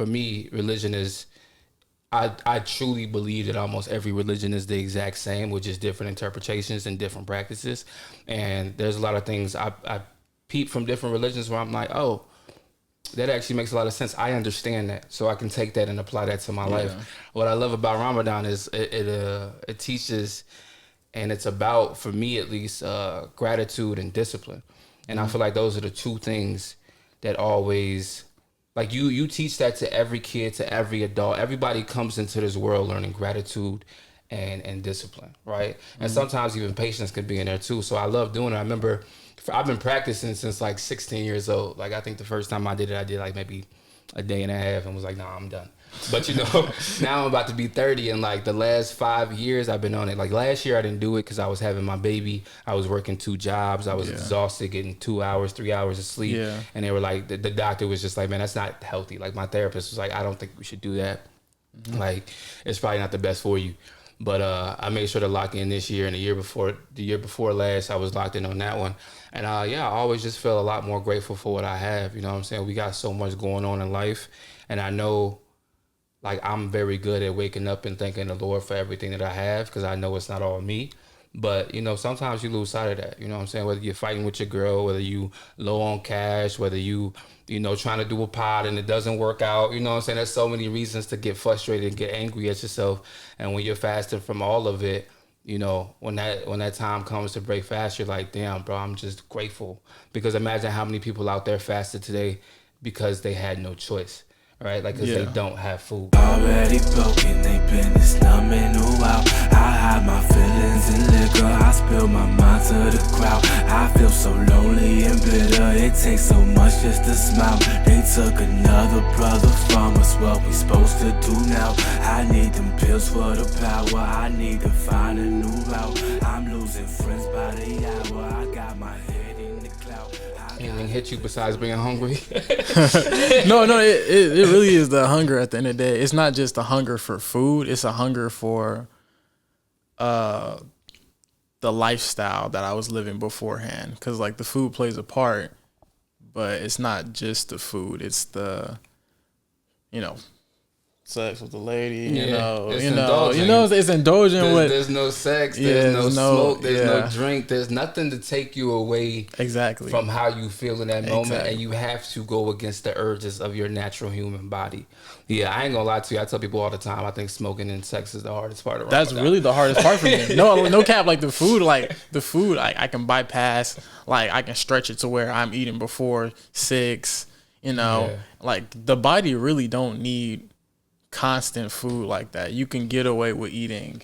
for me, religion is. I truly believe that almost every religion is the exact same, with just different interpretations and different practices. And there's a lot of things I peep from different religions where I'm like, oh, that actually makes a lot of sense. I understand that, so I can take that and apply that to my life. What I love about Ramadan is it teaches, and it's about, for me at least, gratitude and discipline. And I feel like those are the two things that always. Like you teach that to every kid, to every adult. Everybody comes into this world learning gratitude and discipline, right? And sometimes even patience could be in there too. So I love doing it. I remember I've been practicing since like 16 years old. Like I think the first time I did like maybe a day and a half and was like, nah, I'm done. But now I'm about to be 30, and like the last 5 years I've been on it. Like last year I didn't do it because I was having my baby. I was working 2 jobs. I was exhausted, getting 2 hours, 3 hours of sleep. Yeah. And they were like, the doctor was just like, man, that's not healthy. Like my therapist was like, I don't think we should do that. Mm-hmm. Like it's probably not the best for you. But I made sure to lock in this year, and the year before last, I was locked in on that one. And I always just feel a lot more grateful for what I have. You know what I'm saying? We got so much going on in life, and I know. Like, I'm very good at waking up and thanking the Lord for everything that I have, because I know it's not all me. But, sometimes you lose sight of that. You know what I'm saying? Whether you're fighting with your girl, whether you low on cash, whether you trying to do a pod and it doesn't work out. You know what I'm saying? There's so many reasons to get frustrated and get angry at yourself. And when you're fasting from all of it, when that time comes to break fast, you're like, damn, bro, I'm just grateful. Because imagine how many people out there fasted today because they had no choice. Right, like, because they don't have food. Already broken, they been this numb and wow. I hide my feelings in liquor, I spill my mind to the crowd. I feel so lonely and bitter, it takes so much just to smile. They took another brother from us, what we supposed to do now? I need them pills for the power, I need to find a new route. I'm losing friends by the hour, I got my head in the cloud. Anything hit you besides being hungry? No, it really is the hunger at the end of the day. It's not just a hunger for food. It's a hunger for the lifestyle that I was living beforehand. Because, like, the food plays a part, but it's not just the food. It's the, sex with the lady, it's indulgent with. There's no sex, there's no smoke, there's no drink, there's nothing to take you away from how you feel in that moment, and you have to go against the urges of your natural human body. Yeah, I ain't gonna lie to you. I tell people all the time, I think smoking and sex is the hardest part of Ramadan. That's really the hardest part for me. No cap. Like the food, I can bypass. Like I can stretch it to where I'm eating before 6. Like the body really don't need constant food like that. You can get away with eating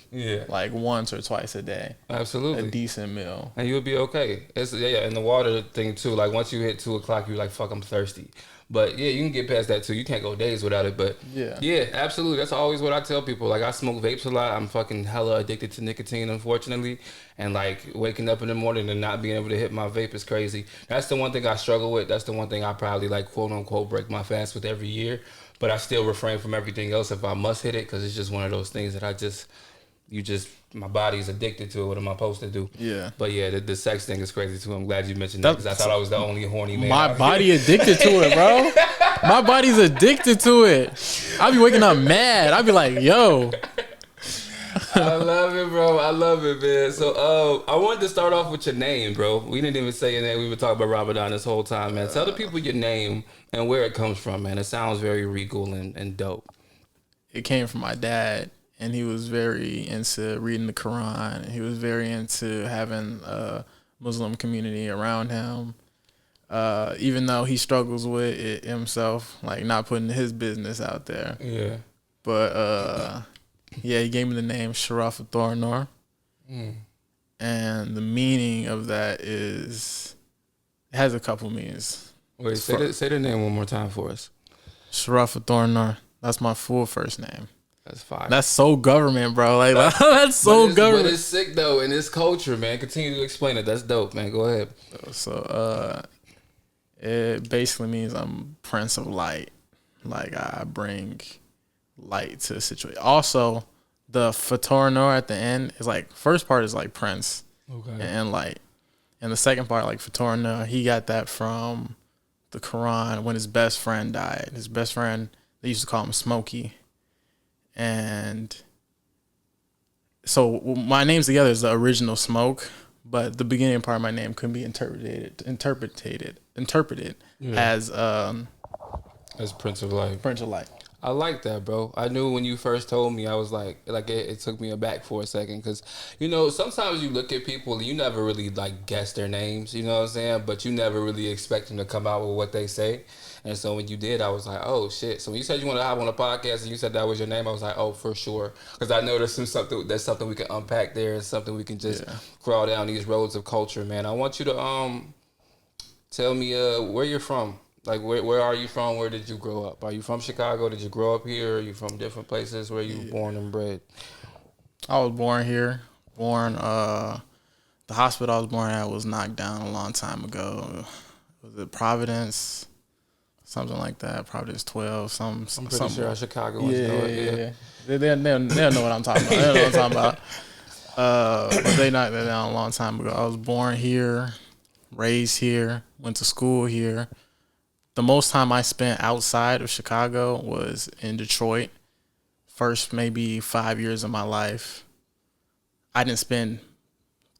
like once or twice a day. Absolutely. A decent meal. And you'll be okay. It's and the water thing too. Like once you hit 2 o'clock, you're like, fuck, I'm thirsty. But yeah, you can get past that too. You can't go days without it. But yeah, absolutely. That's always what I tell people. Like I smoke vapes a lot. I'm fucking hella addicted to nicotine, unfortunately. And like waking up in the morning and not being able to hit my vape is crazy. That's the one thing I struggle with. That's the one thing I probably like quote unquote break my fast with every year. But I still refrain from everything else if I must hit it, because it's just one of those things that my body's addicted to it. What am I supposed to do? Yeah. But yeah, the sex thing is crazy too. I'm glad you mentioned that, because I thought I was the only horny man. My body addicted to it, bro. My body's addicted to it. I be waking up mad. I be like, yo. I love it, bro. I love it, man. So I wanted to start off with your name, bro. We didn't even say your name. We were talking about Ramadan this whole time, man. Tell the people your name and where it comes from, man. It sounds very regal and dope. It came from my dad, and he was very into reading the Quran. He was very into having a Muslim community around him. Even though he struggles with it himself, like not putting his business out there. Yeah. But he gave me the name Shurafathornor. And the meaning of that it has a couple meanings. Wait, say the name one more time for us. Shurafathornor. That's my full first name. That's fire. That's so government, bro. Like that's so government. But it's sick though in this culture, man. Continue to explain it. That's dope, man. Go ahead. So it basically means I'm Prince of Light. Like I bring light to the situation. Also, the Fathornor at the end is like, first part is like Prince and light, and the second part like Fathornor. He got that from the Quran when his best friend died. His best friend They used to call him Smokey. And so my name's together is the original Smoke, but the beginning part of my name could be interpreted as Prince of Light. Prince of Light. I like that, bro. I knew when you first told me, I was like it took me aback for a second because, you know, sometimes you look at people and you never really like guess their names, you know what I'm saying? But you never really expect them to come out with what they say. And so when you did, I was like, oh shit. So when you said you want to have on a podcast and you said that was your name, I was like, oh, for sure. Because I know there's something we can unpack there and something we can just crawl down these roads of culture, man. I want you to tell me where you're from. Like, where are you from? Where did you grow up? Are you from Chicago? Did you grow up here? Are you from different places? Where you born and bred? I was born here. The hospital I was born at was knocked down a long time ago. Was it Providence? Something like that. Providence 12. I'm pretty sure Chicago was yeah. They'll know what I'm talking about. They know what I'm talking about. But they knocked that down a long time ago. I was born here, raised here, went to school here. The most time I spent outside of Chicago was in Detroit. First maybe 5 years of my life. I didn't spend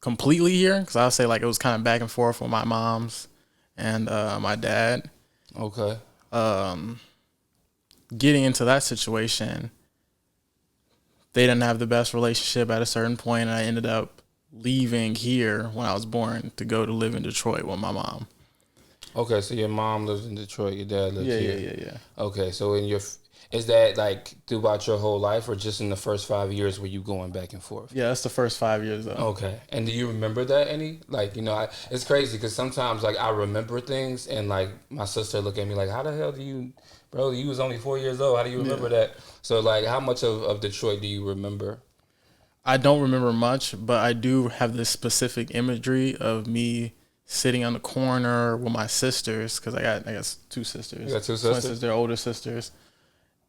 completely here because I would say like it was kind of back and forth with my mom's and my dad. Okay. Getting into that situation, they didn't have the best relationship at a certain point, and I ended up leaving here when I was born to go to live in Detroit with my mom. Okay, so your mom lives in Detroit, your dad lives here. Yeah. Okay, so is that like throughout your whole life or just in the first 5 years where you going back and forth? Yeah, that's the first 5 years though. Okay, and do you remember that any? Like, you know, it's crazy because sometimes like I remember things and like my sister look at me like, how the hell do you, bro, you was only 4 years old. How do you remember that? So like how much of Detroit do you remember? I don't remember much, but I do have this specific imagery of me sitting on the corner with my sisters, because I got two sisters. You got two sisters? Twin sisters, older sisters.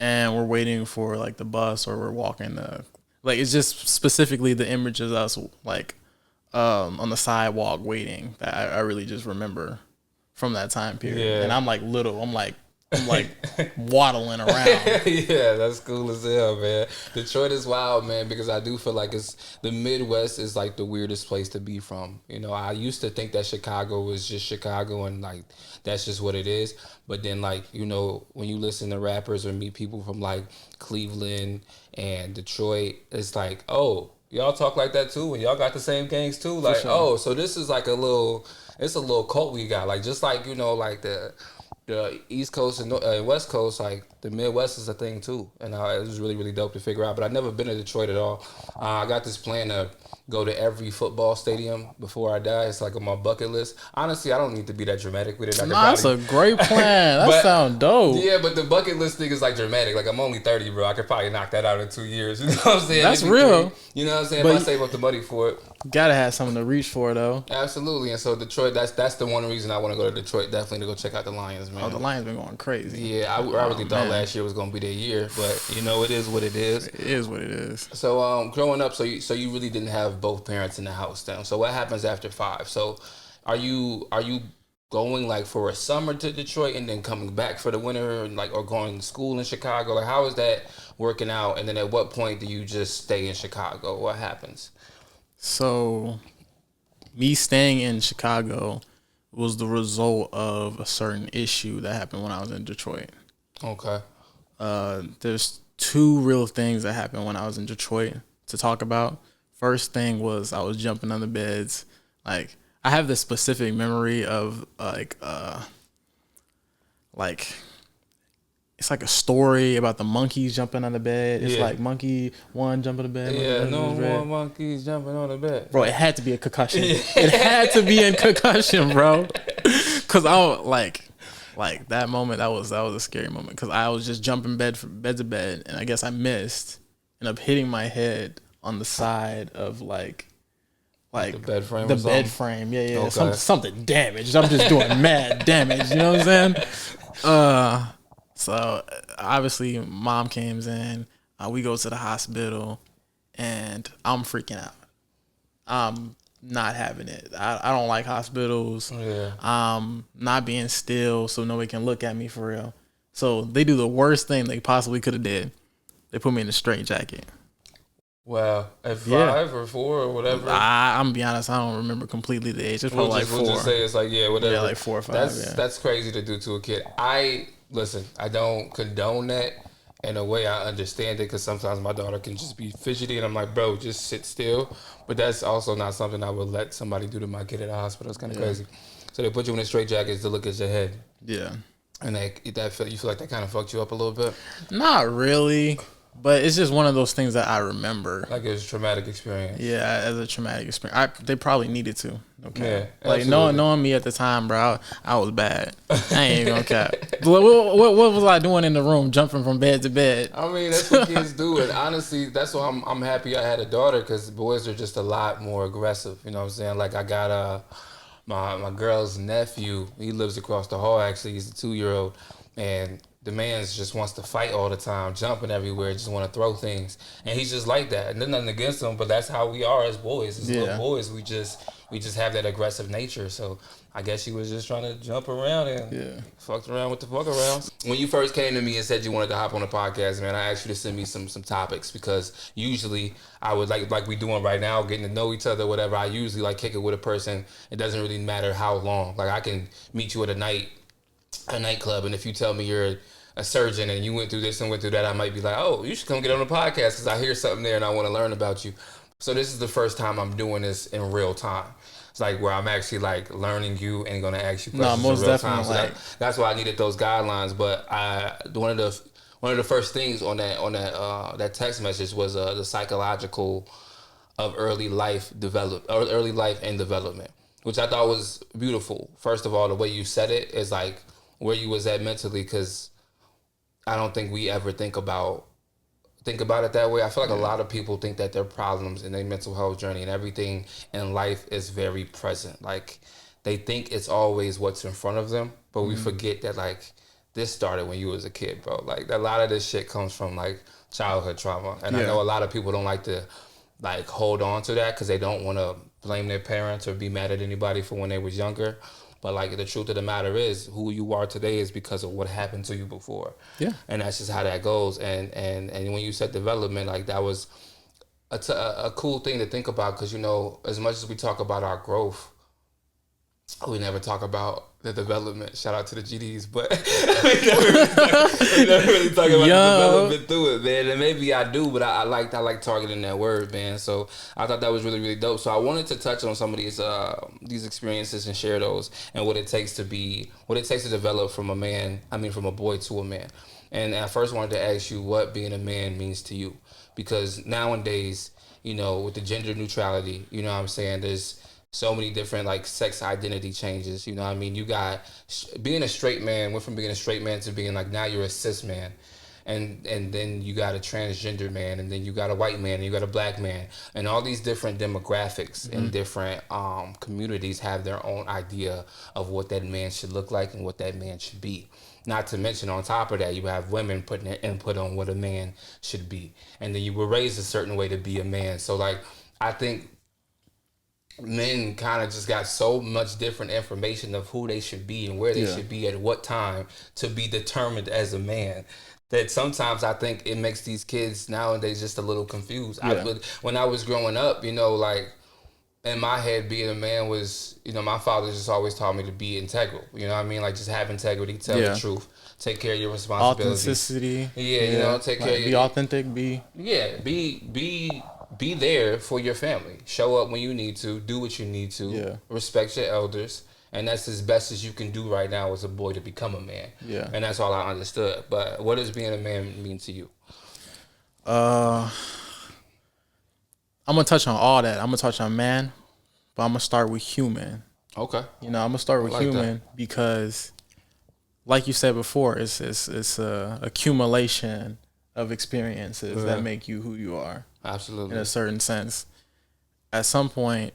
And we're waiting for like the bus, or we're walking like it's just specifically the image of us like on the sidewalk waiting that I really just remember from that time period. Yeah. And I'm like little. I'm like waddling around. Yeah, that's cool as hell, man. Detroit is wild, man, because I do feel like the Midwest is like the weirdest place to be from. You know, I used to think that Chicago was just Chicago and like that's just what it is. But then like, you know, when you listen to rappers or meet people from like Cleveland and Detroit, it's like, oh, y'all talk like that too, and y'all got the same gangs too. Like, sure. Oh, so this is like it's a little cult we got. Like just like, you know, like the East Coast and West Coast, like the Midwest is a thing too, and it was really, really dope to figure out. But I've never been to Detroit at all. I got this plan to go to every football stadium before I die. It's like on my bucket list. Honestly, I don't need to be that dramatic with it. That's a great plan. That sounds dope. Yeah, but the bucket list thing is like dramatic. Like I'm only 30, bro. I could probably knock that out in 2 years. You know what I'm saying? That's real. You know what I'm saying? But if I save up the money for it. Gotta have something to reach for though. Absolutely. And so Detroit, that's the one reason I want to go to Detroit. Definitely to go check out the Lions, man. Oh, the Lions been going crazy. Yeah, I really thought last year was gonna be their year, but you know, it is what it is. It is what it is. So growing up, so you really didn't have both parents in the house then. So what happens after 5? So are you going like for a summer to Detroit and then coming back for the winter, like, or going to school in Chicago? Like, how is that working out? And then at what point do you just stay in Chicago? What happens? So me staying in Chicago was the result of a certain issue that happened when I was in Detroit. Okay. There's 2 real things that happened when I was in Detroit to talk about. First thing was I was jumping on the beds. Like, I have this specific memory of like it's like a story about the monkeys jumping on the bed. It's like monkey 1 jumping on the bed. Yeah, no more monkeys jumping on the bed. Bro, it had to be a concussion. It had to be a concussion, bro. Cause I was like that moment. That was a scary moment. Cause I was just jumping bed to bed, and I guess I missed, and up hitting my head on the side of like the bed frame. The bed frame. Yeah. Okay. Something damaged. I'm just doing mad damage. You know what I'm saying? So obviously mom comes in, we go to the hospital, and I'm freaking out. I'm not having it. I don't like hospitals. Yeah. Not being still so nobody can look at me for real. So they do the worst thing they possibly could have did. They put me in a straitjacket. Well, at 5 or 4 or whatever. I'm gonna be honest, I don't remember completely the age. It's probably like 4. We'll just say it's like, whatever. Yeah, like 4 or 5. That's crazy to do to a kid. I don't condone that. In a way, I understand it because sometimes my daughter can just be fidgety, and I'm like, bro, just sit still. But that's also not something I would let somebody do to my kid at a hospital. It's kind of crazy. So they put you in a straitjacket to look at your head. Yeah. And you feel like that kind of fucked you up a little bit? Not really. But it's just one of those things that I remember. Like it was a traumatic experience. Yeah, as a traumatic experience. They probably needed to. Okay. Yeah, like knowing me at the time, bro, I was bad. I ain't even gonna cap. What was I doing in the room, jumping from bed to bed? I mean, that's what kids do. And honestly, that's why I'm happy I had a daughter, because boys are just a lot more aggressive. You know what I'm saying? Like I got my girl's nephew. He lives across the hall, actually. He's a 2-year-old. And the man just wants to fight all the time, jumping everywhere, just want to throw things. And he's just like that. And there's nothing against him, but that's how we are as boys. As little boys, we just have that aggressive nature. So I guess she was just trying to jump around and fucked around with the fuck around. When you first came to me and said you wanted to hop on the podcast, man, I asked you to send me some topics, because usually I would like we doing right now, getting to know each other, whatever. I usually like kick it with a person. It doesn't really matter how long. Like I can meet you at a nightclub, and if you tell me you're a surgeon and you went through this and went through that, I might be like, oh, you should come get on the podcast because I hear something there and I want to learn about you. So this is the first time I'm doing this in real time. It's like where I'm actually like learning you and going to ask you questions in real time. So that's why I needed those guidelines. But one of the first things on that text message was the psychological of early life and development, which I thought was beautiful. First of all, the way you said it is like where you was at mentally, because I don't think we ever think about it that way. I feel like a lot of people think that their problems and their mental health journey and everything in life is very present. Like they think it's always what's in front of them, but we forget that like this started when you was a kid, bro. Like a lot of this shit comes from like childhood trauma. And I know a lot of people don't like to like hold on to that because they don't want to blame their parents or be mad at anybody for when they was younger. But like the truth of the matter is, who you are today is because of what happened to you before. Yeah, and that's just how that goes. And when you said development, like that was a cool thing to think about, because you know, as much as we talk about our growth, we never talk about the development. Shout out to the GDs, but we never really talk about the development through it, man. And maybe I do, but I like targeting that word, man. So I thought that was really, really dope. So I wanted to touch on some of these experiences and share those, and what it takes to develop from a boy to a man. And I first wanted to ask you what being a man means to you, because nowadays, you know, with the gender neutrality, you know what I'm saying, there's so many different like sex identity changes. You know what I mean? You got being a straight man, went from being a straight man to being like now you're a cis man. And then you got a transgender man, and then you got a white man, and you got a black man. And all these different demographics and different communities have their own idea of what that man should look like and what that man should be. Not to mention, on top of that, you have women putting their input on what a man should be. And then you were raised a certain way to be a man. So like, I think men kind of just got so much different information of who they should be and where they should be at what time to be determined as a man, that sometimes I think it makes these kids nowadays just a little confused. When I was growing up, you know, like in my head, being a man was, you know, my father just always taught me to be integral. You know what I mean? Like just have integrity, tell the truth, take care of your responsibilities. Authenticity. You know, take care of be authentic, be there for your family. Show up when you need to. Do what you need to. Yeah. Respect your elders. And that's as best as you can do right now as a boy to become a man. Yeah. And that's all I understood. But what does being a man mean to you? I'm going to touch on all that. I'm going to touch on man, but I'm going to start with human. Okay. You know, I'm going to start with human because, like you said before, it's a accumulation of experiences that make you who you are. Absolutely. In a certain sense. At some point,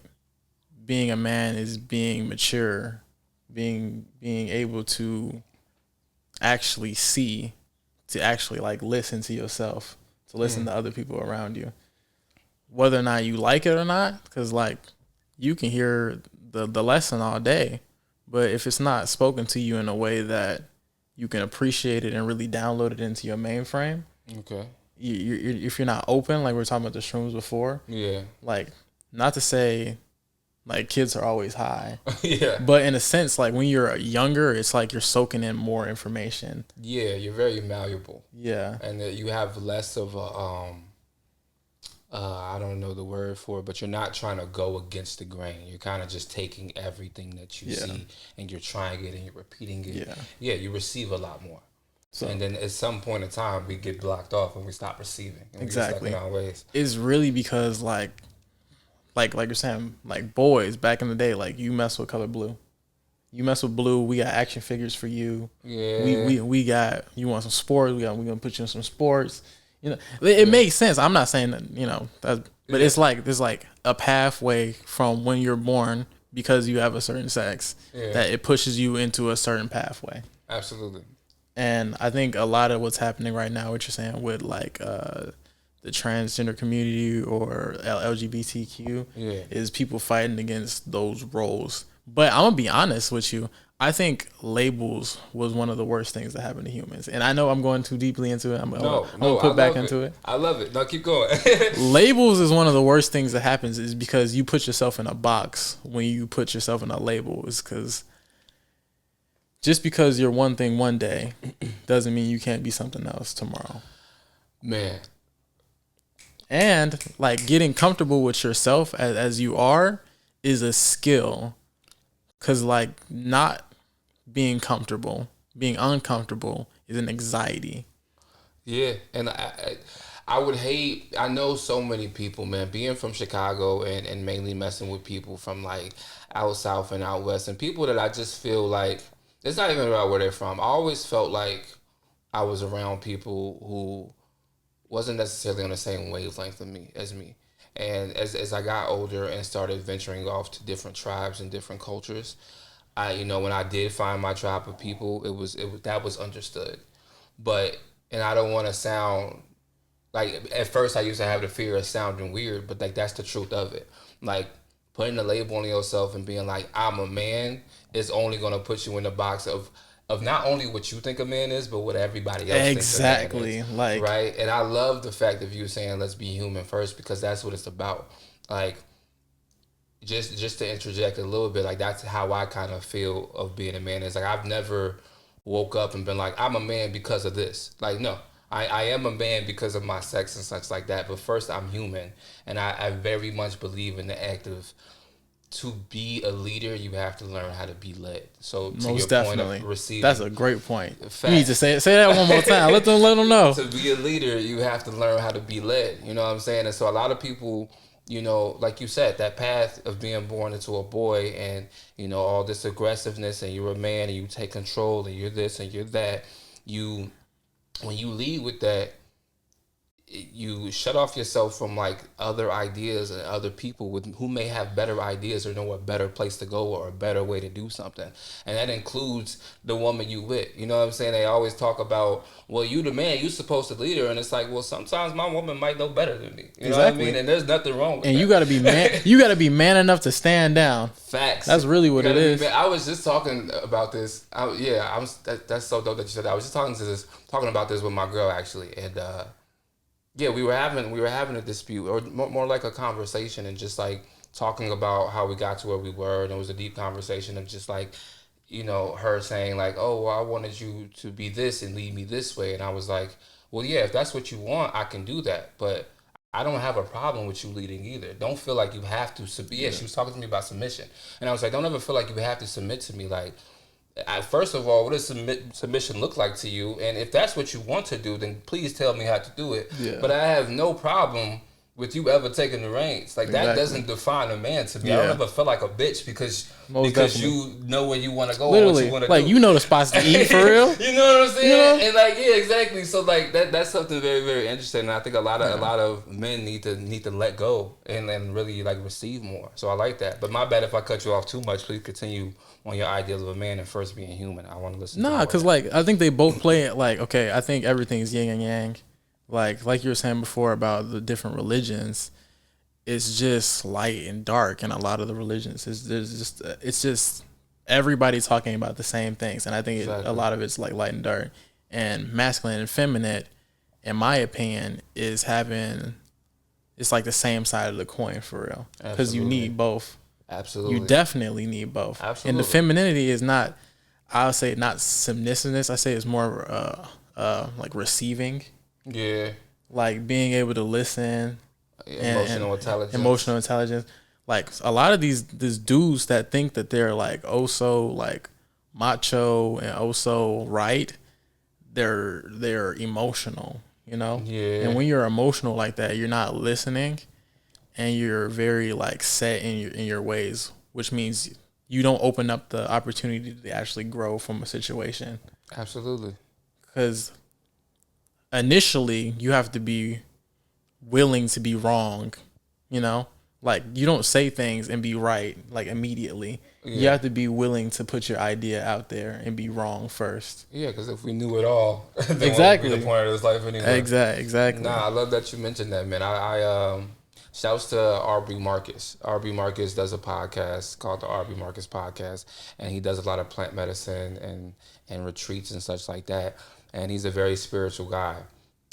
being a man is being mature, being able to actually see, to actually like listen to yourself, to listen to other people around you. Whether or not you like it or not, because like you can hear the lesson all day, but if it's not spoken to you in a way that you can appreciate it and really download it into your mainframe. Okay. If you're not open, like we were talking about the shrooms before. Yeah. Like, not to say like kids are always high. Yeah. But in a sense, like when you're younger, it's like you're soaking in more information. Yeah, you're very malleable. Yeah. And you have less of a I don't know the word for it, but you're not trying to go against the grain. You're kind of just taking everything that you see and you're trying it and you're repeating it. Yeah. Yeah, you receive a lot more. So, and then at some point in time, we get blocked off and we stop receiving. And exactly. We get stuck in our ways. It's really because like you're saying, like boys back in the day, like you mess with color blue. You mess with blue, we got action figures for you. Yeah. We got, you want some sports, we're gonna put you in some sports. You know, it makes sense. I'm not saying that, you know, but it's like there's like a pathway from when you're born because you have a certain sex that it pushes you into a certain pathway. Absolutely. And I think a lot of what's happening right now, what you're saying with like the transgender community or LGBTQ is people fighting against those roles. But I'm gonna be honest with you. I think labels was one of the worst things that happened to humans. And I know I'm going too deeply into it. I'm gonna put back into it. I love it. No, keep going. Labels is one of the worst things that happens is because you put yourself in a box when you put yourself in a label. Is because just because you're one thing one day doesn't mean you can't be something else tomorrow. Man. And like getting comfortable with yourself as you are is a skill. Cause like not being comfortable, being uncomfortable is an anxiety. Yeah, and I would hate. I know so many people, man. Being from Chicago and mainly messing with people from like out south and out west, and people that I just feel like it's not even about where they're from. I always felt like I was around people who wasn't necessarily on the same wavelength as me. And as I got older and started venturing off to different tribes and different cultures, when I did find my tribe of people, it was that was understood. But and I don't want to sound like at first I used to have the fear of sounding weird, but like that's the truth of it. Like putting a label on yourself and being like I'm a man is only gonna put you in the box of not only what you think a man is, but what everybody else thinks a man is. Like, right? And I love the fact of you saying let's be human first, because that's what it's about. Like, just to interject a little bit, like that's how I kind of feel of being a man. Is like I've never woke up and been like I'm a man because of this. Like, no, I am a man because of my sex and such like that. But first, I'm human, and I very much believe in the act of to be a leader, you have to learn how to be led. So to most your definitely. Point of receiving, that's a great point. Fact. You need to say that one more time. Let them know. To be a leader, you have to learn how to be led. You know what I'm saying? And so a lot of people, like you said, that path of being born into a boy and, all this aggressiveness and you're a man and you take control and you're this and you're that, when you lead with that, you shut off yourself from like other ideas and other people who may have better ideas or know a better place to go or a better way to do something. And that includes the woman you with. You know what I'm saying? They always talk about, well, you the man, you supposed to lead her. And it's like, well, sometimes my woman might know better than me. You know what I mean? And there's nothing wrong with that. And you gotta be man. You gotta be man enough to stand down. Facts. That's really what it is. I was just talking about this. That's so dope that you said that. I was just talking about this with my girl actually. And, yeah, we were having a dispute, or more like a conversation, and just like talking about how we got to where we were, and it was a deep conversation of just like, her saying like, oh, well, I wanted you to be this and lead me this way, and I was like, well, yeah, if that's what you want, I can do that, but I don't have a problem with you leading either. Don't feel like you have to submit. Yeah, she was talking to me about submission, and I was like, don't ever feel like you have to submit to me, like. First of all, what does submission look like to you? And if that's what you want to do, then please tell me how to do it. Yeah. But I have no problem with you ever taking the reins. Like, that doesn't define a man to me. Yeah. I don't ever feel like a bitch because you know where you want to go. Literally, and what you want to like, do. The spots to eat for real. You know what I'm saying? And like, yeah, exactly. So like that's something very, very interesting. And I think a lot of men need to let go and then really like receive more. So I like that. But my bad if I cut you off too much. Please continue on your ideal of a man and first being human. I want to listen. Nah, because like I think they both play it like, okay, I think everything is yin and yang. Like you were saying before about the different religions, it's just light and dark, and a lot of the religions it's just everybody's talking about the same things, and I think a lot of it's like light and dark. And masculine and feminine, in my opinion, it's like the same side of the coin for real, because you need both. Absolutely, you definitely need both. Absolutely, and the femininity is not, I'll say, not submissiveness. I say it's more like receiving. Yeah, like being able to listen. Emotional intelligence. Like a lot of these dudes that think that they're like oh so like macho and oh so right, they're emotional, you know? Yeah. And when you're emotional like that, you're not listening, and you're very like set in your ways, which means you don't open up the opportunity to actually grow from a situation. Absolutely. Because initially you have to be willing to be wrong, you know? Like, you don't say things and be right, like, immediately. Yeah. You have to be willing to put your idea out there and be wrong first. Yeah, because if we knew it all, then exactly. what would be the point of this life anyway? Exactly. Nah, I love that you mentioned that, man. I shouts to Aubrey Marcus. Aubrey Marcus does a podcast called the Aubrey Marcus Podcast, and he does a lot of plant medicine and retreats and such like that. And he's a very spiritual guy.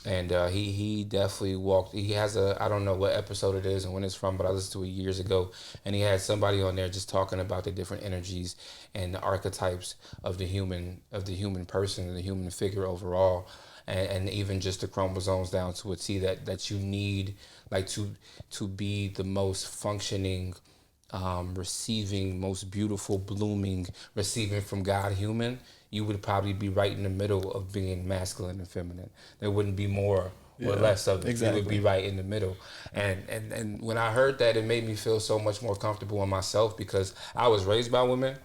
And he definitely walked. He has I don't know what episode it is and when it's from, but I listened to it years ago. And he had somebody on there just talking about the different energies and the archetypes of the human person and the human figure overall, and even just the chromosomes down to a T that you need, like to be the most functioning, receiving, most beautiful, blooming, receiving from God human. You would probably be right in the middle of being masculine and feminine. There wouldn't be more or less of it. Exactly. You would be right in the middle. And when I heard that, it made me feel so much more comfortable in myself, because I was raised by women,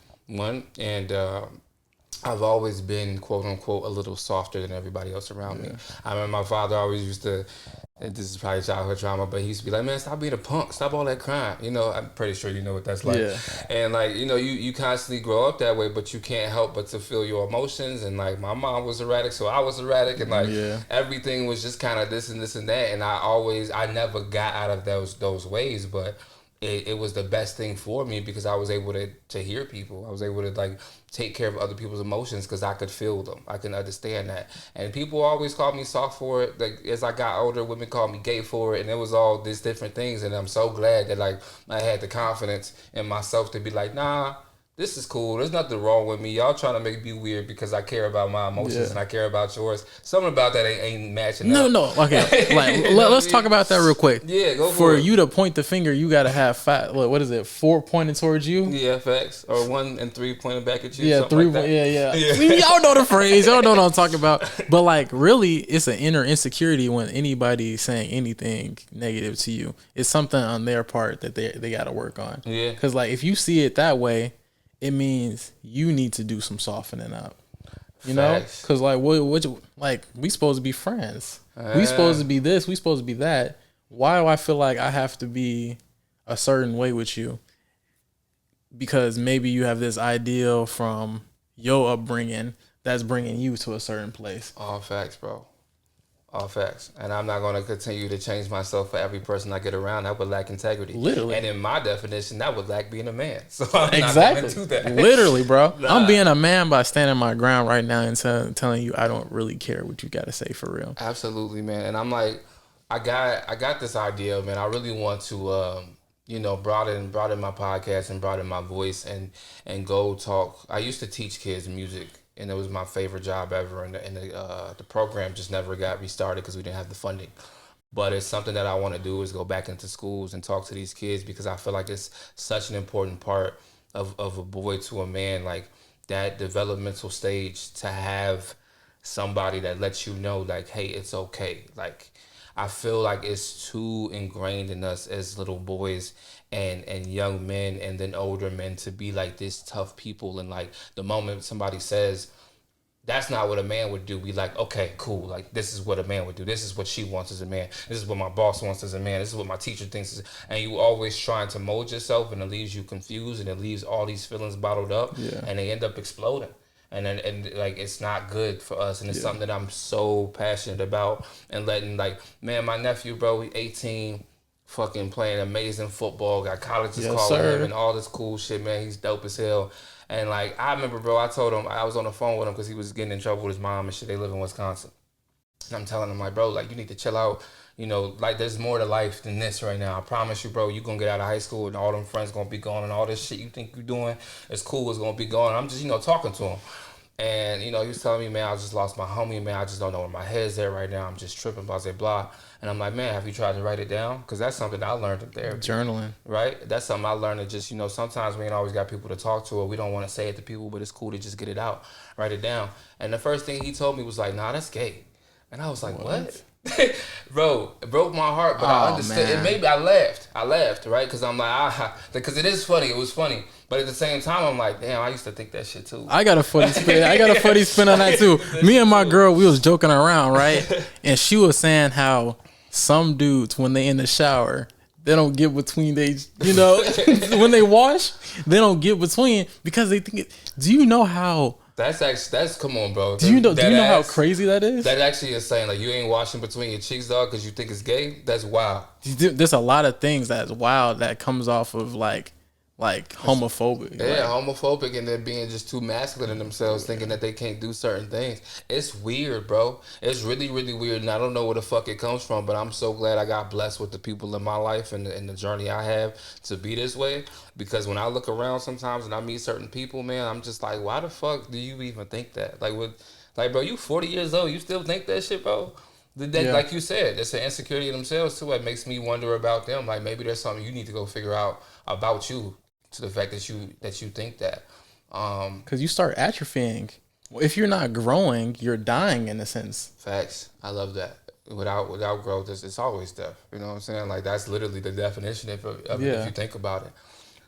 and I've always been, quote unquote, a little softer than everybody else around me. I remember my father always used to, and this is probably childhood trauma, but he used to be like, man, stop being a punk, stop all that crying. You know, I'm pretty sure you know what that's like. Yeah. And like, you know, you constantly grow up that way, but you can't help but to feel your emotions. And like, my mom was erratic, so I was erratic, and like everything was just kind of this and this and that. And I never got out of those ways, but it was the best thing for me, because I was able to hear people. I was able to like take care of other people's emotions, because I could feel them. I can understand that. And people always called me soft for it. Like, as I got older, women called me gay for it, and it was all these different things. And I'm so glad that like I had the confidence in myself to be like, nah, this is cool. There's nothing wrong with me. Y'all trying to make me weird because I care about my emotions and I care about yours. Something about that ain't matching up. No. Okay. Like, let's talk about that real quick. Yeah, go for it. For you to point the finger, you got to have what is it? 4 pointed towards you? Yeah, facts. Or 1 and 3 pointing back at you. Yeah, 3. Like yeah. Y'all know the phrase. Y'all know what I'm talking about. But like, really, it's an inner insecurity when anybody's saying anything negative to you. It's something on their part that they got to work on. Yeah. Because like, if you see it that way, it means you need to do some softening up, you know? Because like, like, we supposed to be friends. We supposed to be this. We supposed to be that. Why do I feel like I have to be a certain way with you? Because maybe you have this ideal from your upbringing that's bringing you to a certain place. All facts, bro. All facts. And I'm not going to continue to change myself for every person I get around. That would lack integrity. Literally. And in my definition, that would lack being a man. So I'm not going to do that. Literally, bro. Nah. I'm being a man by standing my ground right now and telling you I don't really care what you got to say for real. Absolutely, man. And I'm like, I got this idea, man. I really want to, broaden my podcast and broaden my voice and go talk. I used to teach kids music, and it was my favorite job ever. And the program just never got restarted because we didn't have the funding. But it's something that I want to do, is go back into schools and talk to these kids, because I feel like it's such an important part of a boy to a man, like that developmental stage, to have somebody that lets you know, like, hey, it's okay. Like, I feel like it's too ingrained in us as little boys and young men and then older men to be like this tough people. And like, the moment somebody says, that's not what a man would do, we like, okay, cool. Like, this is what a man would do. This is what she wants as a man. This is what my boss wants as a man. This is what my teacher thinks. And you always trying to mold yourself, and it leaves you confused, and it leaves all these feelings bottled up, and they end up exploding. And like, it's not good for us. And it's something that I'm so passionate about, and letting, like, man, my nephew, bro, he 18, fucking playing amazing football, got colleges calling him and all this cool shit, man. He's dope as hell. And like I remember, bro, I told him I was on the phone with him because he was getting in trouble with his mom and shit. They live in Wisconsin. And I'm telling him like, bro, like you need to chill out. You know, like there's more to life than this right now. I promise you, bro. You gonna get out of high school and all them friends gonna be gone and all this shit you think you're doing is cool is gonna be gone. I'm just talking to him. And, he was telling me, man, I just lost my homie, man. I just don't know where my head's at right now. I'm just tripping, blah, blah, blah. And I'm like, man, have you tried to write it down? Because that's something I learned in therapy. Journaling. Right? That's something I learned to just, sometimes we ain't always got people to talk to or we don't want to say it to people, but it's cool to just get it out, write it down. And the first thing he told me was like, nah, that's gay. And I was like, what? Bro, it broke my heart, but I understood. Man. And maybe I laughed, right? Because I'm like, because it is funny. It was funny. But at the same time, I'm like, damn, I used to think that shit too. I got a funny spin on that too. Me and my girl, we was joking around, right? And she was saying how some dudes, when they in the shower, they don't get between when they wash, they don't get between because they think do you know how that's come on, bro. Do you know how crazy that is? That actually is saying like you ain't washing between your cheeks, dog, because you think it's gay. That's wild. There's a lot of things that's wild that comes off of like homophobic. Yeah, homophobic and then being just too masculine in themselves, thinking that they can't do certain things. It's weird, bro. It's really, really weird, and I don't know where the fuck it comes from, but I'm so glad I got blessed with the people in my life and the journey I have to be this way, because when I look around sometimes and I meet certain people, man, I'm just like, why the fuck do you even think that? Like, bro, you 40 years old, you still think that shit, bro? Like you said, it's an insecurity in themselves, too. It makes me wonder about them. Like, maybe there's something you need to go figure out about you, to the fact that you think that, because you start atrophying. If you're not growing, you're dying in a sense. Facts. I love that. Without growth, it's always death. You know what I'm saying? Like that's literally the definition of it if you think about it.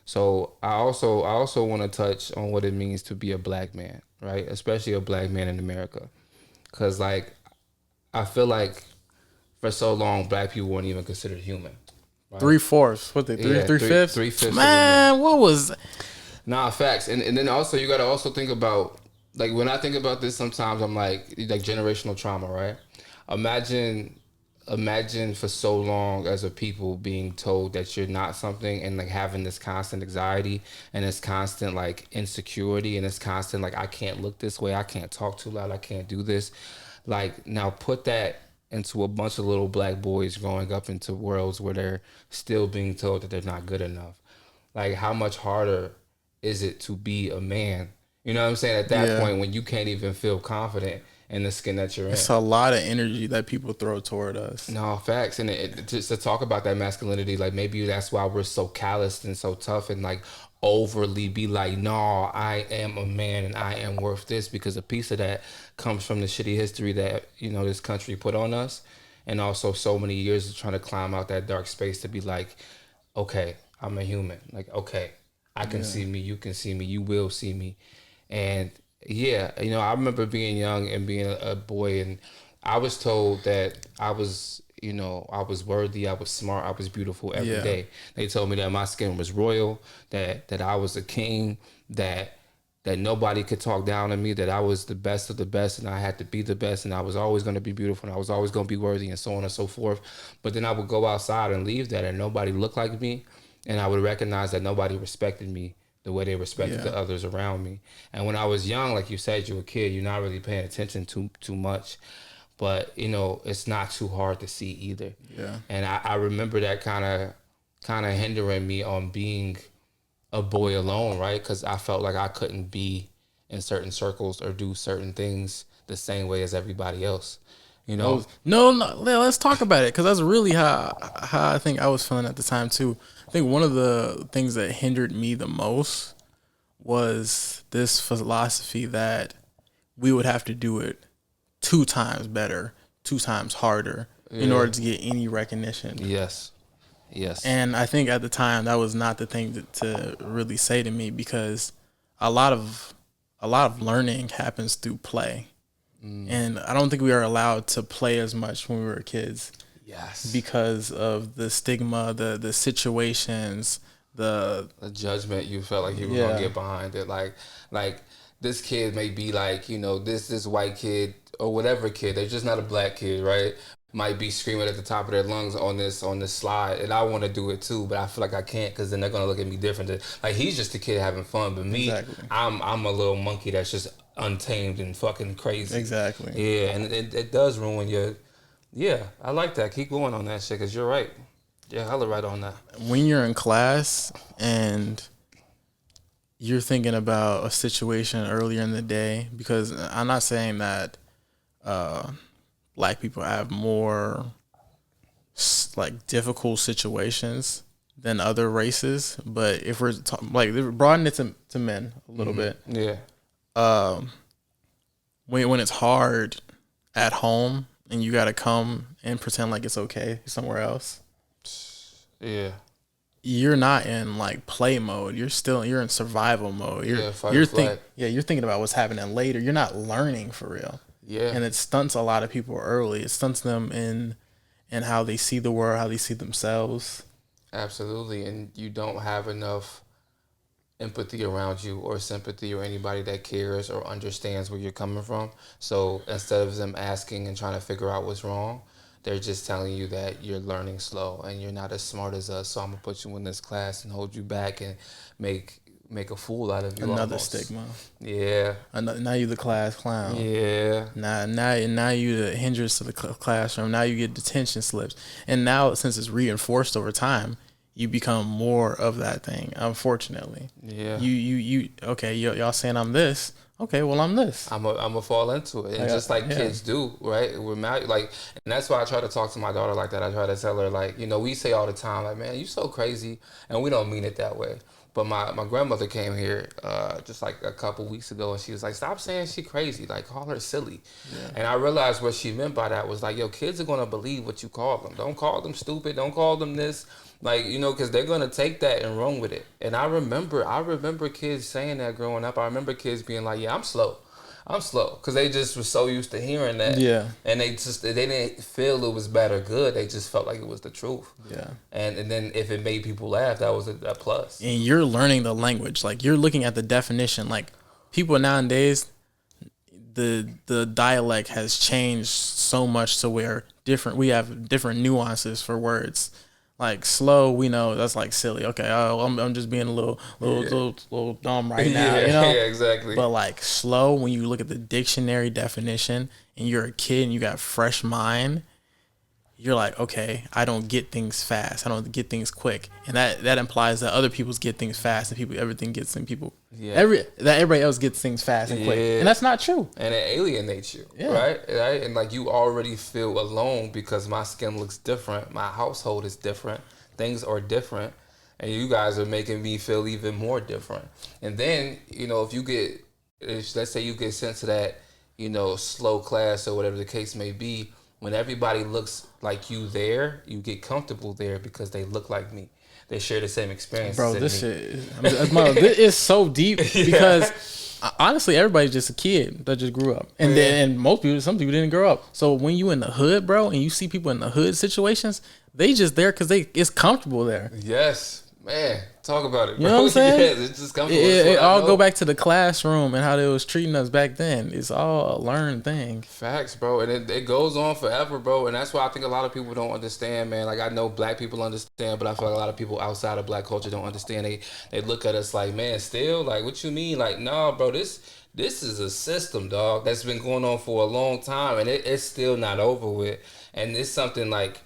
So I also want to touch on what it means to be a black man, right? Especially a black man in America, because like I feel like for so long black people weren't even considered human. Right? 3/4. What they 3/5? 3/5. Man, what was? Nah, facts. And then also you gotta also think about, like when I think about this, sometimes I'm like generational trauma, right? Imagine for so long as a people being told that you're not something, and like having this constant anxiety and this constant like insecurity and this constant like I can't look this way, I can't talk too loud, I can't do this. Like now put that into a bunch of little black boys growing up into worlds where they're still being told that they're not good enough. Like how much harder is it to be a man? You know what I'm saying? At that point when you can't even feel confident in the skin that you're in. It's a lot of energy that people throw toward us. No, facts. And just to talk about that masculinity, like maybe that's why we're so calloused and so tough and like overly be like, no, I am a man and I am worth this, because a piece of that comes from the shitty history that, this country put on us. And also so many years of trying to climb out that dark space to be like, okay, I'm a human. Like, okay, I can see me, you can see me, you will see me. And yeah, I remember being young and being a boy, and I was told that I was, I was worthy, I was smart, I was beautiful every day. They told me that my skin was royal, that I was a king, that nobody could talk down on me, that I was the best of the best and I had to be the best and I was always going to be beautiful and I was always going to be worthy and so on and so forth. But then I would go outside and leave that and nobody looked like me, and I would recognize that nobody respected me the way they respected the others around me. And when I was young, like you said, you're a kid, you're not really paying attention too much. But, it's not too hard to see either. Yeah. And I remember that kind of hindering me on being a boy alone, right? Because I felt like I couldn't be in certain circles or do certain things the same way as everybody else. No, let's talk about it, because that's really how I think I was feeling at the time too. I think one of the things that hindered me the most was this philosophy that we would have to do it 2 times better, 2 times harder in order to get any recognition. Yes. And I think at the time that was not the thing to really say to me, because a lot of learning happens through play. And I don't think we are allowed to play as much when we were kids. Yes. Because of the stigma, the situations, the judgment you felt like you were gonna get behind it. Like this kid may be like, this white kid or whatever kid. They're just not a black kid, right? might be screaming at the top of their lungs on this slide, and I want to do it too, but I feel like I can't because then they're gonna look at me different. Like he's just a kid having fun, but me, exactly. I'm a little monkey that's just untamed and fucking crazy. Exactly. Yeah, and it does ruin your. Yeah, I like that. Keep going on that shit because you're right. Yeah, hella right on that. When you're in class and you're thinking about a situation earlier in the day, because I'm not saying that black people have more like difficult situations than other races, but if we're like broaden it to men a little bit, yeah. When it's hard at home and you got to come and pretend like it's okay somewhere else, yeah, you're not in like play mode. You're in survival mode. You're thinking about what's happening later. You're not learning for real. Yeah. And it stunts a lot of people early. It stunts them in how they see the world, how they see themselves. Absolutely. And you don't have enough empathy around you or sympathy or anybody that cares or understands where you're coming from. So instead of them asking and trying to figure out what's wrong, they're just telling you that you're learning slow and you're not as smart as us. So I'm going to put you in this class and hold you back and make a fool out of you. Another almost. Stigma. Yeah. Now you the class clown. Yeah. Now you the hindrance to the classroom. Now you get detention slips. And now since it's reinforced over time, you become more of that thing, unfortunately. Yeah. You okay, y'all saying I'm this. Okay, well I'm this. I'm a fall into it. And just like kids do, right? We're mad, like, and that's why I try to talk to my daughter like that. I try to tell her, like, we say all the time, like, man, you so crazy, and we don't mean it that way. But my grandmother came here just like a couple weeks ago, and she was like, stop saying she crazy, like call her silly. Yeah. And I realized what she meant by that was like, yo, kids are gonna believe what you call them. Don't call them stupid. Don't call them this. Like, because they're gonna take that and run with it. And I remember kids saying that growing up. I remember kids being like, yeah, I'm slow, because they just were so used to hearing that. Yeah. And they didn't feel it was bad or good. They just felt like it was the truth. Yeah. And then if it made people laugh, that was a plus. And you're learning the language. Like, you're looking at the definition. Like, people nowadays, the dialect has changed so much to where we have different nuances for words. Like slow, we know that's like silly. Okay, I'm just being a little dumb right now, Yeah, exactly. But like slow, when you look at the dictionary definition and you're a kid and you got fresh mind, you're like, okay, I don't get things fast. I don't get things quick, and that implies that other people get things fast and everything gets in people. Yeah. Everybody else gets things fast and quick, and that's not true. And it alienates you, right? And like you already feel alone because my skin looks different, my household is different, things are different, and you guys are making me feel even more different. And then if let's say you get sent to that slow class or whatever the case may be. When everybody looks like you there, you get comfortable there because they look like me. They share the same experience. Bro, this this is so deep because honestly, everybody's just a kid that just grew up. And some people didn't grow up. So when you in the hood, bro, and you see people in the hood situations, they just there because it's comfortable there. Yes. Man, talk about it, bro. You know what I'm saying? Yes, it's just comfortable. It all go back to the classroom and how they was treating us back then. It's all a learned thing. Facts, bro. And it goes on forever, bro. And that's why I think a lot of people don't understand, man. Like, I know black people understand, but I feel like a lot of people outside of black culture don't understand. They look at us like, man, still? Like, what you mean? Like, nah, bro, this is a system, dog, that's been going on for a long time, and it's still not over with. And it's something like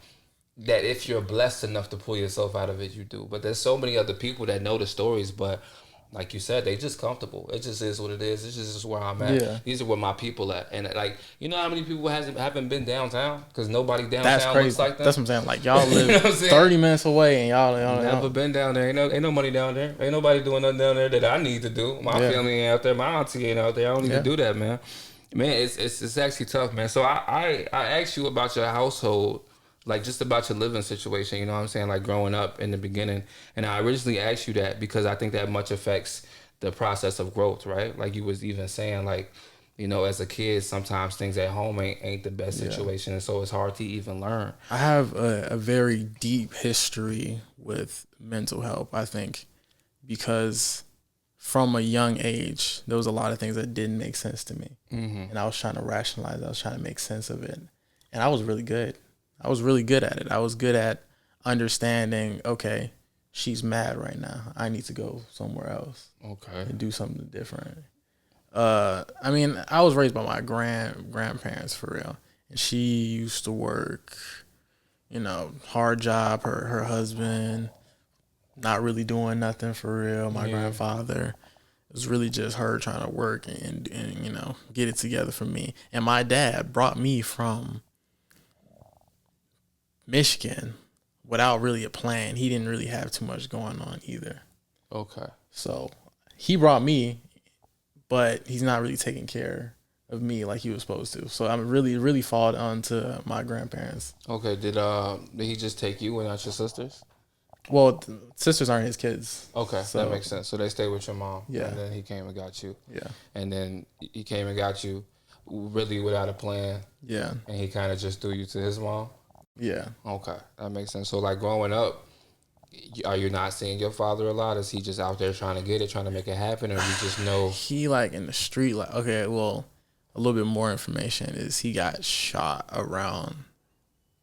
that if you're blessed enough to pull yourself out of it, you do. But there's so many other people that know the stories, but like you said, they just comfortable. It just is what it is. This is just where I'm at. Yeah. These are where my people at. And like, how many people haven't been downtown? Because nobody downtown looks like that. That's what I'm saying. Like, y'all live 30 minutes away and y'all never been down there. Ain't no money down there. Ain't nobody doing nothing down there that I need to do. My family ain't out there. My auntie ain't out there. I don't need to do that, man. Man, it's actually tough, man. So I asked you about your household, like just about your living situation, you know what I'm saying, like growing up in the beginning. And I originally asked you that because I think that much affects the process of growth, right? Like you was even saying, like, as a kid, sometimes things at home ain't the best situation. And so it's hard to even learn. I have a very deep history with mental health, I think, because from a young age, there was a lot of things that didn't make sense to me. Mm-hmm. And I was trying to rationalize it. I was trying to make sense of it. And I was really good. I was really good at it. I was good at understanding, okay, she's mad right now. I need to go somewhere else. Okay. And do something different. I mean, I was raised by my grandparents for real. And she used to work, hard job. Her husband, not really doing nothing for real. My grandfather, it was really just her trying to work and get it together for me. And my dad brought me from Michigan without really a plan. He didn't really have too much going on either. Okay. So he brought me, but he's not really taking care of me like he was supposed to. So I'm really fall onto my grandparents. Okay. Did he just take you and not your sisters? Well, sisters aren't his kids. Okay, so that makes sense. So they stayed with your mom. Yeah. And then he came and got you. Yeah. And then he came and got you really without a plan. Yeah. And he kind of just threw you to his mom? Yeah. Okay, that makes sense. So like growing up, are you not seeing your father a lot? Is he just out there trying to get it, trying to make it happen? Or you just know? He like in the street, like, okay, well, a little bit more information is he got shot around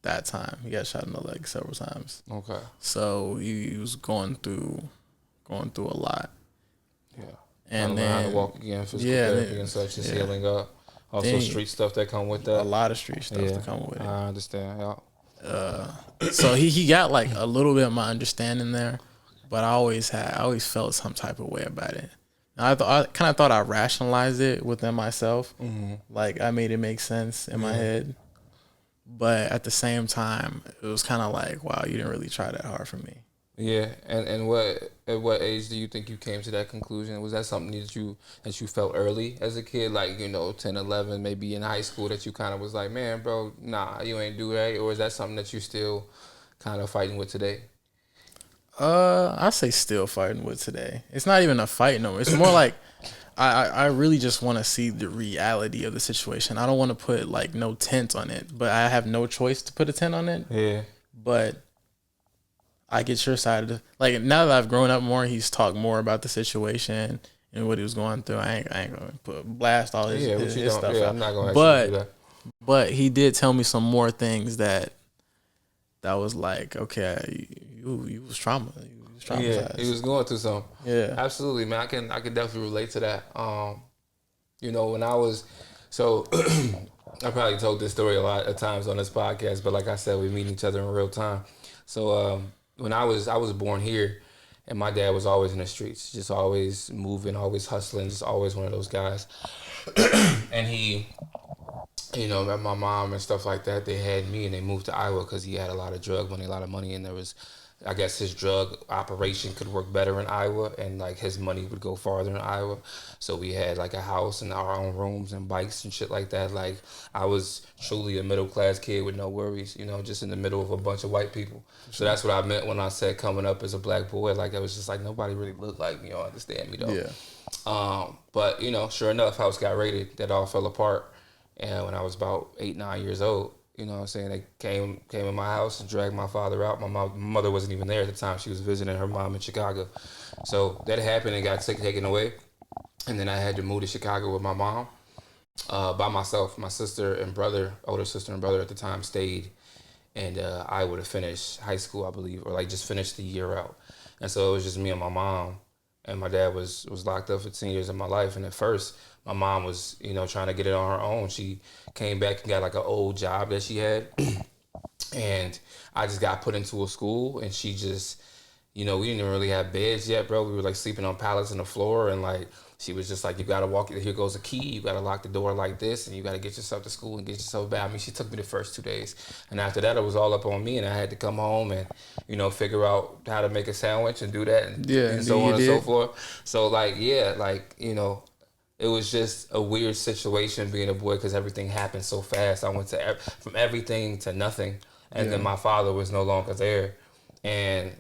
that time. He got shot in the leg several times. Okay. So he was going through a lot. Yeah. And then then how to walk again, physical therapy and such, just healing up. Also then street stuff that come with that. A lot of street stuff to come with it. I understand. Yeah. So he got like a little bit of my understanding there, but I always felt some type of way about it. I kind of thought I rationalized it within myself. Mm-hmm. Like I made it make sense in my head. But at the same time, it was kind of like, wow, you didn't really try that hard for me. Yeah, and at what age do you think you came to that conclusion? Was that something that you felt early as a kid, like 10, 11, maybe in high school, that you kind of was like, man, bro, nah, you ain't do that, or is that something that you still kind of fighting with today? I say still fighting with today. It's not even a fight no more. It's more like I really just want to see the reality of the situation. I don't want to put like no tent on it, but I have no choice to put a tent on it. Yeah. But I get your side of the, like, now that I've grown up more, he's talked more about the situation and what he was going through. I ain't gonna blast all his stuff out. I'm not gonna actually do that. But he did tell me some more things that was like, okay, you was traumatized. Yeah, he was going through something. Yeah, absolutely, man. I can definitely relate to that. When I was I probably told this story a lot of times on this podcast, but like I said, we meet each other in real time. So when I was born here, and my dad was always in the streets, just always moving, always hustling, just always one of those guys. And he, my mom and stuff like that, they had me and they moved to Iowa because he had a lot of drug money, a lot of money, and there was, I guess his drug operation could work better in Iowa, and like his money would go farther in Iowa. So we had like a house and our own rooms and bikes and shit like that. Like I was truly a middle class kid with no worries, just in the middle of a bunch of white people. So that's what I meant when I said coming up as a black boy. Like it was just like nobody really looked like me or understand me though. Yeah. But sure enough, house got raided. That all fell apart. And when I was about 8, 9 years old, they came in my house and dragged my father out. My mother wasn't even there at the time. She was visiting her mom in Chicago. So that happened and got taken away. And then I had to move to Chicago with my mom by myself. My sister and brother, older sister and brother at the time, stayed. And I would have finished high school, I believe, or like just finished the year out. And so it was just me and my mom. And my dad was locked up for 10 years of my life. And at first, my mom was, trying to get it on her own. She came back and got like an old job that she had. And I just got put into a school, and she just, we didn't even really have beds yet, bro. We were like sleeping on pallets on the floor, and like, she was just like, you got to walk, here goes a key. You got to lock the door like this, and you got to get yourself to school and get yourself back. I mean, she took me the first 2 days. And after that, it was all up on me, and I had to come home and, figure out how to make a sandwich and do that and so on and so forth. So like, it was just a weird situation being a boy because everything happened so fast. I went from everything to nothing, and then my father was no longer there. And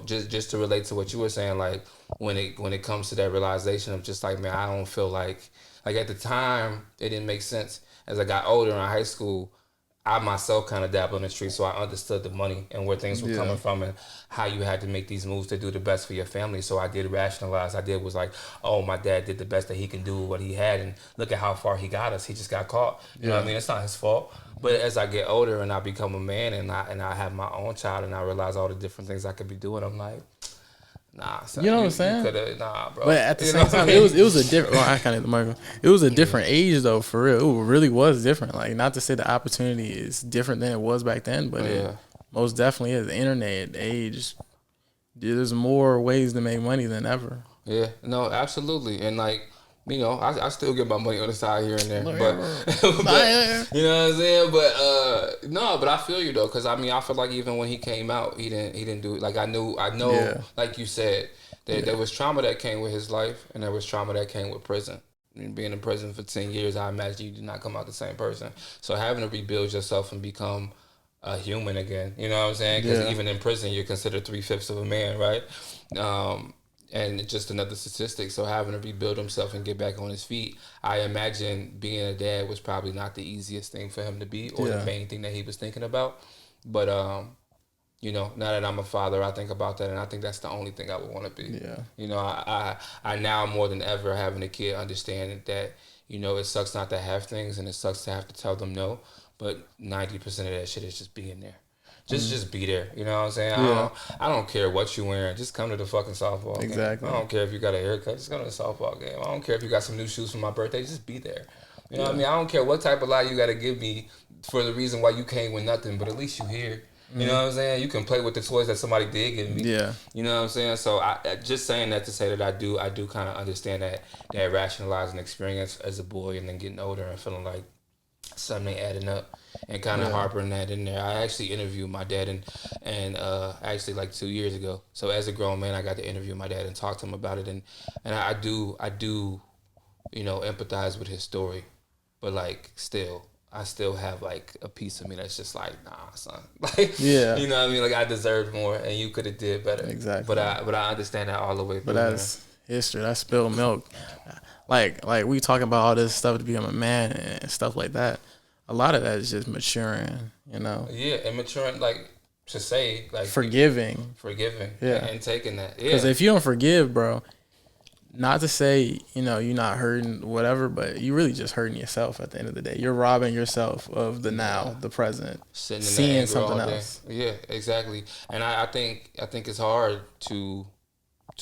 just to relate to what you were saying, like when it comes to that realization of just like, man, I don't feel like at the time it didn't make sense. As I got older in high school, I myself kind of dabbled in the streets, so I understood the money and where things were coming from and how you had to make these moves to do the best for your family. So I did rationalize. I was like, oh, my dad did the best that he can do with what he had, and look at how far he got us. He just got caught. You know what I mean? It's not his fault. But as I get older and I become a man and I have my own child and I realize all the different things I could be doing, I'm like, nah, son, You know what I'm saying? Nah, bro. But at the same time, it was a different. Well, I kind of Michael. It was a different age though, for real. It really was different. Like, not to say the opportunity is different than it was back then, but it most definitely is. The internet age, there's more ways to make money than ever. Yeah, no, absolutely, and like, you know, I still get my money on the side here and there, but you know what I'm saying. But no, but I feel you though, because I mean, I feel like even when he came out, he didn't do it. Like I know, like you said, that there was trauma that came with his life, and there was trauma that came with prison. I mean, being in prison for 10 years, I imagine you did not come out the same person. So having to rebuild yourself and become a human again, you know what I'm saying? Because even in prison, you're considered 3/5 of a man, right? And just another statistic. So having to rebuild himself and get back on his feet, I imagine being a dad was probably not the easiest thing for him to be, or the main thing that he was thinking about. But you know, now that I'm a father, I think about that, and I think that's the only thing I would want to be. Yeah. You know, I now more than ever, having a kid, understand that, you know, it sucks not to have things, and it sucks to have to tell them no. But 90% of that shit is just being there. Just be there. You know what I'm saying? Yeah. I don't care what you're wearing. Just come to the fucking softball game. Exactly. I don't care if you got a haircut. Just come to the softball game. I don't care if you got some new shoes for my birthday. Just be there. You know what I mean? I don't care what type of lie you got to give me for the reason why you came with nothing, but at least you here. You know what I'm saying? You can play with the toys that somebody did give me. Yeah. You know what I'm saying? So I just saying that to say that I do kind of understand that rationalizing experience as a boy and then getting older and feeling like something ain't adding up and kind of harping that in there. I actually interviewed my dad and actually like 2 years ago. So as a grown man, I got to interview my dad and talk to him about it. And I do, you know, empathize with his story, but like I still have like a piece of me that's just like, nah, son. Like, you know what I mean? Like I deserved more and you could have did better. Exactly. But I understand that all the way through. But that's history. That's spilled milk. Like we talking about all this stuff to become a man and stuff like that. A lot of that is just maturing, you know. Yeah, and maturing, like to say, like forgiving, and taking that. Yeah. Because if you don't forgive, bro, not to say, you know, you're not hurting whatever, but you really just hurting yourself at the end of the day. You're robbing yourself of the now, the present, seeing something else. Yeah, exactly. And I think it's hard to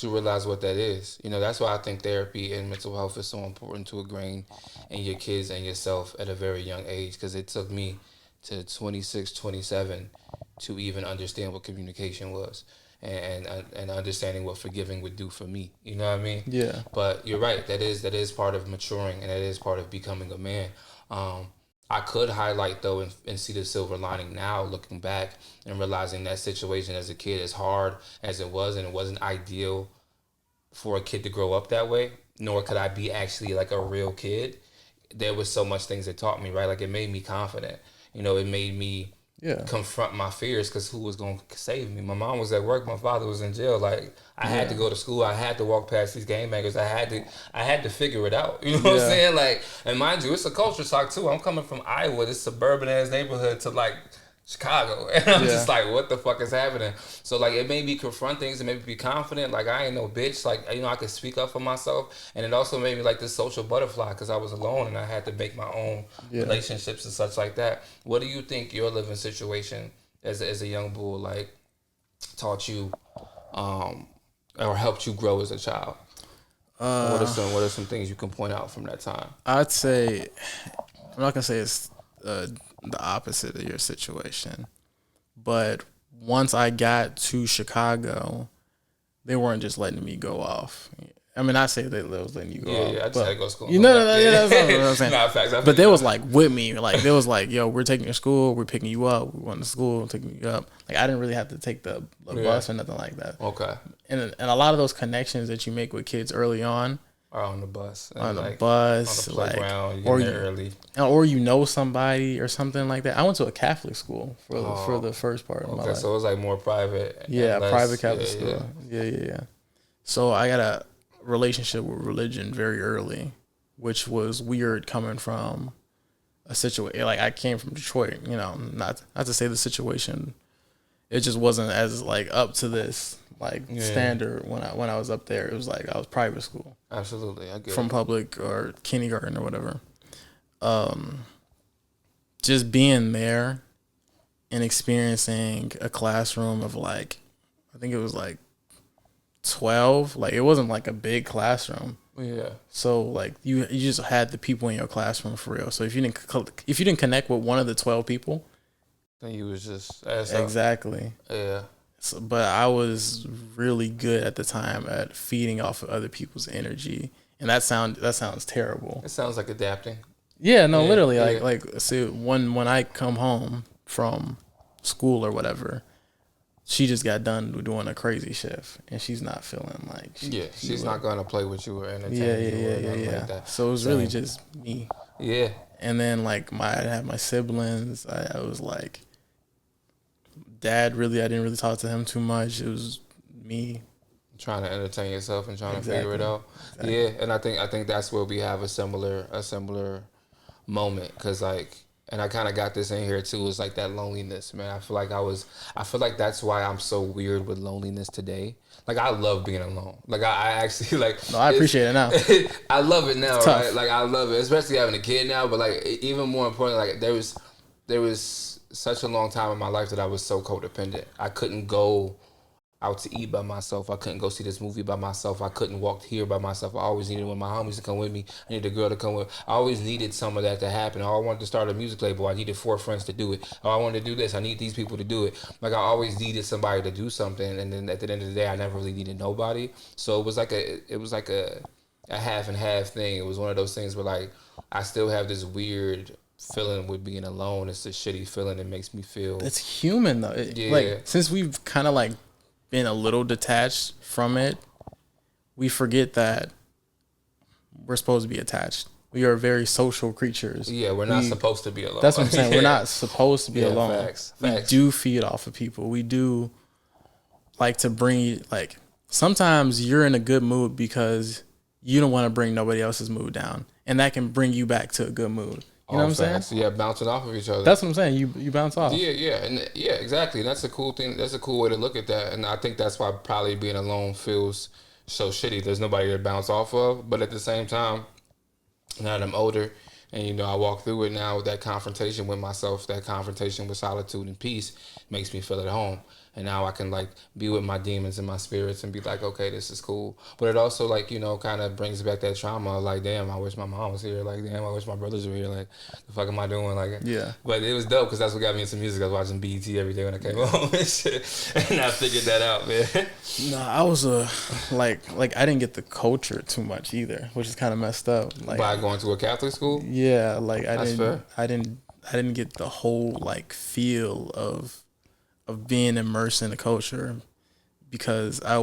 realize what that is. You know, that's why I think therapy and mental health is so important to ingrain in your kids and yourself at a very young age, because it took me to 26, 27 to even understand what communication was and understanding what forgiving would do for me. You know what I mean? Yeah. But you're right. That is part of maturing, and that is part of becoming a man. I could highlight, though, and see the silver lining now, looking back and realizing that situation as a kid, as hard as it was, and it wasn't ideal for a kid to grow up that way, nor could I be actually like a real kid. There was so much things it taught me, right? Like it made me confident. You know, it made me confront my fears, because who was going to save me? My mom was at work. My father was in jail. Like I had to go to school. I had to walk past these game bangers. I had to figure it out. You know what I'm saying? Like, and mind you, it's a culture shock too. I'm coming from Iowa, this suburban ass neighborhood, to like Chicago, and I'm just like, what the fuck is happening? So like, it made me confront things and made me be confident. Like I ain't no bitch. Like, you know, I could speak up for myself, and it also made me like this social butterfly, because I was alone and I had to make my own relationships and such like that. What do you think your living situation as a young bull like taught you, or helped you grow as a child? What are some things you can point out from that time? I'd say, I'm not gonna say it's the opposite of your situation, but once I got to Chicago, they weren't just letting me go off. I mean, I say they was letting you go off. Yeah, I just had to go to school. You know, that's what I'm saying. Nah, facts, but they was like with me. Like they was like, yo, we're taking you to school. We're picking you up. We're going to school. Taking you up. Like I didn't really have to take the bus or nothing like that. Okay. And a lot of those connections that you make with kids early on are on the bus. On the bus, on the playground, you get there early. Or you know somebody or something like that. I went to a Catholic school for the first part of my life. Okay, so it was like more private. Yeah, private Catholic school. Yeah. So I got a relationship with religion very early, which was weird coming from a situation. Like I came from Detroit, you know, not to say the situation, it just wasn't as like up to this like standard when I was up there. It was like I was private school. Absolutely, I get from public or kindergarten or whatever. just being there and experiencing a classroom of like, I think it was like 12. Like, it wasn't like a big classroom. Yeah. So like you just had the people in your classroom for real. So if you didn't connect with one of the 12 people, then you was just ass up. exactly. Yeah. So, but I was really good at the time at feeding off of other people's energy, and that sounds terrible. It sounds like adapting. Yeah, no, literally, yeah. like see, when I come home from school or whatever, she just got done doing a crazy shift, and she's not feeling like she's not gonna play with you or entertain yeah, you or nothing yeah. like that. So it was really just me. Yeah. And then like I had my siblings. I was like, dad I didn't really talk to him too much. It was me Trying to entertain yourself and trying to figure it out. Exactly. Yeah, and I think that's where we have a similar moment, because like, and I kind of got this in here too. It's like that loneliness, man. I feel like that's why I'm so weird with loneliness today. Like, I love being alone. Like, I actually like. No, I appreciate it now. I love it now, It's right? tough. Like, I love it, especially having a kid now. But like, even more importantly, like there was such a long time in my life that I was so codependent. I couldn't go out to eat by myself. I couldn't go see this movie by myself. I couldn't walk here by myself. I always needed one of my homies to come with me. I needed a girl to come with. I always needed some of that to happen. Oh, I wanted to start a music label. I needed 4 friends to do it. Oh, I wanted to do this. I need these people to do it. Like, I always needed somebody to do something. And then at the end of the day, I never really needed nobody. So it was like a half and half thing. It was one of those things where like I still have this weird feeling with being alone. It's a shitty feeling. It makes me feel. It's human though. Like, since we've kind of like been a little detached from it, we forget that we're supposed to be attached. We are very social creatures. Yeah, we're not supposed to be alone. That's what I'm saying. Yeah. We're not supposed to be alone. Facts. We do feed off of people. We do like to bring, like, sometimes you're in a good mood because you don't want to bring nobody else's mood down, and that can bring you back to a good mood. You know what I'm saying? So yeah, bouncing off of each other. That's what I'm saying. You bounce off. Yeah, exactly. And that's a cool thing. That's a cool way to look at that. And I think that's why probably being alone feels so shitty. There's nobody to bounce off of. But at the same time, now that I'm older, and I walk through it now, with that confrontation with myself, that confrontation with solitude and peace makes me feel at home. And now I can like be with my demons and my spirits and be like, okay, this is cool. But it also like, kind of brings back that trauma. Like, damn, I wish my mom was here. Like, damn, I wish my brothers were here. Like, the fuck am I doing? Like, yeah. But it was dope because that's what got me into music. I was watching BET every day when I came home and shit. And I figured that out, man. No, I was like I didn't get the culture too much either, which is kind of messed up. Like, by going to a Catholic school? Yeah, like That's fair. I didn't get the whole like feel of being immersed in the culture because I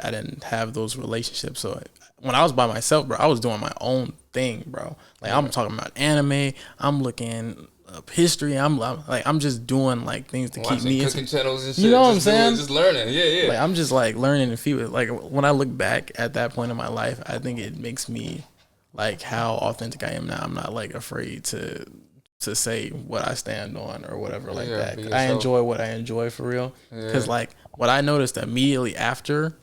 didn't have those relationships. So when I was by myself, bro, I was doing my own thing, bro. Like, I'm talking about anime, I'm looking up history, I'm just doing like things to keep me cooking channels and shit. You know what I'm saying? Just learning. Yeah. Like, I'm just like learning and feeling. Like, when I look back at that point in my life, I think it makes me like how authentic I am now. I'm not like afraid to say what I stand on or whatever like that. I enjoy what I enjoy for real. Because like what I noticed immediately after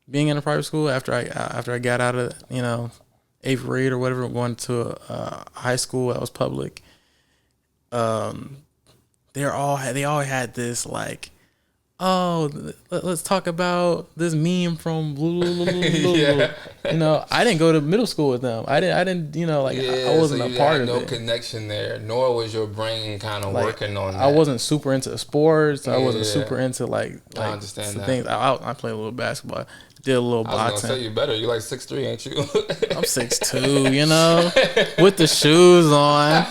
being in a private school, after I got out of 8th grade or whatever, going to a high school that was public, they all had this like, oh, let's talk about this meme from yeah. I didn't go to middle school with them. I didn't I wasn't a part of it. No connection there, nor was your brain kind of working on that. I wasn't super into sports. I wasn't super into like I understand that. things. I played a little basketball, did a little boxing. I was gonna say you better. You're like 6'3", ain't you? I'm 6'2", with the shoes on.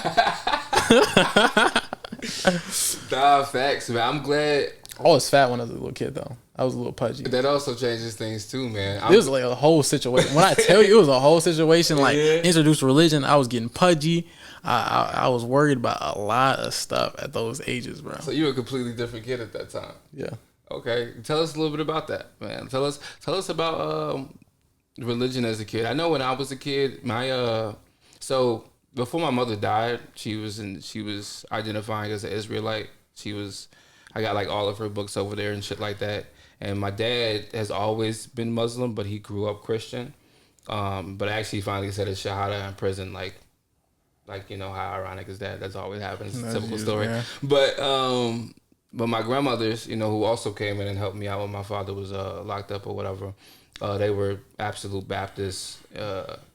Nah, facts, man. I'm glad. I was fat when I was a little kid, though. I was a little pudgy. That also changes things too, man. It was like a whole situation. When I tell you, it was a whole situation. Like, introduced religion, I was getting pudgy. I was worried about a lot of stuff at those ages, bro. So you were a completely different kid at that time. Yeah. Okay, tell us a little bit about that, man. Tell us about religion as a kid. I know when I was a kid, so before my mother died, she was identifying as an Israelite. I got like all of her books over there and shit like that. And my dad has always been Muslim, but he grew up Christian. But I actually finally said a Shahada in prison like Like, you know, how ironic is that? That's always happens. It's a That's typical usually, story. yeah. But my grandmothers, you know, who also came in and helped me out when my father was locked up or whatever, they were absolute Baptist,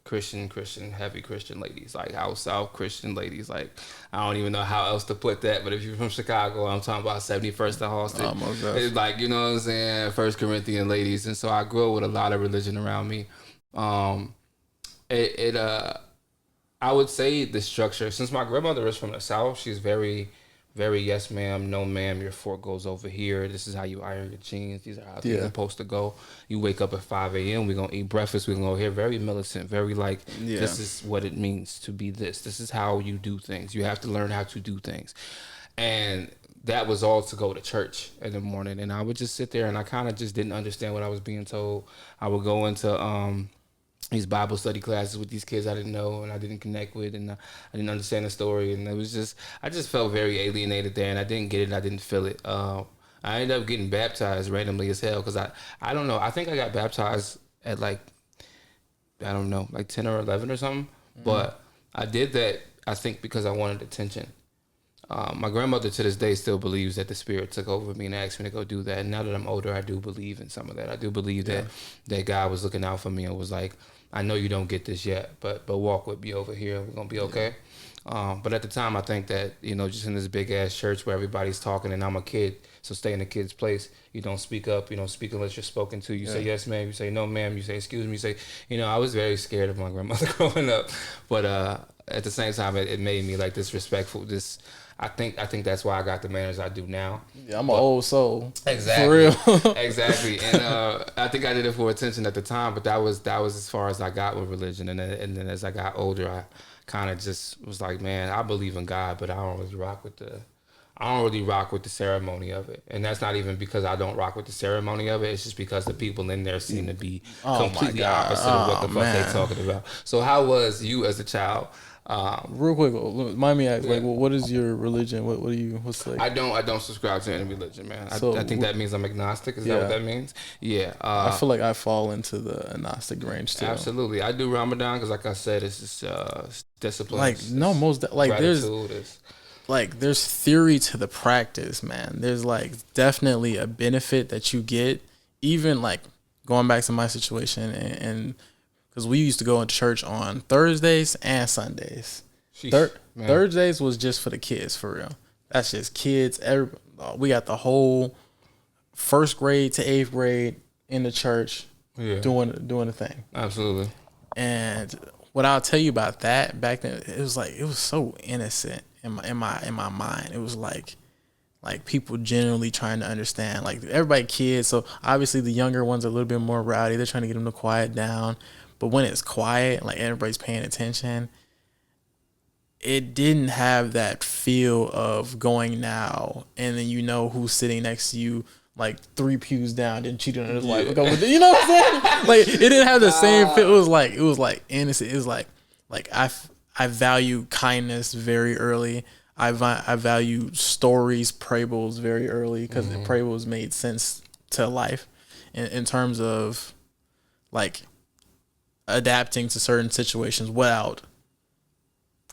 Christian, heavy Christian ladies, like house South Christian ladies. Like, I don't even know how else to put that. But if you're from Chicago, I'm talking about 71st and Halsted. Almost. It's like, you know what I'm saying, First Corinthian ladies. And so I grew up with a lot of religion around me. I would say the structure, since my grandmother is from the South, she's very, very yes ma'am, no ma'am, your fork goes over here. This is how you iron your jeans. These are how things are supposed to go. You wake up at 5 a.m., we're going to eat breakfast, we're going to go here. Very militant, very like, this is what it means to be this. This is how you do things. You have to learn how to do things. And that was all to go to church in the morning. And I would just sit there and I kind of just didn't understand what I was being told. I would go into these Bible study classes with these kids I didn't know and I didn't connect with, and I didn't understand the story, and it was just, I just felt very alienated there, and I didn't get it, I didn't feel it. I ended up getting baptized randomly as hell, because I don't know, I think I got baptized at like, I don't know, like 10 or 11 or something, but I did that, I think, because I wanted attention. My grandmother to this day still believes that the Spirit took over me and asked me to go do that. And now that I'm older, I do believe in some of that. I do believe that God was looking out for me and was like, I know you don't get this yet, but walk with me over here. We're going to be okay. But at the time, I think that, you know, just in this big ass church where everybody's talking and I'm a kid, so stay in the kid's place. You don't speak up. You don't speak unless you're spoken to. You say yes, ma'am. You say no, ma'am. You say excuse me. You say, you know, I was very scared of my grandmother growing up. But at the same time, it made me like disrespectful. I think that's why I got the manners I do now. Yeah, I'm an old soul. Exactly. For real. Exactly. And I think I did it for attention at the time, but that was as far as I got with religion. And then as I got older, I kind of just was like, man, I believe in God, but I don't really rock with the ceremony of it. And that's not even because I don't rock with the ceremony of it. It's just because the people in there seem to be completely opposite of what the fuck they talking about. So how was you as a child? Real quick, mind me ask, like, what is your religion? What's like? I don't subscribe to any religion, man. I think that means I'm agnostic. Is that what that means? Yeah. I feel like I fall into the agnostic range too. Absolutely. I do Ramadan because, like I said, it's just discipline. Like, there's theory to the practice, man. There's like definitely a benefit that you get, even like going back to my situation and because we used to go into church on Thursdays and Sundays. Thursdays was just for the kids, for real. That's just kids. We got the whole 1st grade to 8th grade in the church doing the thing. Absolutely. And what I'll tell you about that back then, it was so innocent in my mind. It was like people generally trying to understand, like everybody kids. So obviously the younger ones are a little bit more rowdy. They're trying to get them to quiet down. But when it's quiet, like everybody's paying attention, it didn't have that feel of going now and then you know who's sitting next to you like 3 pews down, didn't cheat on his wife. You know what I'm saying? Like it didn't have the same feel. It was like innocent. It was like I value kindness very early. I value stories, parables very early because the parables made sense to life in terms of like adapting to certain situations without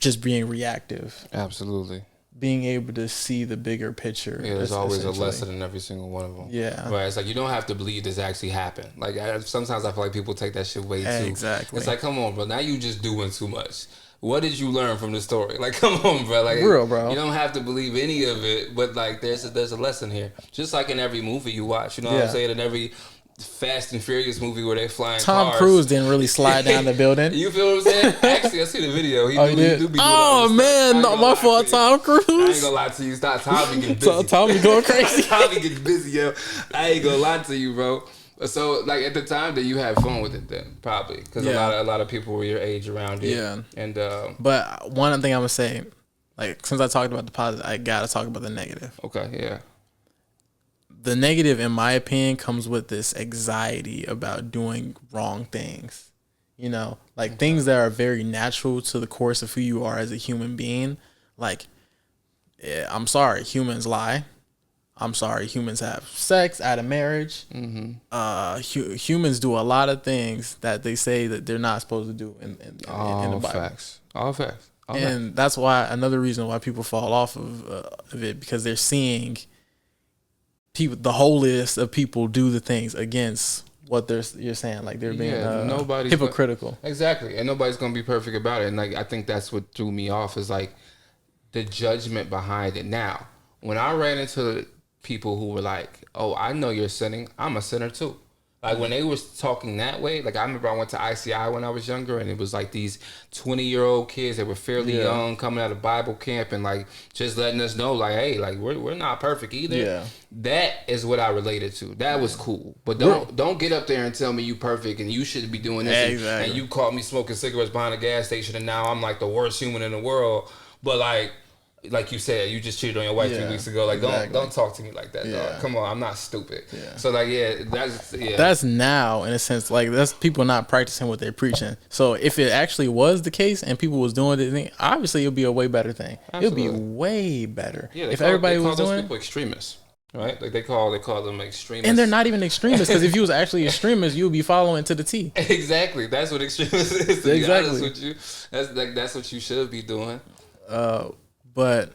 just being reactive. Absolutely. Being able to see the bigger picture. Yeah, there's always a lesson in every single one of them. Yeah. Right. It's like you don't have to believe this actually happened. Like sometimes I feel like people take that shit way too. Exactly. It's like, come on, bro. Now you just doing too much. What did you learn from the story? Like, come on, bro. Like, real, bro. You don't have to believe any of it, but like, there's a lesson here. Just like in every movie you watch, you know what I'm saying? In every Fast and Furious movie where they flying Tom cars. Cruise didn't really slide down the building. You feel what I'm saying? Actually, I see the video. He did? He do be not my fault, Tom Cruise. I ain't gonna lie to you. Stop. Tom be getting busy. Tom be going crazy. Tom be getting busy, yo. I ain't gonna lie to you, bro. So, like, at the time that you had fun with it then, probably. Because a lot of people were your age around it. Yeah. And, but one thing I'm going to say, like, since I talked about the positive, I got to talk about the negative. Okay, yeah. The negative, in my opinion, comes with this anxiety about doing wrong things. You know, like things that are very natural to the course of who you are as a human being. Like, I'm sorry, humans lie. I'm sorry, humans have sex out of marriage. Humans do a lot of things that they say that they're not supposed to do in the Bible. All facts. And that's why another reason why people fall off of it, because they're seeing people, the whole list of people do the things against what you're saying, like they're being hypocritical. Exactly, and nobody's gonna be perfect about it. And like I think that's what threw me off is like the judgment behind it. Now, when I ran into people who were like, "Oh, I know you're sinning. I'm a sinner too." Like when they was talking that way, like I remember I went to ICI when I was younger, and it was like these 20-year-old kids that were fairly young coming out of Bible camp and like just letting us know, like, hey, like we're not perfect either. Yeah. That is what I related to. That was cool. But don't get up there and tell me you perfect and you should be doing this. Exactly. And you caught me smoking cigarettes behind a gas station, and now I'm like the worst human in the world. But like you said, you just cheated on your wife 2 weeks ago. Like, don't talk to me like that, dog. Come on, I'm not stupid. Yeah. So, like, that's now, in a sense, like, that's people not practicing what they're preaching. So, if it actually was the case and people was doing it, obviously, it would be a way better thing. Absolutely. It would be way better. Yeah, if everybody was doing it. Those people extremists, right? Like, they call them extremists. And they're not even extremists, because if you was actually extremist, you would be following to the T. Exactly. That's what extremists is, to be honest with you. That's what you should be doing. But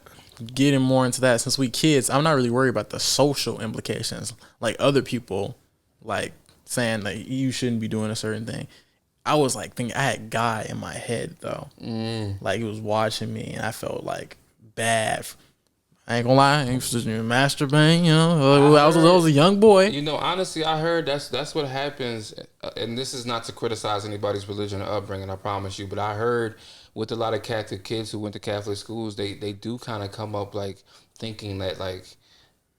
getting more into that, since we kids, I'm not really worried about the social implications. Like other people, like saying like you shouldn't be doing a certain thing. I was like thinking I had God in my head though. Like he was watching me, and I felt like bad. I ain't gonna lie, I was just masturbating. You know, I was a young boy. You know, honestly, I heard that's what happens, and this is not to criticize anybody's religion or upbringing. I promise you, but I heard with a lot of Catholic kids who went to Catholic schools, they do kind of come up like thinking that like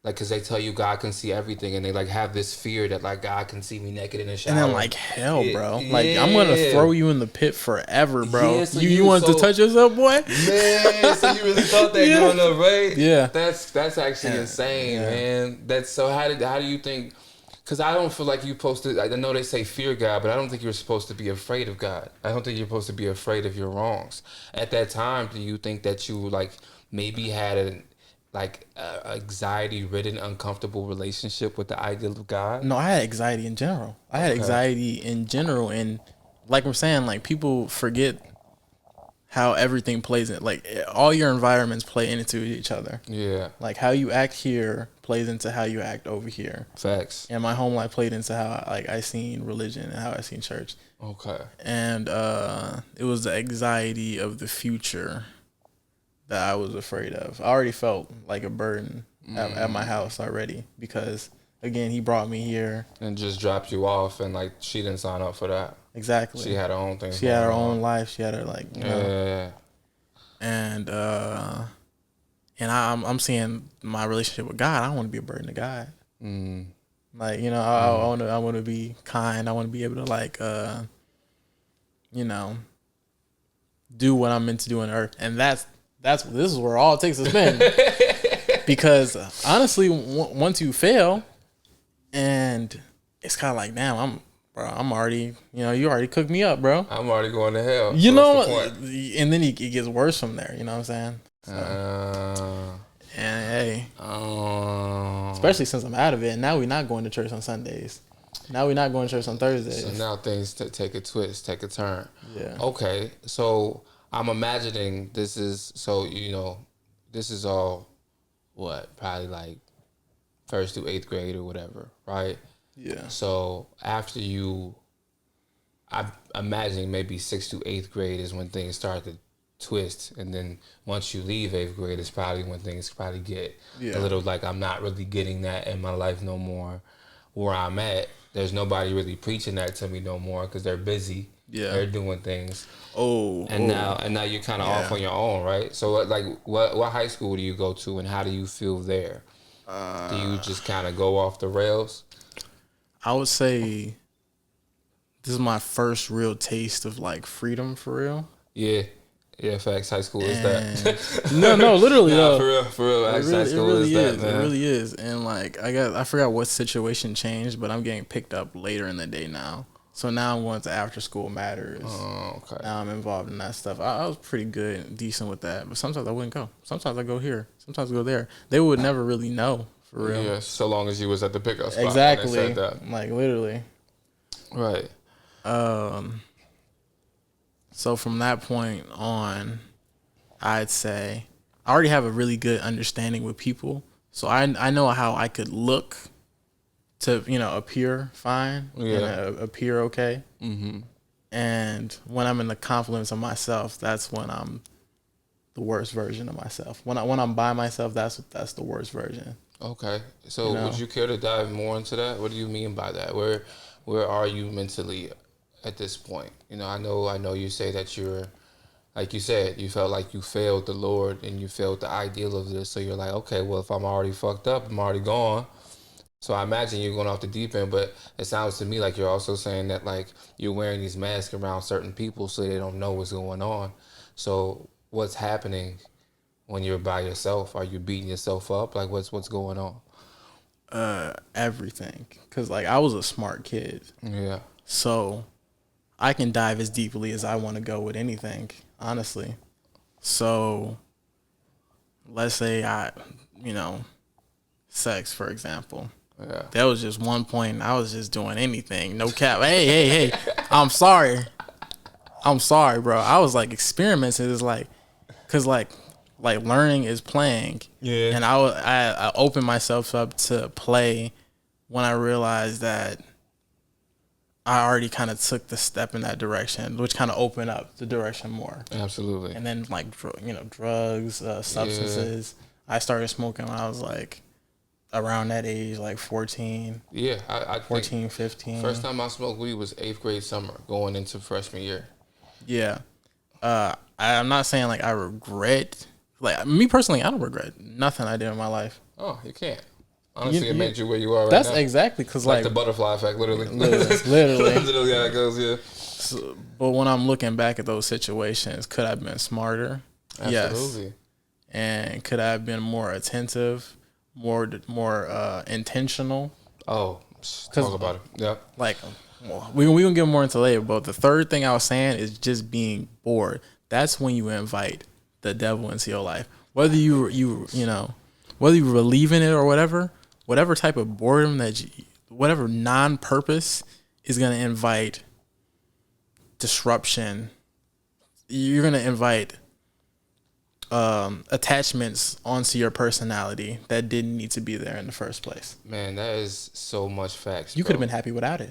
because they tell you God can see everything, and they like have this fear that like God can see me naked in the shower. And then like hell, bro, like I'm gonna throw you in the pit forever, bro. Yeah, so you wanted to touch yourself, boy? Man, so you really thought that growing up, right? Yeah, that's actually insane, man. That's so. How do you think? Because I don't feel like you're supposed to. I know they say fear God, but I don't think you're supposed to be afraid of God. I don't think you're supposed to be afraid of your wrongs. At that time, do you think that you like maybe had an anxiety-ridden, uncomfortable relationship with the ideal of God? No, I had anxiety in general. And like I'm saying, like people forget how everything plays in. Like all your environments play into each other. Yeah. Like how you act here plays into how you act over here. Facts. And my home life played into how I seen religion and how I seen church. Okay. And it was the anxiety of the future that I was afraid of. I already felt like a burden at my house already, because again, he brought me here and just dropped you off, and like she didn't sign up for that. Exactly. She had her own thing. She had her own life. She had her like yeah. And I'm seeing my relationship with God. I don't want to be a burden to God. Like, you know, I want to be kind. I want to be able to like you know, do what I'm meant to do on earth. And this is where all it takes is been. Because honestly, once you fail, and it's kind of like, damn, I'm already, you know, you already cooked me up, bro. I'm already going to hell. You know, and then it gets worse from there. You know what I'm saying? So, and hey, especially since I'm out of it, and now we're not going to church on Sundays. Now we're not going to church on Thursdays. So now things take a twist, take a turn. Yeah. Okay, so I'm imagining this is, so, you know, this is all, what, probably like 1st through 8th grade or whatever, right? Yeah. So after I'm imagining maybe 6th to 8th grade is when things start to twist, and then once you leave 8th grade, it's probably when things probably get a little like I'm not really getting that in my life no more. Where I'm at, there's nobody really preaching that to me no more because they're busy. Yeah, they're doing things. Now you're kind of off on your own, right? So like, what high school do you go to, and how do you feel there? Do you just kind of go off the rails? I would say this is my first real taste of like freedom for real. Yeah, facts. High school is that. no, literally. For real. High school is that, man. It really is. And like, I forgot what situation changed, but I'm getting picked up later in the day now. So now I'm going to After School Matters. Oh, okay. Now I'm involved in that stuff. I was pretty good and decent with that, but sometimes I wouldn't go. Sometimes I go here. Sometimes I go there. They would never really know, for real. Yeah, so long as you was at the pickup spot. Exactly. Said that. Like, literally. Right. So from that point on, I'd say I already have a really good understanding with people. So I know how I could look to, appear fine and appear okay. Mm-hmm. And when I'm in the confidence of myself, that's when I'm the worst version of myself. When I'm by myself, that's the worst version. Okay. So would you care to dive more into that? What do you mean by that? Where are you mentally at this point? I know you say that you're, like you said, you felt like you failed the Lord and you failed the ideal of this. So you're like, okay, well, if I'm already fucked up, I'm already gone. So I imagine you're going off the deep end, but it sounds to me like you're also saying that like you're wearing these masks around certain people so they don't know what's going on. So what's happening when you're by yourself? Are you beating yourself up? Like what's going on? Everything. Because like I was a smart kid. Yeah. So I can dive as deeply as I want to go with anything, honestly. So let's say sex, for example. Yeah. That was just one point. I was just doing anything. No cap. Hey. I'm sorry, bro. I was like experimenting. It's like, cause like learning is playing. Yeah. And I opened myself up to play when I realized that I already kind of took the step in that direction, which kind of opened up the direction more. Absolutely. And then like drugs, substances. Yeah. I started smoking when I was like around that age, like 14. Yeah, I 14, 15. First time I smoked weed was 8th grade summer, going into freshman year. Yeah. I'm not saying like I regret, like me personally, I don't regret nothing I did in my life. Oh, you can't. Honestly, it made you where you are right that's now. That's exactly, because like the butterfly effect, literally. Literally how it goes, yeah. So, but when I'm looking back at those situations, could I have been smarter? Absolutely. Yes. And could I have been more attentive? More intentional. Oh, talk about it. Yeah. Like we gonna get more into later, but the third thing I was saying is just being bored. That's when you invite the devil into your life. Whether whether you relieve in it or whatever type of boredom whatever non-purpose is gonna invite disruption. You're gonna invite attachments onto your personality that didn't need to be there in the first place. Man, that is so much facts. You could have been happy without it.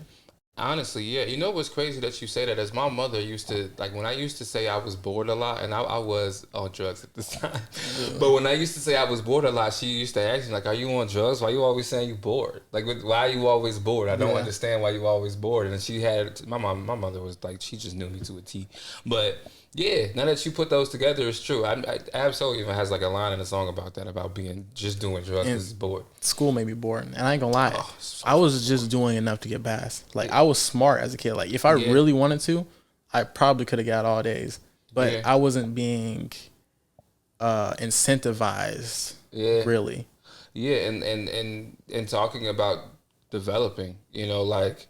Honestly, yeah. You know what's crazy that you say that? As my mother used to, like when I used to say I was bored a lot, and I was on drugs at this time. Yeah. But when I used to say I was bored a lot, she used to ask me like, "Are you on drugs? Why you always saying you bored? Like, why are you always bored? I don't understand why you always bored." And she had my mother was like, she just knew me to a T. But yeah, now that you put those together, it's true. I absolutely even has like a line in the song about that, about being just doing drugs because it's bored. School made me bored, and I ain't gonna lie, I was just doing enough to get past. Like I was smart as a kid. Like if I really wanted to, I probably could have got all days, but I wasn't being incentivized. Yeah, really. Yeah, and talking about developing, like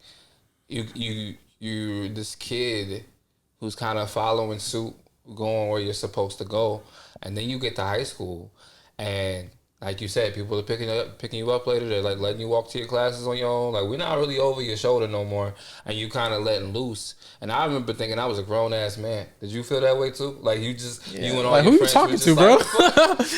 you this kid who's kind of following suit, going where you're supposed to go, and then you get to high school, and like you said, people are picking you up later. They're like letting you walk to your classes on your own. Like we're not really over your shoulder no more, and you kind of letting loose. And I remember thinking I was a grown ass man. Did you feel that way too? Like you and all like, your who friends you talking to, bro?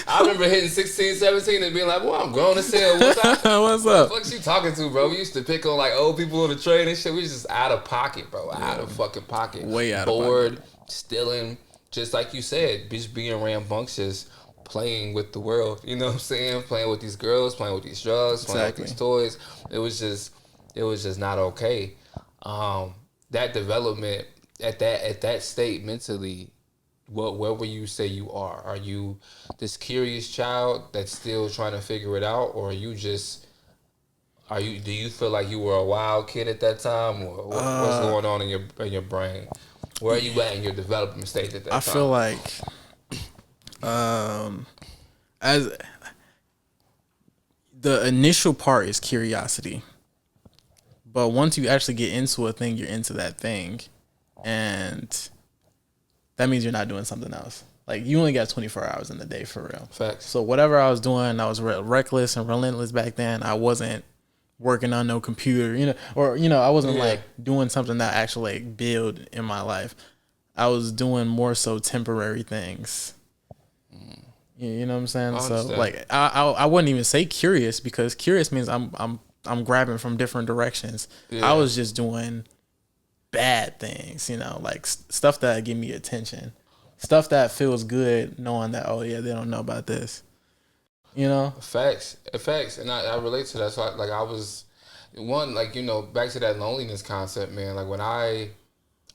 I remember hitting 16, 17 and being like, "Well, I'm grown as hell. What's up? What's up? What you talking to, bro?" We used to pick on like old people on the train and shit. We was just out of pocket, bro. Out of fucking pocket. Way out Bored, of pocket. stealing, just like you said, just being rambunctious. Playing with the world, you know what I'm saying? Playing with these girls, playing with these drugs, playing with these toys. It was just not okay. That development at that state mentally, where will you say you are? Are you this curious child that's still trying to figure it out, or do you feel like you were a wild kid at that time, or what's going on in your brain? Where are you at in your development stage at that time? I feel like as the initial part is curiosity, but once you actually get into a thing, you're into that thing, and that means you're not doing something else. Like you only got 24 hours in the day for real. Facts. So whatever I was doing, I was reckless and relentless back then. I wasn't working on no computer, I wasn't like doing something that actually like build in my life. I was doing more so temporary things. You know what I'm saying? I So understand. like I wouldn't even say curious, because curious means I'm grabbing from different directions. Yeah. I was just doing bad things, like stuff that give me attention, stuff that feels good, knowing that, oh yeah, they don't know about this, Facts, and I relate to that. So I was one, like, back to that loneliness concept, man. Like when I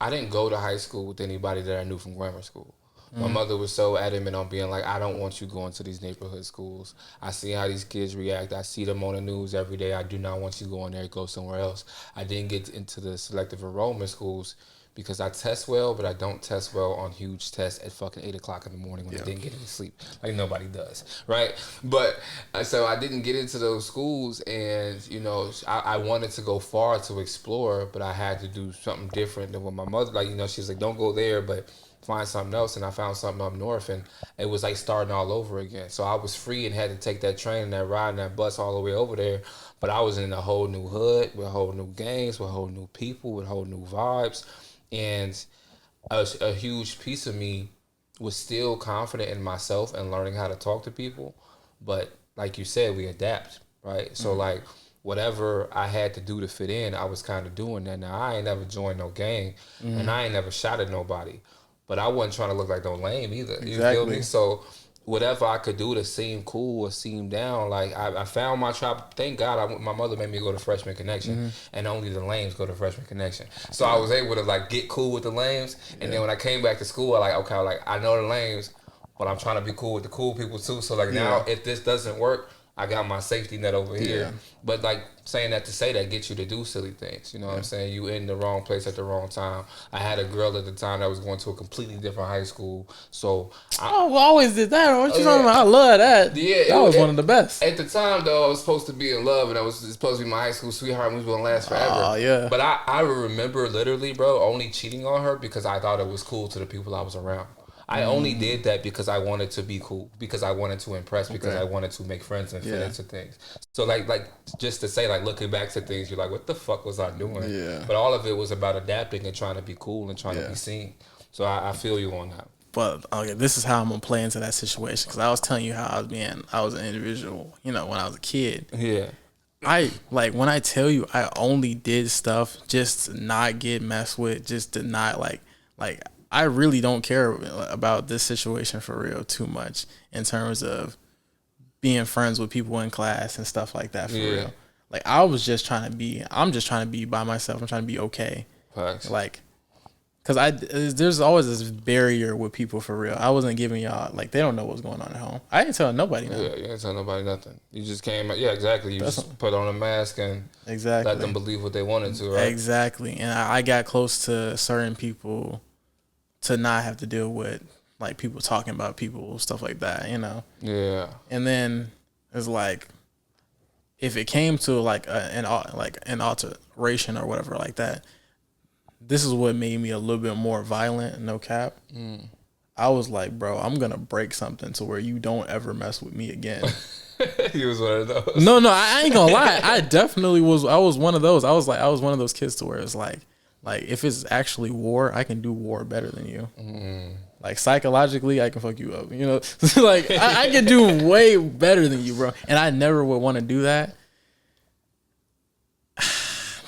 didn't go to high school with anybody that I knew from grammar school. My mother was so adamant on being like, I don't want you going to these neighborhood schools. I see how these kids react. I see them on the news every day. I do not want you going there. Go somewhere else. I didn't get into the selective enrollment schools because I test well, but I don't test well on huge tests at fucking 8 o'clock in the morning when I didn't get any sleep. Like nobody does, right? But so I didn't get into those schools, and I wanted to go far to explore, but I had to do something different than what my mother, like, she's like, don't go there, but find something else. And I found something up north, and it was like starting all over again. So I was free and had to take that train and that ride and that bus all the way over there, but I was in a whole new hood with whole new gangs, with whole new people, with whole new vibes. And a huge piece of me was still confident in myself and learning how to talk to people. But like you said, we adapt, right? So like whatever I had to do to fit in, I was kind of doing that. Now I ain't never joined no gang, and I ain't never shot at nobody, but I wasn't trying to look like no lame either. You feel me? So whatever I could do to seem cool or seem down, like I found my tribe. Thank God my mother made me go to Freshman Connection, and only the lames go to Freshman Connection. So I was able to like get cool with the lames, and then when I came back to school, I know the lames, but I'm trying to be cool with the cool people too. So like now, if this doesn't work, I got my safety net over here. Yeah. But like saying that to say that gets you to do silly things. You know what I'm saying? You in the wrong place at the wrong time. I had a girl at the time that was going to a completely different high school. So we always did that. What you talking about? I love that. Yeah, that was one of the best. At the time, though, I was supposed to be in love, and I was supposed to be my high school sweetheart, and we was going to last forever. Oh, yeah. But I remember literally, bro, only cheating on her because I thought it was cool to the people I was around. I only did that because I wanted to be cool, because I wanted to impress, because I wanted to make friends and fit into things. So like just to say, like, looking back to things, you're like, what the fuck was I doing? Yeah. But all of it was about adapting and trying to be cool and trying to be seen. So I feel you on that. But okay, this is how I'm gonna play into that situation, because I was telling you how I was an individual, when I was a kid. Yeah. When I tell you I only did stuff just to not get messed with, just to not like I really don't care about this situation for real too much in terms of being friends with people in class and stuff like that for real. Like I'm just trying to be by myself. I'm trying to be okay. Facts. Like, cause there's always this barrier with people for real. I wasn't giving y'all, like, they don't know what's going on at home. I didn't tell nobody nothing. Yeah, you didn't tell nobody nothing. You just came out. Yeah, exactly. You just put on a mask and let them believe what they wanted to, right? Exactly. And I got close to certain people to not have to deal with like people talking about people, stuff like that, Yeah. And then it's like, if it came to like an alteration or whatever like that, this is what made me a little bit more violent. No cap. I was like, bro, I'm gonna break something to where you don't ever mess with me again. He was one of those. No, I ain't gonna lie. I definitely was. I was one of those. I was one of those kids to where it's like if it's actually war, I can do war better than you. Like psychologically, I can fuck you up. Like I can do way better than you, bro. And I never would want to do that.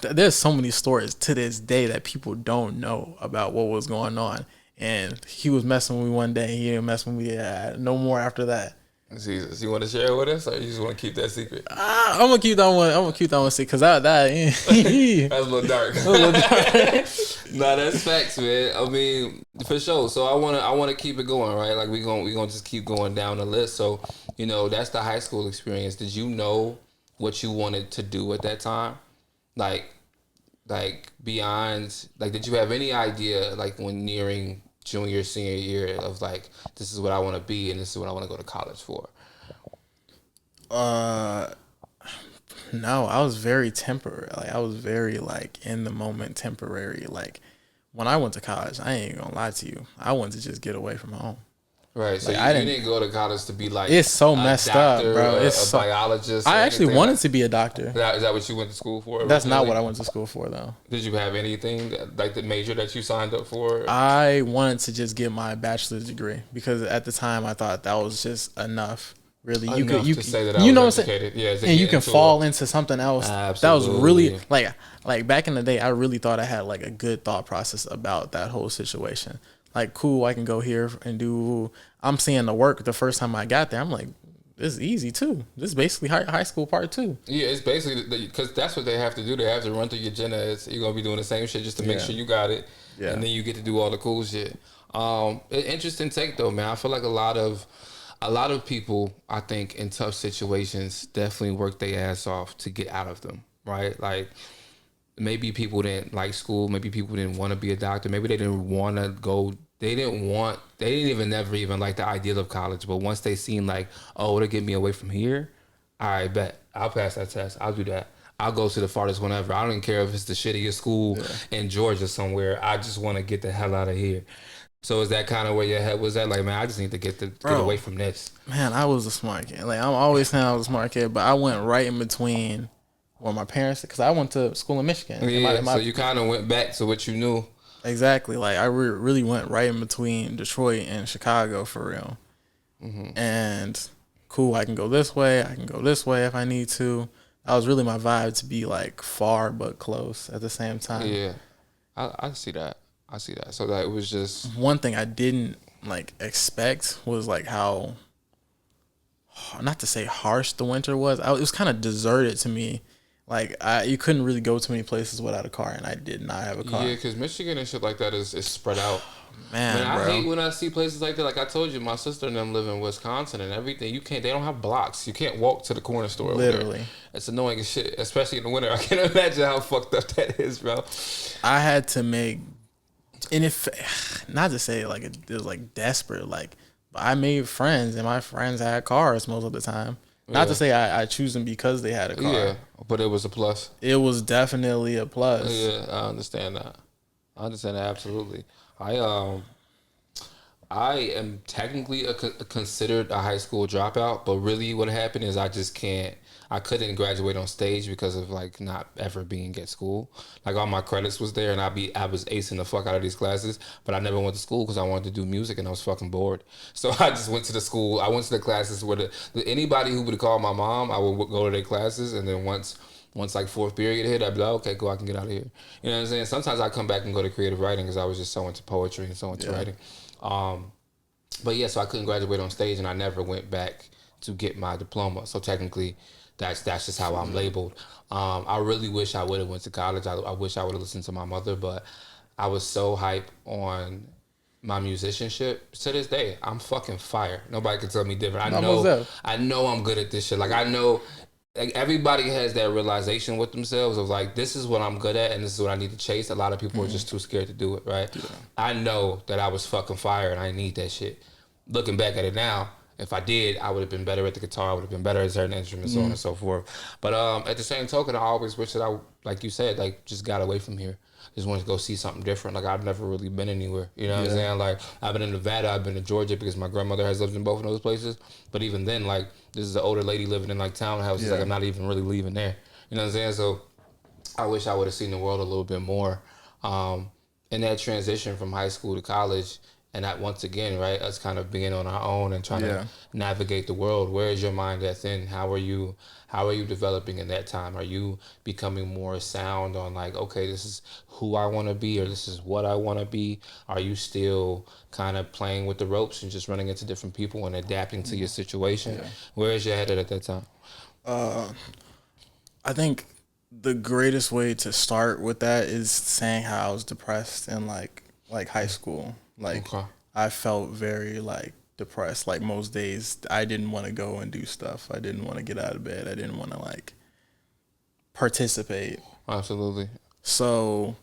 There's so many stories to this day that people don't know about what was going on. And he was messing with me one day. He didn't mess with me no more after that. Jesus, you want to share it with us, or you just want to keep that secret? I'm gonna keep that one secret, because that that's a little dark. Nah, that's facts, man. I mean, for sure. So I wanna keep it going, right? Like we gonna just keep going down the list. So that's the high school experience. Did you know what you wanted to do at that time? Like beyond, like, did you have any idea, like, when nearing junior, senior year, of like, this is what I want to be and this is what I want to go to college for? No, I was very temporary. Like, I was very like in the moment, temporary. Like when I went to college, I ain't gonna lie to you, I wanted to just get away from home. Right. So Like, you didn't go to college to be like it's so a messed doctor, up, bro. a It's so, biologist. I or actually anything wanted like- to be a doctor. Is that what you went to school for? That's not originally? what I went to school for, though. Did you have anything like the major that you signed up for? I wanted to just get my bachelor's degree because at the time I thought that was just enough. Really, you Enough could to say that I you know was what I'm saying? educated. Yeah, to and you get can into fall it. into something else. Absolutely. That was really like back in the day. I really thought I had like a good thought process about that whole situation. Like, cool, I can go here and do. I'm seeing the work the first time I got there. I'm like, this is easy too. This is basically high school part 2. Yeah, it's basically because that's what they have to do. They have to run through your agenda. You're gonna be doing the same shit just to make Yeah. sure you got it, Yeah. and then you get to do all the cool shit. Interesting take though, man. I feel like a lot of people, I think, in tough situations, definitely work their ass off to get out of them. Right, like. Maybe people didn't like school. Maybe people didn't want to be a doctor. Maybe they didn't want to go. They didn't never even like the idea of college. But once they seen like, oh, it'll get me away from here. All right, bet. I'll pass that test. I'll do that. I'll go to the farthest whenever. I don't care if it's the shittiest school in Georgia somewhere. I just want to get the hell out of here. So is that kind of where your head was at? Like, man, I just need to get away from this. Man, I was a smart kid. Like, I'm always saying I was a smart kid, but I went right in between. Well, my parents, because I went to school in Michigan. Yeah, so you kind of went back to what you knew. Exactly. Like, I really went right in between Detroit and Chicago for real. Mm-hmm. And cool, I can go this way. I can go this way if I need to. That was really my vibe, to be like far but close at the same time. Yeah, I see that. So that it was just one thing I didn't like expect was like how, not to say harsh the winter was. It was kind of deserted to me. Like, you couldn't really go to many places without a car, and I did not have a car. Yeah, because Michigan and shit like that is spread out. Man, I bro. hate when I see places like that. Like I told you, my sister and them live in Wisconsin and everything. They don't have blocks. You can't walk to the corner store. Literally. It's annoying as shit, especially in the winter. I can't imagine how fucked up that is, bro. I had to make, and if, not to say like it was like desperate, like, but I made friends, and my friends had cars most of the time. Not to say I choose them because they had a car. Yeah, but it was a plus. It was definitely a plus. Yeah, I understand that. Absolutely. I am technically considered a high school dropout, but really what happened is I couldn't graduate on stage because of like not ever being at school. Like all my credits was there and I was acing the fuck out of these classes, but I never went to school because I wanted to do music and I was fucking bored. So I just went to the school. I went to the classes where anybody who would call my mom, I would go to their classes, and then once like fourth period hit, I'd be like, okay, cool, I can get out of here. You know what I'm saying? Sometimes I come back and go to creative writing because I was just so into poetry and so into writing. But yeah, so I couldn't graduate on stage, and I never went back to get my diploma. So technically, that's just how I'm labeled. I really wish I would have went to college. I wish I would have listened to my mother, but I was so hype on my musicianship. To this day, I'm fucking fire. Nobody can tell me different. I know I'm good at this shit. Like I know. Like everybody has that realization with themselves of like, this is what I'm good at and this is what I need to chase. A lot of people are just too scared to do it, right? Yeah. I know that I was fucking fire and I need that shit. Looking back at it now, if I did, I would have been better at the guitar. I would have been better at certain instruments, so on and so forth. But at the same token, I always wish that I, like you said, like just got away from here. Just wanted to go see something different. Like I've never really been anywhere. You know what I'm saying? Like I've been in Nevada, I've been to Georgia because my grandmother has lived in both of those places. But even then, like this is an older lady living in like townhouses. Like I'm not even really leaving there. You know what I'm saying? So I wish I would have seen the world a little bit more. In that transition from high school to college, and that once again, right, us kind of being on our own and trying to navigate the world. Where is your mind at then? How are you developing in that time? Are you becoming more sound on like, okay, this is who I want to be, or this is what I want to be? Are you still kind of playing with the ropes and just running into different people and adapting to your situation? Yeah. Where is your head at that time? I think the greatest way to start with that is saying how I was depressed in like high school. Like I felt very like depressed. Like most days I didn't want to go and do stuff. I didn't want to get out of bed. I didn't want to like participate. Absolutely. So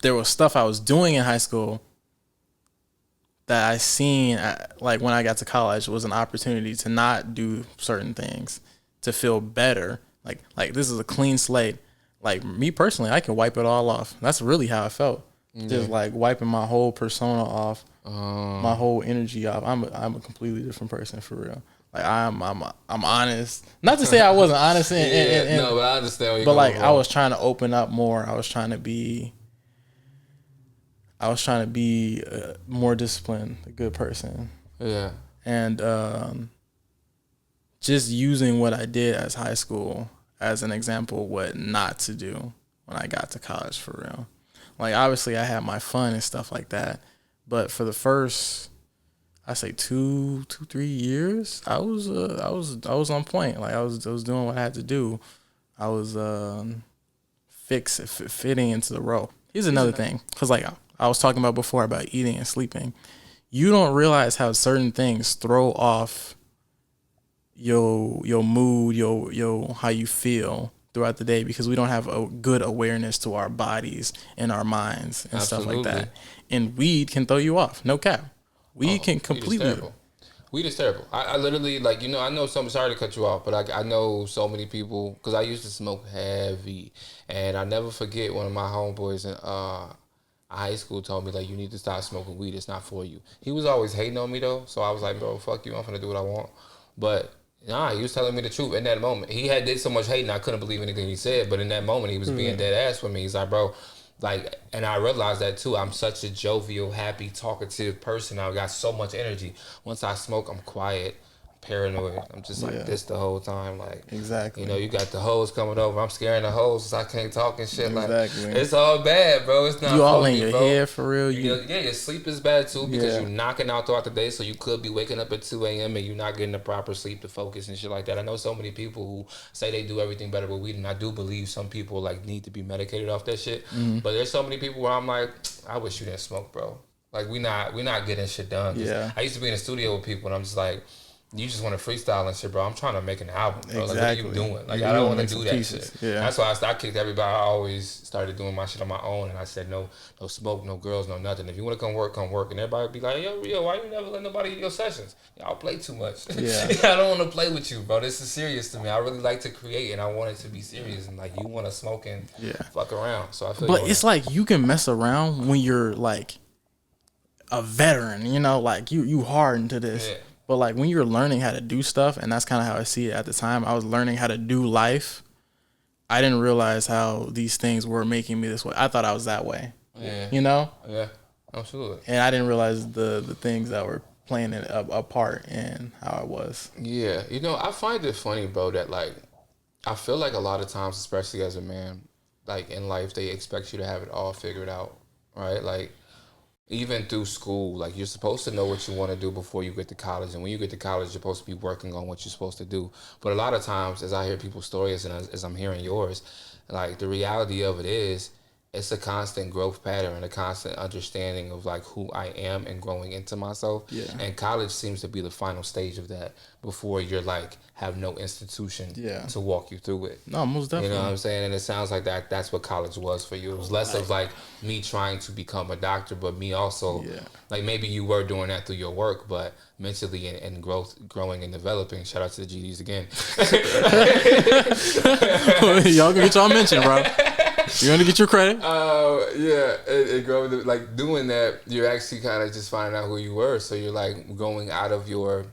there was stuff I was doing in high school that I seen like when I got to college was an opportunity to not do certain things, to feel better. Like this is a clean slate. Like me personally, I can wipe it all off. That's really how I felt. just like wiping my whole persona off, my whole energy off. I'm a completely different person for real. Like I'm honest. Not to say I wasn't honest, no, but I understand. What you're but like going I was trying to open up more. I was trying to be more disciplined, a good person. Yeah. And just using what I did as high school as an example of what not to do when I got to college for real. Like obviously I had my fun and stuff like that, but for the first, I say 3 years, I was on point. Like I was doing what I had to do. I was fitting into the role. Here's another thing, because like I was talking about before about eating and sleeping. You don't realize how certain things throw off your mood, your how you feel throughout the day, because we don't have a good awareness to our bodies and our minds and stuff like that. And weed can throw you off. No cap. Weed can completely. Weed is terrible. I literally, like, you know, I know some, sorry to cut you off, but I know so many people, because I used to smoke heavy, and I never forget one of my homeboys in high school told me, like, you need to stop smoking weed. It's not for you. He was always hating on me, though, so I was like, bro, fuck you. I'm finna do what I want. But nah, he was telling me the truth in that moment. He had did so much hating, I couldn't believe anything he said, but in that moment, he was being dead ass with me. He's like, bro, like, and I realized that too. I'm such a jovial, happy, talkative person. I got so much energy. Once I smoke, I'm quiet, paranoid. I'm just like this the whole time. Like, exactly. You know, you got the hoes coming over. I'm scaring the hoes because I can't talk and shit. Exactly. Like, it's all bad, bro. It's not. You all in funny, your bro. head for real. Your sleep is bad too, because you're knocking out throughout the day. So you could be waking up at 2 a.m. and you're not getting the proper sleep to focus and shit like that. I know so many people who say they do everything better with weed, and I do believe some people like need to be medicated off that shit. But there's so many people where I'm like, I wish you didn't smoke, bro. Like we not getting shit done. Yeah. I used to be in the studio with people, and I'm just like, you just want to freestyle and shit, bro. I'm trying to make an album, bro. Like, what are you doing? Like, I don't want to do that shit. Yeah. That's why I kicked everybody. I always started doing my shit on my own, and I said, no smoke, no girls, no nothing. If you want to come work, come work. And everybody would be like, yo, why you never let nobody in your sessions? Y'all play too much. Yeah. I don't want to play with you, bro. This is serious to me. I really like to create, and I want it to be serious. And, like, you want to smoke and fuck around. So I feel But it's like you can mess around when you're, like, a veteran, you know? Like, you hardened to this. Yeah. But like when you're learning how to do stuff, and that's kind of how I see it at the time, I was learning how to do life. I didn't realize how these things were making me this way. I thought I was that way. Yeah. You know? Yeah, absolutely. And I didn't realize the things that were playing a part in how I was. Yeah. You know, I find it funny, bro, that like, I feel like a lot of times, especially as a man, like in life, they expect you to have it all figured out, right? Like, even through school, like you're supposed to know what you want to do before you get to college. And when you get to college, you're supposed to be working on what you're supposed to do. But a lot of times, as I hear people's stories and as I'm hearing yours, like the reality of it is, it's a constant growth pattern and a constant understanding of like who I am and growing into myself. Yeah. And college seems to be the final stage of that before you're like have no institution to walk you through it. No, most definitely. You know what I'm saying? And it sounds like that's what college was for you. It was less of like me trying to become a doctor, but me also like maybe you were doing that through your work, but mentally and growing and developing. Shout out to the GDs again. Y'all can get y'all mention, bro. You want to get your credit? It growing, like doing that, you're actually kind of just finding out who you were. So you're like going out of your,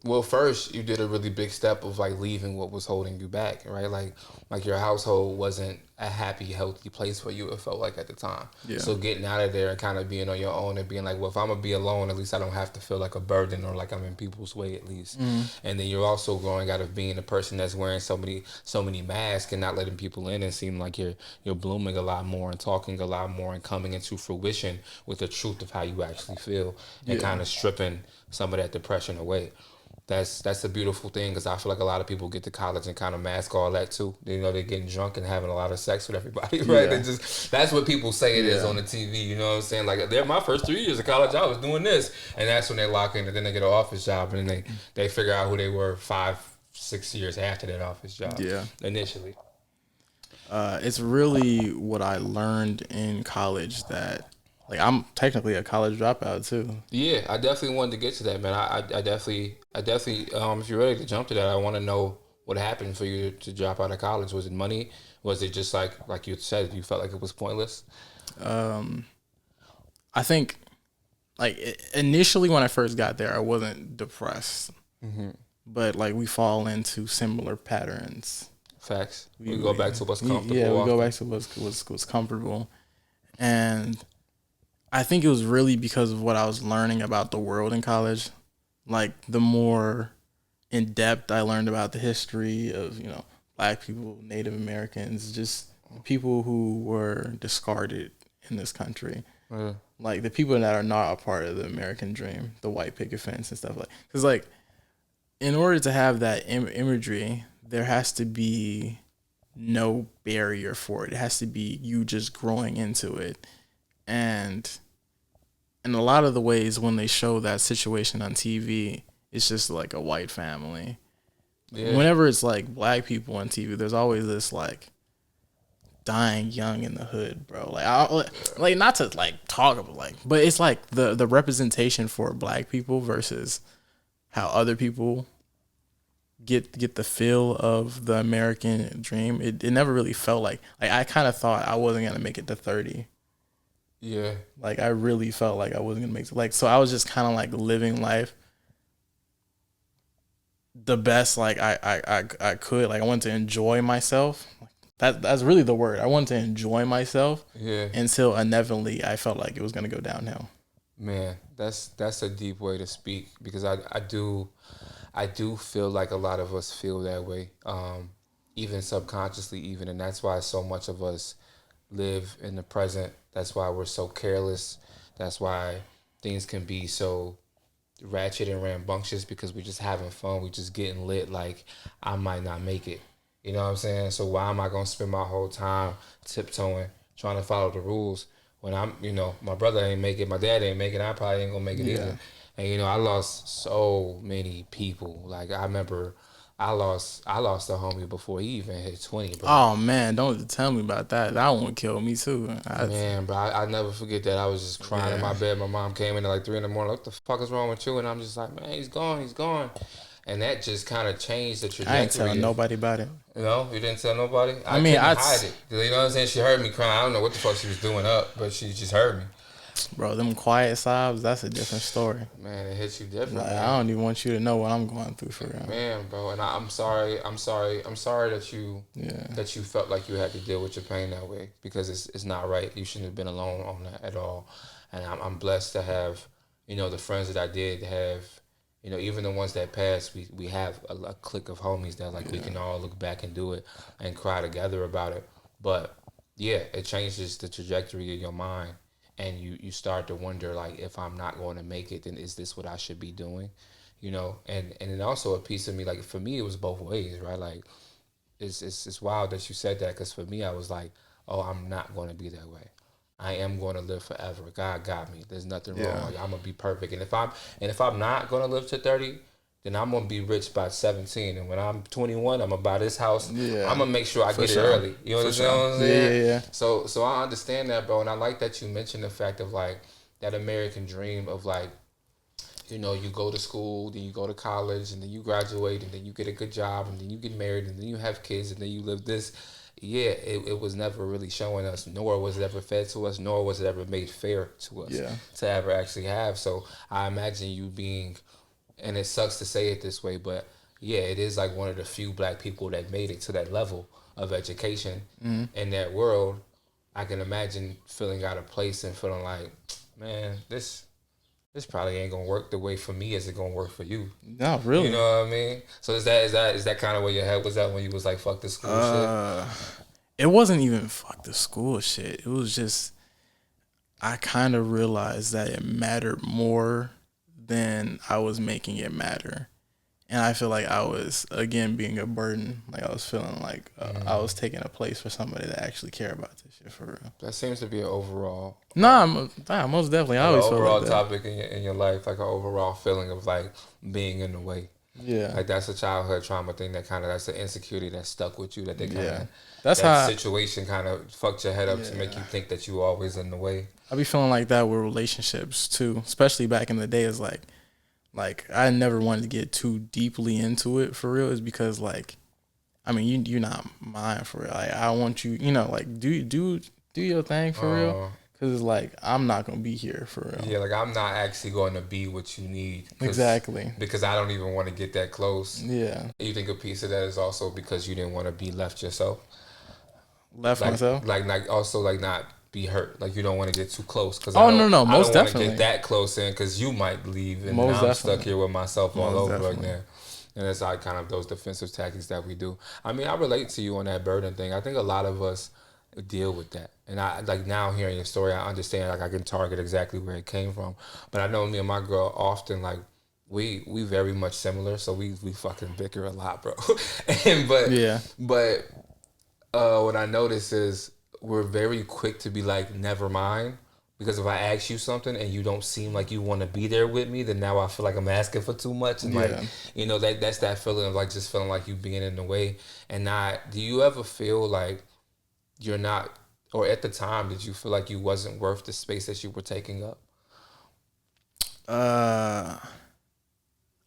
well, first you did a really big step of like leaving what was holding you back, right? Like your household wasn't a happy, healthy place for you, it felt like at the time. Yeah. So getting out of there and kind of being on your own and being like, well, if I'm gonna be alone, at least I don't have to feel like a burden or like I'm in people's way at least. And then you're also growing out of being a person that's wearing so many masks and not letting people in, and seem like you're blooming a lot more and talking a lot more and coming into fruition with the truth of how you actually feel and kind of stripping some of that depression away. That's a beautiful thing, because I feel like a lot of people get to college and kind of mask all that too. You know, they're getting drunk and having a lot of sex with everybody, right? They just, that's what people say it is on the TV. You know what I'm saying? Like, they're my first 3 years of college, I was doing this, and that's when they lock in, and then they get an office job, and then they figure out who they were 5-6 years after that office job. Yeah, initially. It's really what I learned in college that. Like, I'm technically a college dropout too. Yeah, I definitely wanted to get to that, man. I definitely, if you're ready to jump to that, I want to know What happened for you to drop out of college? Was it money? Was it just like you said, you felt like it was pointless? I think like initially when I first got there, I wasn't depressed, but like we fall into similar patterns. Facts. We go back to what's comfortable. Yeah, we often. go back to what's comfortable, and I think it was really because of what I was learning about the world in college. Like the more in depth I learned about the history of Black people, Native Americans, just people who were discarded in this country. Yeah. Like the people that are not a part of the American dream, the white picket fence and stuff because like in order to have that imagery, there has to be no barrier for it. It has to be you just growing into it. And in a lot of the ways when they show that situation on TV, it's just like a white family. Yeah. Whenever it's like Black people on TV, there's always this like dying young in the hood, bro. Like not to like talk about but it's like the representation for Black people versus how other people get the feel of the American dream. It never really felt like I kind of thought I wasn't gonna make it to 30. Yeah. Like I really felt like I wasn't gonna make it. Like so I was just kind of like living life the best like I could. Like I wanted to enjoy myself. That's really the word. I wanted to enjoy myself. Yeah. Until inevitably I felt like it was gonna go downhill. Man, that's a deep way to speak because I do feel like a lot of us feel that way, even subconsciously, even, and that's why so much of us live in the present. That's why we're so careless. That's why things can be so ratchet and rambunctious because we're just having fun. We're just getting lit. Like I might not make it. You know what I'm saying? So why am I gonna spend my whole time tiptoeing, trying to follow the rules when I'm, my brother ain't make it, my dad ain't make it, I probably ain't gonna make it either. And I lost so many people. Like I remember, I lost a homie before he even hit 20, bro. Oh man, don't tell me about that. That one killed me too. Man, bro, I never forget that. I was just crying in my bed. My mom came in at like 3 a.m. What the fuck is wrong with you? And I'm just like, man, he's gone. And that just kind of changed the trajectory. I ain't telling nobody about it. You didn't tell nobody? I mean, couldn't hide it. You know what I'm saying? She heard me crying. I don't know what the fuck she was doing up, but she just heard me. Bro, them quiet sobs, that's a different story. Man, it hits you different. Like, I don't even want you to know what I'm going through for real. Man, bro, and I'm sorry that you felt like you had to deal with your pain that way because it's not right. You shouldn't have been alone on that at all. And I'm blessed to have, the friends that I did have. Even the ones that passed, we have a clique of homies that we can all look back and do it and cry together about it. But yeah, it changes the trajectory of your mind, and you start to wonder like, if I'm not going to make it, then is this what I should be doing? And then also a piece of me, like for me, it was both ways, right? Like it's wild that you said that because for me, I was like, oh, I'm not going to be that way. I am going to live forever. God got me. There's nothing wrong. Like, I'm gonna be perfect. And if I'm not gonna live to 30, then I'm gonna be rich by 17. And when I'm 21, I'm gonna buy this house. Yeah. I'm gonna make sure I get it early. You understand what I'm saying? Yeah. So I understand that, bro. And I like that you mentioned the fact of like that American dream of like, you go to school, then you go to college, and then you graduate, and then you get a good job, and then you get married, and then you have kids, and then you live this. Yeah, it was never really showing us, nor was it ever fed to us, nor was it ever made fair to us to ever actually have. So I imagine you being, and it sucks to say it this way, but yeah, it is like one of the few Black people that made it to that level of education in that world. I can imagine feeling out of place and feeling like, man, this probably ain't gonna work the way for me as it gonna work for you. No, really. You know what I mean? So is that kind of where your head was at when you was like, fuck the school shit? It wasn't even fuck the school shit. It was just I kind of realized that it mattered more than I was making it matter. And I feel like I was, again, being a burden. Like I was feeling like I was taking a place for somebody that actually care about this shit for real. That seems to be an overall. Most definitely. I always feel overall like that. topic in your life, like an overall feeling of like being in the way. Yeah. Like that's a childhood trauma thing that's the insecurity that stuck with you that they kind of, that situation kind of fucked your head up to make you think that you were always in the way. I be feeling like that with relationships too, especially back in the day. Is like I never wanted to get too deeply into it for real. Is because like I mean, you're not mine for real. Like, I want you, you know, like do your thing for real. Cause it's like I'm not gonna be here for real. Yeah, like I'm not actually going to be what you need. Exactly. Because I don't even want to get that close. Yeah. You think a piece of that is also because you didn't want to be left yourself? Left Like, myself? like also like not be hurt. Like you don't want to get too close. Cause Oh, I don't, no, most I don't want to definitely. get that close in because you might leave and Most now I'm definitely. stuck here with myself all Most over definitely. again. And it's like kind of those defensive tactics that we do. I mean, I relate to you on that burden thing. I think a lot of us deal with that. And I like now hearing your story, I understand like I can target exactly where it came from. But I know me and my girl often like we very much similar, so we fucking bicker a lot, bro. But what I notice is we're very quick to be like, never mind. Because if I ask you something and you don't seem like you want to be there with me, then now I feel like I'm asking for too much. And like, you know, that's that feeling of like just feeling like you being in the way. And not, do you ever feel like you're not, or at the time, did you feel like you wasn't worth the space that you were taking up? I'm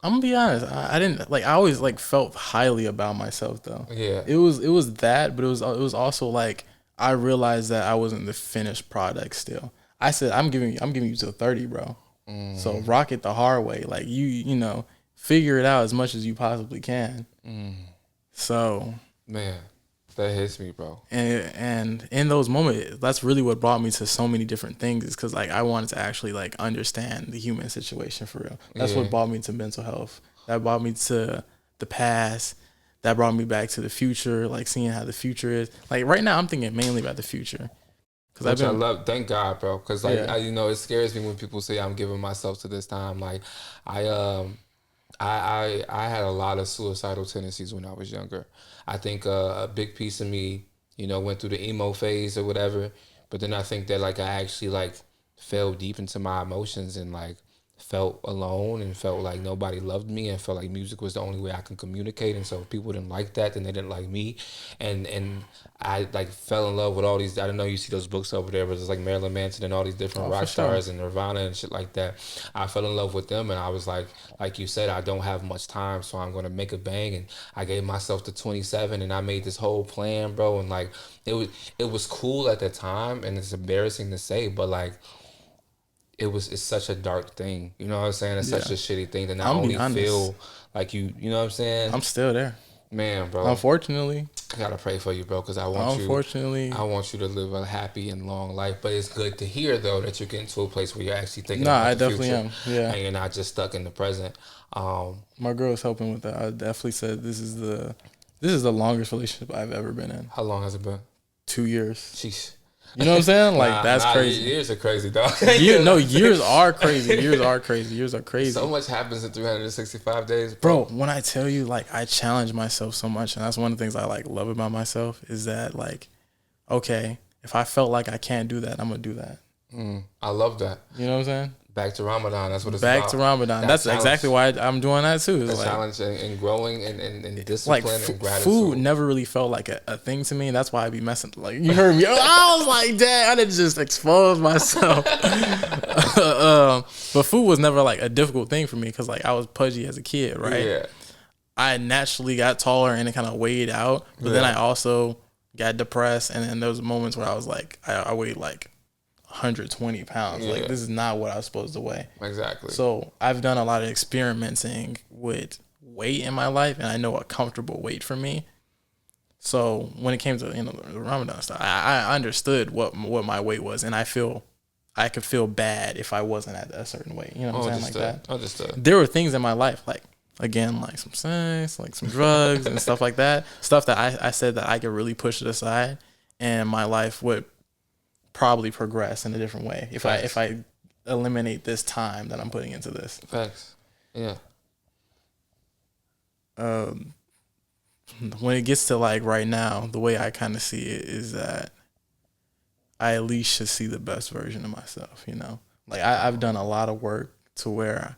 gonna be honest. I didn't like. I always like felt highly about myself though. Yeah. It was that, but it was also like I realized that I wasn't the finished product still. I said I'm giving you till 30, bro. So rock it the hard way. Like you know, figure it out as much as you possibly can. So man, that hits me, bro. And in those moments, that's really what brought me to so many different things. Is because like I wanted to actually like understand the human situation for real. That's what brought me to mental health. That brought me to the past. That brought me back to the future. Like seeing how the future is. Like right now, I'm thinking mainly about the future. Which I love, thank God, bro. Because like you know, it scares me when people say I'm giving myself to this time. Like I had a lot of suicidal tendencies when I was younger. I think a big piece of me, you know, went through the emo phase or whatever. But then I think that like I actually like fell deep into my emotions and like felt alone and felt like nobody loved me and felt like music was the only way I can communicate. And so if people didn't like that, then they didn't like me. And I like fell in love with all these, I don't know, you see those books over there, but it's like Marilyn Manson and all these different rock stars and Nirvana and shit like that. I fell in love with them and I was like you said, I don't have much time, so I'm going to make a bang. And I gave myself to 27 and I made this whole plan, bro. And like, it was cool at the time and it's embarrassing to say, but like, it's such a dark thing. You know what I'm saying? It's such a shitty thing to not only feel like you know what I'm saying? I'm still there. Man, bro. Unfortunately. I gotta pray for you, bro, because I want you to live a happy and long life. But it's good to hear though that you're getting to a place where you're actually thinking about the future. Am. Yeah. And you're not just stuck in the present. My girl's helping with that. I definitely said this is the longest relationship I've ever been in. How long has it been? 2 years. Jeez. You know what I'm saying? Like that's crazy. Years are crazy, dog. Years are crazy. Years are crazy. So much happens in 365 days, bro. When I tell you, like, I challenge myself so much, and that's one of the things I like love about myself is that, like, okay, if I felt like I can't do that, I'm gonna do that. I love that. You know what I'm saying? Back to Ramadan. That's what it's about. Back to Ramadan. That's exactly why I'm doing that too. It's like, challenge and growing and discipline like, and gratitude. Food never really felt like a thing to me. And that's why I be messing. Like you heard me. I was like, dang, I didn't just expose myself. But food was never like a difficult thing for me because like I was pudgy as a kid, right? Yeah. I naturally got taller and it kind of weighed out. But then I also got depressed. And then there was moments where I was like, I weighed like 120 pounds. Yeah. Like this is not what I was supposed to weigh. Exactly. So I've done a lot of experimenting with weight in my life, and I know a comfortable weight for me. So when it came to the Ramadan stuff, I understood what my weight was, and I could feel bad if I wasn't at a certain weight. You know what I'm saying? Like that. Understood. There were things in my life, like again, like some sex, like some drugs and stuff like that. Stuff that I said that I could really push it aside, and my life would probably progress in a different way if I eliminate this time that I'm putting into this. Facts. Yeah. When it gets to like right now, the way I kind of see it is that I at least should see the best version of myself, you know? Like I've done a lot of work to where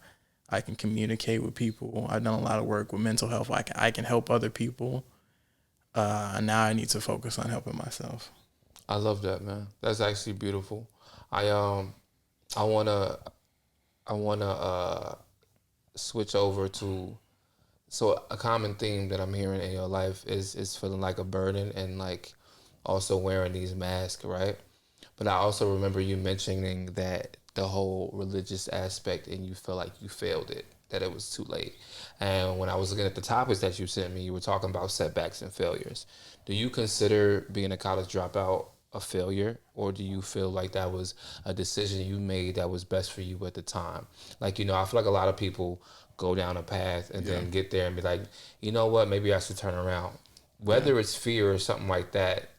I can communicate with people. I've done a lot of work with mental health. I can help other people. Now I need to focus on helping myself. I love that, man. That's actually beautiful. I wanna switch over to So a common theme that I'm hearing in your life is feeling like a burden and like also wearing these masks, right? But I also remember you mentioning that the whole religious aspect and you feel like you failed it, that it was too late. And when I was looking at the topics that you sent me, you were talking about setbacks and failures. Do you consider being a college dropout a failure, or do you feel like that was a decision you made that was best for you at the time? Like, I feel like a lot of people go down a path and then get there and be like, you know what, maybe I should turn around. Whether it's fear or something like that,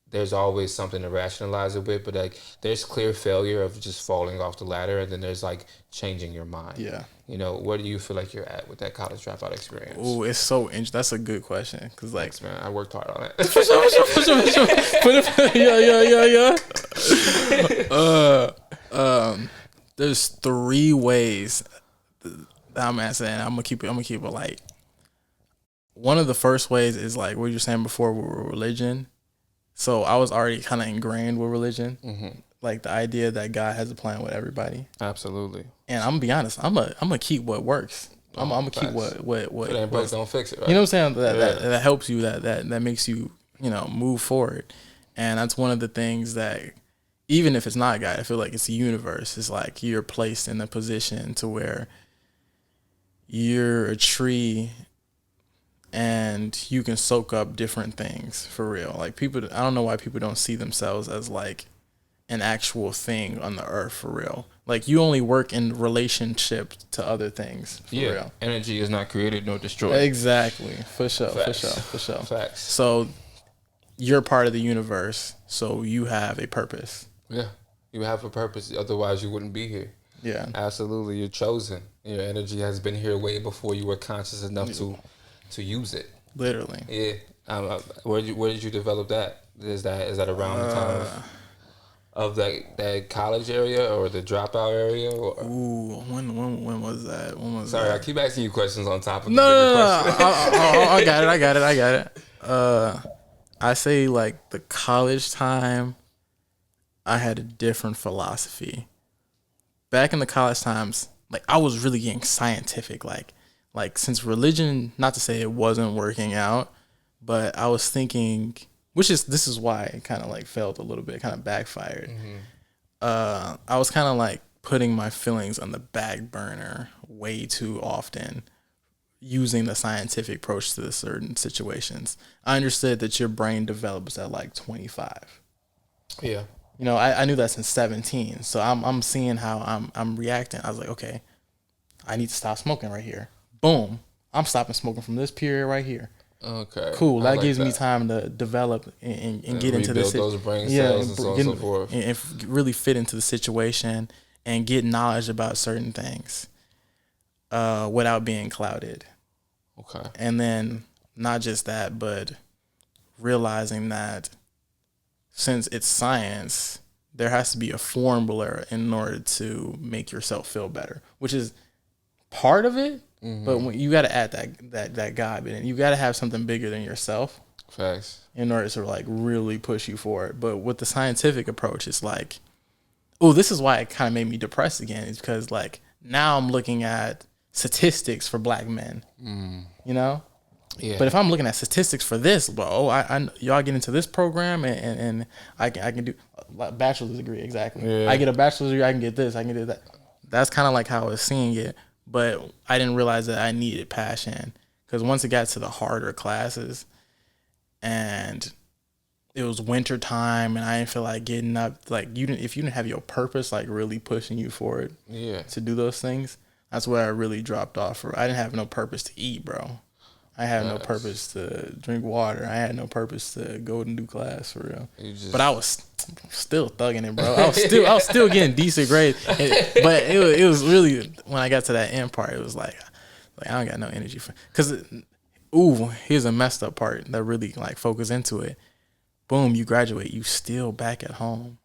there's always something to rationalize it with, but like there's clear failure of just falling off the ladder, and then there's like changing your mind. Yeah. Where do you feel like you're at with that college dropout experience? Oh, it's so interesting. That's a good question, cause like, Thanks, man. I worked hard on it. for sure. There's 3 ways that I'm answering. I'm gonna keep it light. One of the first ways is like what you were saying before with religion. So I was already kind of ingrained with religion, like the idea that God has a plan with everybody. Absolutely. And I'm gonna be honest, I'm gonna keep what works. I'm gonna keep what if it ain't broke, don't fix it. Right? You know what I'm saying? That helps you. That makes you move forward. And that's one of the things that, even if it's not God, I feel like it's the universe. It's like you're placed in a position to where you're a tree and you can soak up different things for real. Like people, I don't know why people don't see themselves as like an actual thing on the earth for real. Like you only work in relationship to other things for real. Energy is not created nor destroyed. Exactly. For sure. Facts. So you're part of the universe, so you have a purpose. Yeah. You have a purpose, otherwise you wouldn't be here. Yeah. Absolutely. You're chosen. Your energy has been here way before you were conscious enough to use it. Literally. Yeah. Where did you develop that? Is that around the time of that college area or the dropout area? Or? Ooh, when was that? Sorry, I keep asking you questions on top of no. I got it. I say like the college time, I had a different philosophy. Back in the college times, like I was really getting scientific, like since religion, not to say it wasn't working out, but I was thinking, this is why it kind of like failed a little bit, kind of backfired. I was kind of like putting my feelings on the back burner way too often, using the scientific approach to certain situations. I understood that your brain develops at like 25. Yeah. I knew that since 17. So I'm seeing how I'm reacting. I was like, okay, I need to stop smoking right here. Boom. I'm stopping smoking from this period right here. Okay. Cool. That gives me time to develop and get into this. Those brain cells and so on and so forth. And really fit into the situation and get knowledge about certain things without being clouded. Okay. And then not just that, but realizing that since it's science, there has to be a formula in order to make yourself feel better, which is part of it. But when you got to add that God in it, you got to have something bigger than yourself. Facts. In order to like really push you forward. But with the scientific approach, it's like, this is why it kind of made me depressed again. Is because like now I'm looking at statistics for black men. Yeah. But if I'm looking at statistics for this, I y'all get into this program and I can do a bachelor's degree. Exactly. Yeah. I get a bachelor's degree. I can get this. I can do that. That's kind of like how I was seeing it. But I didn't realize that I needed passion, because once it got to the harder classes and it was winter time and I didn't feel like getting up, like if you didn't have your purpose like really pushing you forward to do those things, that's where I really dropped off. I didn't have no purpose to eat, bro. I had no purpose to drink water. I had no purpose to go and do class for real. But I was still thugging it, bro. I was still getting decent grades. But it was really, when I got to that end part, it was like I don't got no energy for. Because here's a messed up part that really like focus into it. Boom, you graduate, you still back at home.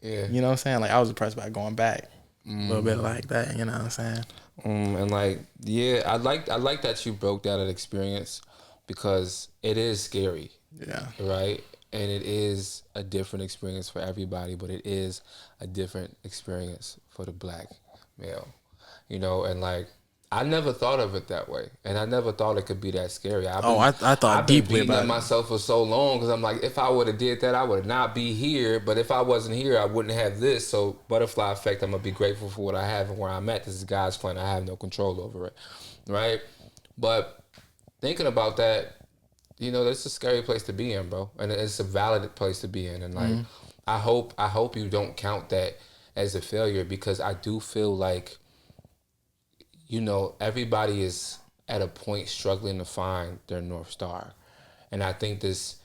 Yeah. You know what I'm saying? Like I was depressed by going back. A little bit like that, you know what I'm saying? And like, yeah, I like that you broke down that experience, because it is scary. Yeah. Right? And it is a different experience for everybody, but it is a different experience for the black male. And like, I never thought of it that way, and I never thought it could be that scary. I thought I've been deeply beating about up it. myself for so long because I'm like, if I would have did that, I would not be here. But if I wasn't here, I wouldn't have this. So butterfly effect, I'm gonna be grateful for what I have and where I'm at. This is God's plan. I have no control over it, right? But thinking about that, that's a scary place to be in, bro, and it's a valid place to be in. And like, I hope you don't count that as a failure, because I do feel like, everybody is at a point struggling to find their North Star. And I think this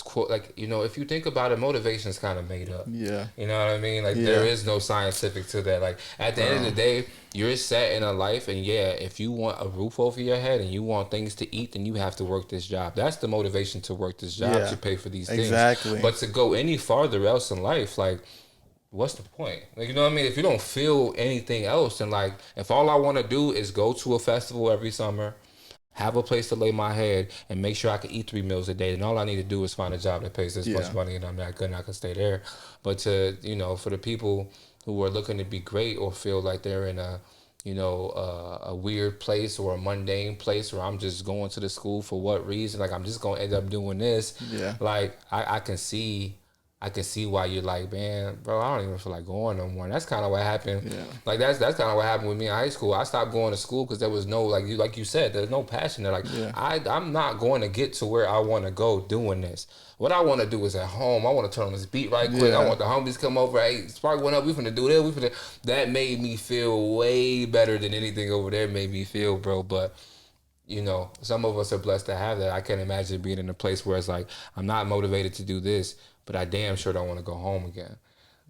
quote, like, if you think about it, motivation is kind of made up. Yeah. You know what I mean? Like, Yeah. there is no scientific to that. Like, at the end of the day, you're set in a life, and if you want a roof over your head and you want things to eat, then you have to work this job. That's the motivation to work this job, to pay for these things. Exactly. But to go any farther else in life, like, what's the point? Like, you know what I mean? If you don't feel anything else, then like, if all I want to do is go to a festival every summer, have a place to lay my head, and make sure I can eat 3 meals a day, then all I need to do is find a job that pays this much money, and I'm not good and I can stay there. But to, for the people who are looking to be great or feel like they're in a weird place or a mundane place, or I'm just going to the school for what reason? Like, I'm just going to end up doing this. Yeah. Like, I can see why you're like, man, bro, I don't even feel like going no more. And that's kind of what happened. Yeah. Like, that's kind of what happened with me in high school. I stopped going to school because there was no, like you said, there's no passion there. Like, I'm not going to get to where I want to go doing this. What I want to do is at home. I want to turn on this beat right quick. I want the homies to come over. Hey, Spark went up. We finna do this. That made me feel way better than anything over there made me feel, bro. But, some of us are blessed to have that. I can't imagine being in a place where it's like, I'm not motivated to do this, but I damn sure don't want to go home again.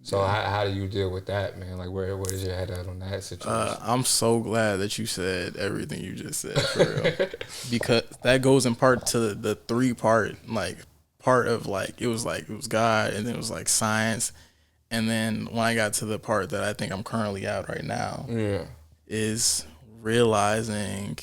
So how do you deal with that, man? Like, where is your head at on that situation? I'm so glad that you said everything you just said, for real. Because that goes in part to the 3-part, part of, it was God, and then it was, science. And then when I got to the part that I think I'm currently at right now, is realizing,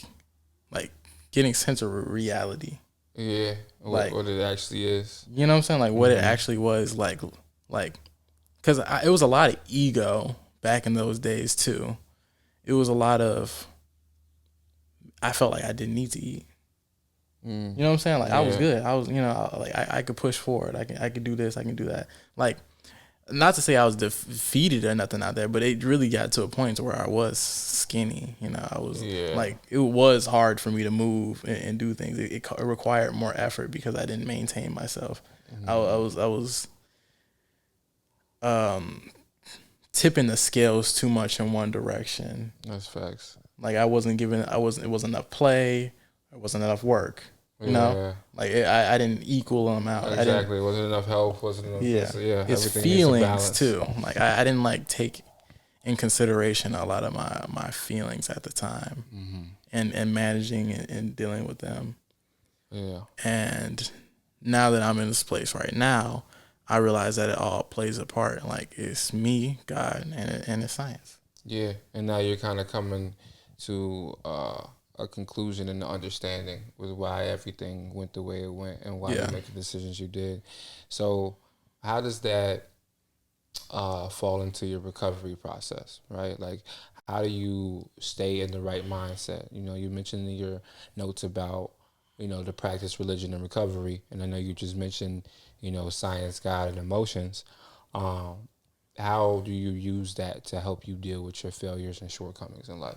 getting sense of reality. Yeah, what it actually is. You know what I'm saying? Like, what it actually was, because it was a lot of ego back in those days, too. It was a lot of, I felt like I didn't need to eat. You know what I'm saying? Like, I was good. I was, I could push forward. I could do this. I can do that. Like, not to say I was defeated or nothing out there, but it really got to a point where I was skinny. I was it was hard for me to move and do things. It required more effort because I didn't maintain myself. I was tipping the scales too much in one direction. That's facts. Like, it wasn't enough play. It wasn't enough work. You know, like, I didn't equal them out. Exactly. Wasn't enough health. Wasn't enough. It's feelings too. Like, I didn't take in consideration a lot of my feelings at the time, and managing and dealing with them. Yeah. And now that I'm in this place right now, I realize that it all plays a part. Like, it's me, God, and it's science. Yeah. And now you're kind of coming to a conclusion and an understanding with why everything went the way it went and why you make the decisions you did. So how does that fall into your recovery process, right? Like, how do you stay in the right mindset? You mentioned in your notes about, the practice, religion, and recovery. And I know you just mentioned, science, God, and emotions. How do you use that to help you deal with your failures and shortcomings in life?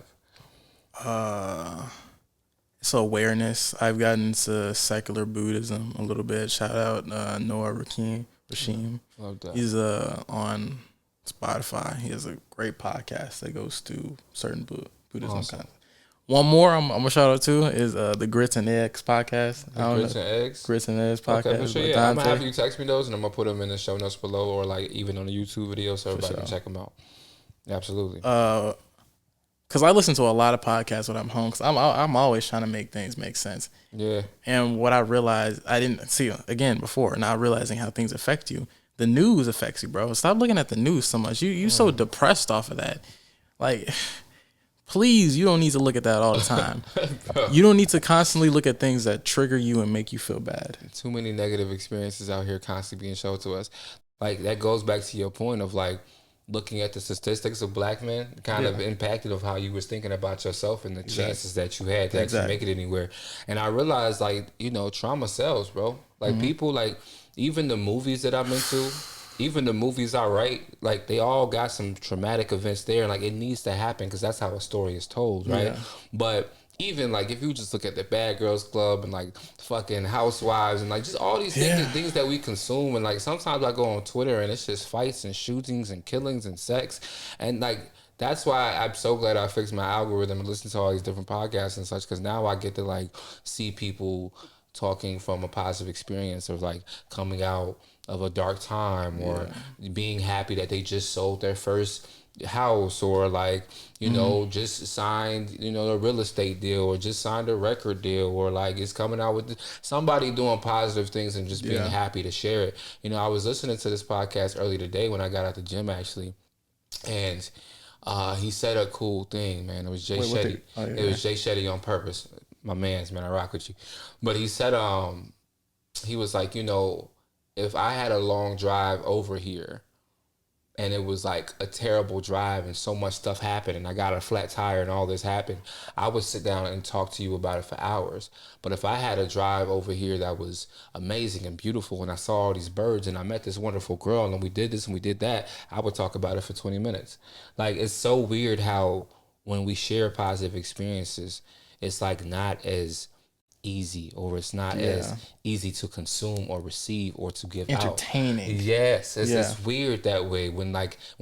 It's awareness. I've gotten into secular Buddhism a little bit. Shout out Noah Rashim. Love that. He's on Spotify. He has a great podcast that goes through certain Buddhism concepts. One more I'm gonna shout out to is the Grits and Eggs podcast. Grits and Eggs podcast. Okay, for sure. Yeah, I'm gonna have you text me those, and I'm gonna put them in the show notes below, or even on the YouTube video, so everybody can check them out. Absolutely. Because I listen to a lot of podcasts when I'm home, because I'm always trying to make things make sense. Yeah. And what I realized, I didn't see, again, before, now realizing how things affect you. The news affects you, bro. Stop looking at the news so much. You're so depressed off of that. Like, please, you don't need to look at that all the time. You don't need to constantly look at things that trigger you and make you feel bad. Too many negative experiences out here constantly being shown to us. Like, that goes back to your point of, like, looking at the statistics of black men kind of impacted of how you was thinking about yourself and the chances that you had to actually make it anywhere. And I realized, like, you know, trauma sells, bro. Like, people, like, even the movies that I'm into, even the movies I write, like, they all got some traumatic events there. And, like, it needs to happen because that's how a story is told, right? Yeah. But even, like, if you just look at the Bad Girls Club and, like, fucking Housewives and, like, just all these things that we consume. And, like, sometimes I go on Twitter and it's just fights and shootings and killings and sex. And, like, that's why I'm so glad I fixed my algorithm and listen to all these different podcasts and such, because now I get to, like, see people talking from a positive experience of, like, coming out of a dark time or being happy that they just sold their first house, or, like, you know, just signed, you know, a real estate deal, or just signed a record deal, or, like, it's coming out with somebody doing positive things and just being happy to share it. You know, I was listening to this podcast earlier today when I got out the gym, actually, and he said a cool thing, man. It was Jay Shetty. It was Jay Shetty on purpose. My man's, man, I rock with you. But he said, he was like, you know, if I had a long drive over here and it was like a terrible drive and so much stuff happened and I got a flat tire and all this happened, I would sit down and talk to you about it for hours. But if I had a drive over here that was amazing and beautiful and I saw all these birds and I met this wonderful girl and we did this and we did that, I would talk about it for 20 minutes. Like, it's so weird how when we share positive experiences, it's like not as easy, or it's not as easy to consume or receive or to give entertaining. Yes, it's weird that way. When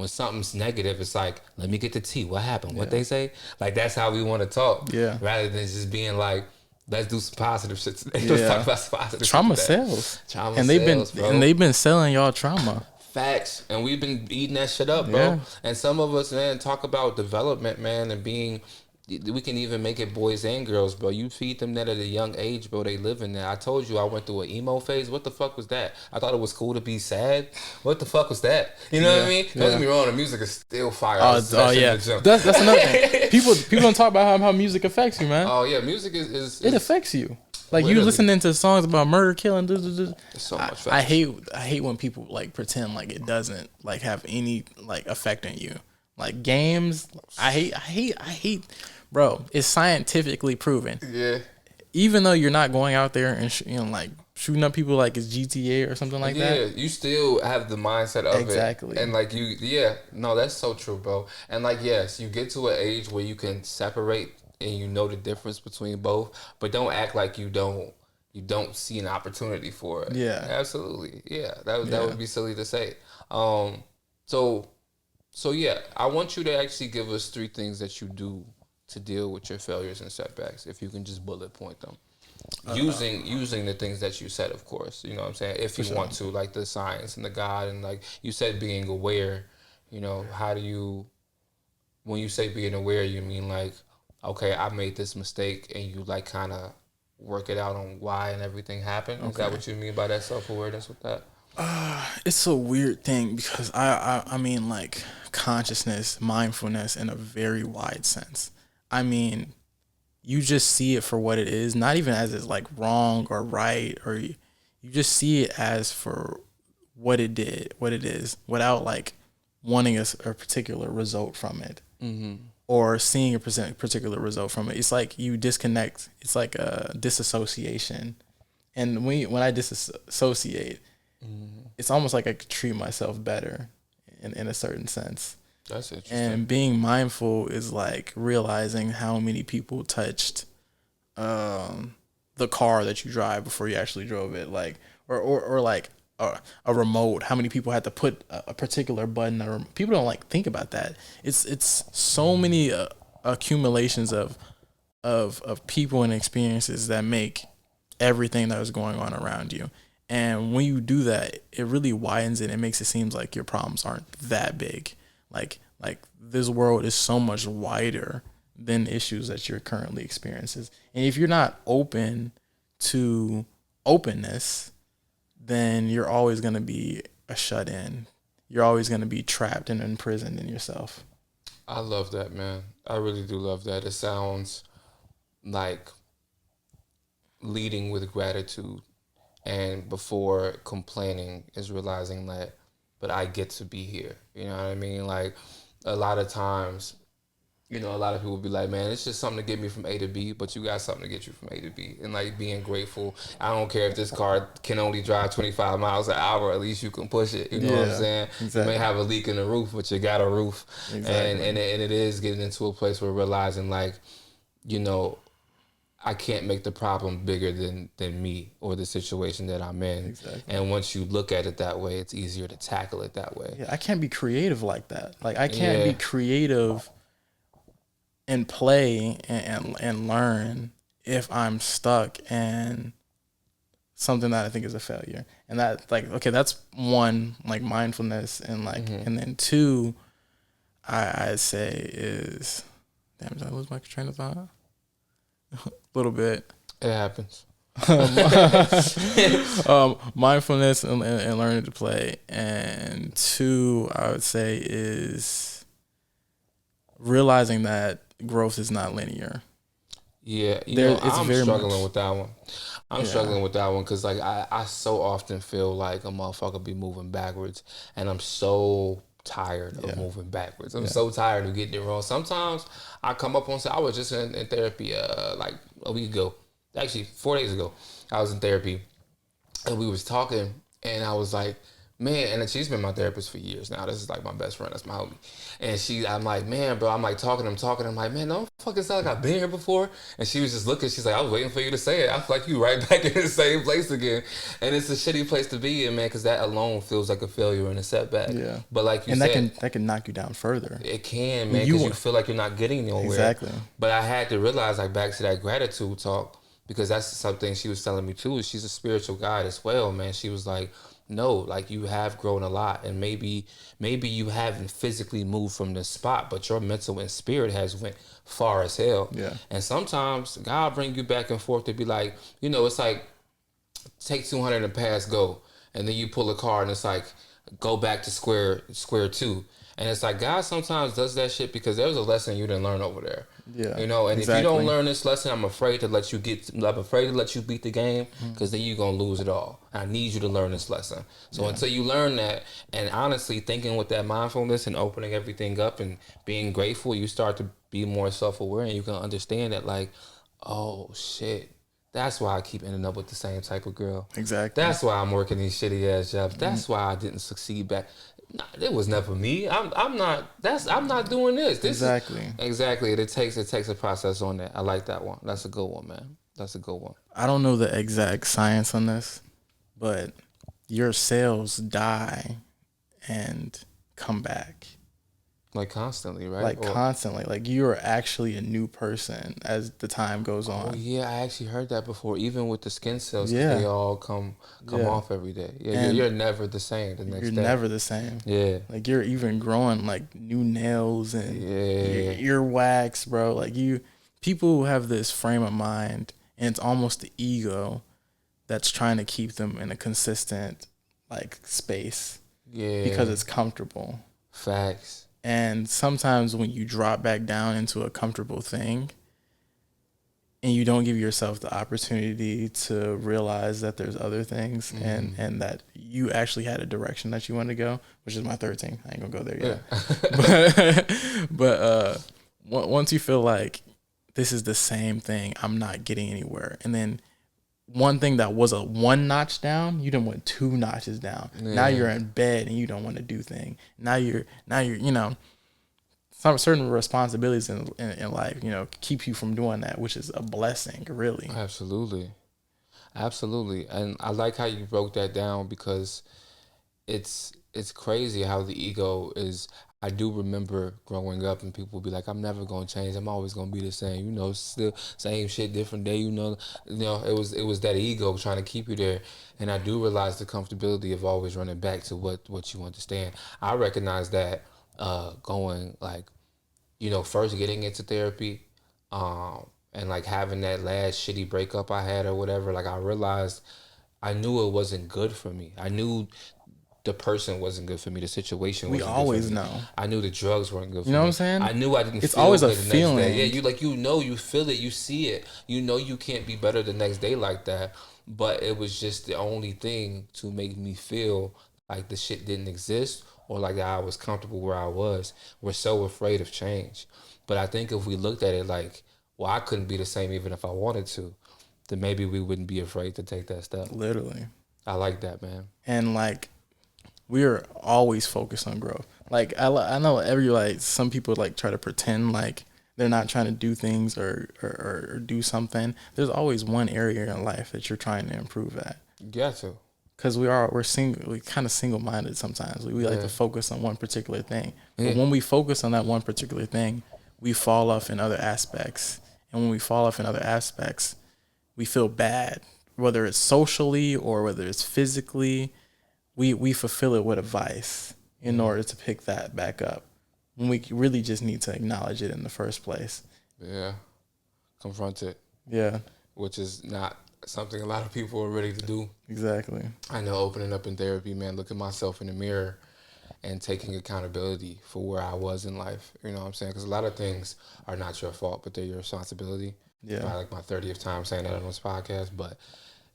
something's negative, it's like, let me get the tea. What happened? What they say? Like, that's how we want to talk. Yeah. Rather than just being like, let's do some positive shit today. Let's talk about some positive trauma shit today. sells. Trauma and sells, bro. they've been selling y'all trauma. Facts. And we've been eating that shit up, bro. Yeah. And some of us, man, talk about development, man, and being, we can even make it boys and girls, bro. You feed them that at a young age, bro. They live in that. I told you I went through an emo phase. What the fuck was that? I thought it was cool to be sad. What the fuck was that? You know what I mean? Don't get me wrong. The music is still fire. That's another thing. People don't talk about how music affects you, man. Oh yeah, music is it affects you. Like, you listening to songs about murder, killing. It's so much. I hate when people, like, pretend like it doesn't, like, have any, like, effect on you. Like, games. I hate. Bro, it's scientifically proven. Yeah. Even though you're not going out there and like shooting up people like it's GTA or something like that. Yeah, you still have the mindset of it. Exactly. And like no, that's so true, bro. And like, yes, you get to an age where you can separate and you know the difference between both, but don't act like you don't see an opportunity for it. Yeah. Absolutely. Yeah. That would be silly to say. So yeah, I want you to actually give us 3 things that you do to deal with your failures and setbacks, if you can just bullet point them. Using the things that you said, of course, you know what I'm saying, if you want to, like the science and the God, and like you said, being aware, you know, how do you, when you say being aware, you mean like, okay, I made this mistake, and you like kind of work it out on why and everything happened? Is that what you mean by that self-awareness with that? It's a weird thing because I mean, like, consciousness, mindfulness in a very wide sense. I mean, you just see it for what it is, not even as it's like wrong or right, or you just see it as for what it is, without like wanting a particular result from it, or seeing a particular result from it. It's like you disconnect. It's like a disassociation, and when I disassociate, it's almost like I could treat myself better in a certain sense. That's interesting. And being mindful is like realizing how many people touched the car that you drive before you actually drove it, like or like a remote. How many people had to put a particular button? People don't like think about that. It's so many accumulations of people and experiences that make everything that is going on around you. And when you do that, it really widens it. It makes it seem like your problems aren't that big. Like this world is so much wider than issues that you're currently experiencing. And if you're not open to openness, then you're always going to be a shut-in. You're always going to be trapped and imprisoned in yourself. I love that, man. I really do love that. It sounds like leading with gratitude, and before complaining is realizing that but I get to be here. You know what I mean? Like a lot of times, you know, a lot of people be like, man, it's just something to get me from A to B, but you got something to get you from A to B. And like being grateful. I don't care if this car can only drive 25 miles an hour, at least you can push it. You know what I'm saying? Exactly. You may have a leak in the roof, but you got a roof. Exactly. And it is getting into a place where realizing like, you know, I can't make the problem bigger than me or the situation that I'm in. Exactly. And once you look at it that way, it's easier to tackle it that way. Yeah, I can't be creative like that. Like I can't be creative and play and learn if I'm stuck in something that I think is a failure. And that, like, okay, that's one, like mindfulness, and like, and then two, I'd say is, damn, did I lose my train of thought? A little bit. It happens. Mindfulness and learning to play. And two, I would say is realizing that growth is not linear. Yeah, I'm struggling with that one. I'm struggling with that one because like I so often feel like a motherfucker be moving backwards, and I'm so tired of moving backwards. I'm so tired of getting it wrong. Sometimes I come up on, I was just in therapy like a week ago, actually 4 days ago. I was in therapy and we was talking, and I was like, man, and she's been my therapist for years now. This is like my best friend. That's my homie. And I'm like, man, bro, I'm like talking. I'm like, man, don't fucking sound like I've been here before. And she was just looking. She's like, I was waiting for you to say it. I feel like you right back in the same place again. And it's a shitty place to be in, man, because that alone feels like a failure and a setback. Yeah. But like you and said, that can knock you down further. it can, man, because you feel like you're not getting nowhere. Exactly. But I had to realize, like, back to that gratitude talk, because that's something she was telling me too. She's a spiritual guide as well, man. She was like, no, like you have grown a lot, and maybe you haven't physically moved from this spot, but your mental and spirit has went far as hell. Yeah. And sometimes God bring you back and forth to be like, you know, it's like take 200 and pass go, and then you pull a card and it's like go back to square two. And it's like God sometimes does that shit because there's a lesson you didn't learn over there. Yeah, you know, and exactly. if you don't learn this lesson, I'm afraid to let you beat the game, because then you're gonna lose it all. I need you to learn this lesson. So until you learn that, and honestly thinking with that mindfulness and opening everything up and being grateful, you start to be more self-aware, and you can understand that, like, oh shit, that's why I keep ending up with the same type of girl. Exactly. That's why I'm working these shitty ass jobs. That's why I didn't succeed back. It was never me. I'm not doing this. Exactly. Exactly. It takes a process on that. I like that one. That's a good one, man. That's a good one. I don't know the exact science on this, but your cells die and come back. Like constantly, right? Like constantly. Like you are actually a new person as the time goes on. Oh, yeah, I actually heard that before. Even with the skin cells, Yeah. they all come off every day. Yeah, And you're never the same the next day. You're never the same. Yeah. Like you're even growing like new nails and ear wax, bro. Like people who have this frame of mind, and it's almost the ego that's trying to keep them in a consistent like space. Yeah. Because it's comfortable. Facts. And sometimes when you drop back down into a comfortable thing and you don't give yourself the opportunity to realize that there's other things and that you actually had a direction that you want to go, which is my third thing. I ain't gonna go there yet. But once you feel like this is the same thing, I'm not getting anywhere. And then one thing that was a 1 notch down, you done went 2 notches down. Yeah. Now you're in bed and you don't want to do things. Now you're you know, some certain responsibilities in life, you know, keep you from doing that, which is a blessing, really. Absolutely. And I like how you broke that down, because it's crazy how the ego is. I do remember growing up and people would be like, I'm never going to change. I'm always going to be the same. You know, still same shit, different day. You know, it was that ego trying to keep you there. And I do realize the comfortability of always running back to what you understand. I recognize that going, like, you know, first getting into therapy and like having that last shitty breakup I had or whatever. Like I realized I knew it wasn't good for me. I knew the person wasn't good for me. The situation wasn't good for me. We always know. I knew the drugs weren't good for me. You know what I'm saying? I knew I didn't it's feel always good a the feeling. next day. Yeah, you feel it, you see it. You know you can't be better the next day like that. But it was just the only thing to make me feel like the shit didn't exist or like I was comfortable where I was. We're so afraid of change. But I think if we looked at it like, well, I couldn't be the same even if I wanted to, then maybe we wouldn't be afraid to take that step. Literally. I like that, man. And like, we're always focused on growth. Like I know some people like try to pretend like they're not trying to do things or do something. There's always one area in life that you're trying to improve at. You got to. Because we kind of single-minded sometimes. We like to focus on one particular thing. But when we focus on that one particular thing, we fall off in other aspects. And when we fall off in other aspects, we feel bad, whether it's socially or whether it's physically. We fulfill it with a vice in order to pick that back up, when we really just need to acknowledge it in the first place. Yeah. Confront it. Yeah. Which is not something a lot of people are ready to do. Exactly. I know opening up in therapy, man, looking myself in the mirror and taking accountability for where I was in life. You know what I'm saying? Because a lot of things are not your fault, but they're your responsibility. Yeah. Probably like my 30th time saying that on this podcast, but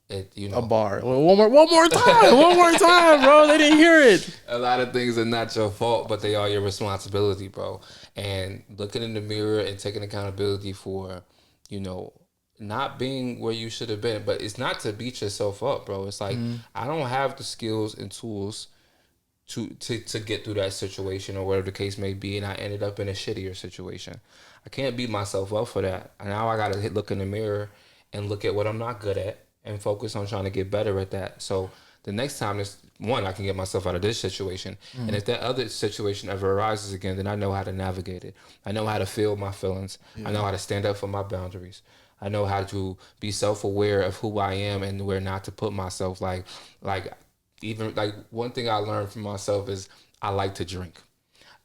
it, you know. A bar. One more time, bro. They didn't hear it. A lot of things are not your fault, but they are your responsibility, bro. And looking in the mirror and taking accountability for, you know, not being where you should have been. But it's not to beat yourself up, bro. It's like, I don't have the skills and tools to get through that situation or whatever the case may be, and I ended up in a shittier situation. I can't beat myself up for that. And now I got to look in the mirror and look at what I'm not good at and focus on trying to get better at that. So the next time, I can get myself out of this situation. And if that other situation ever arises again, then I know how to navigate it. I know how to feel my feelings. I know how to stand up for my boundaries. I know how to be self-aware of who I am and where not to put myself. Like one thing I learned from myself is I like to drink.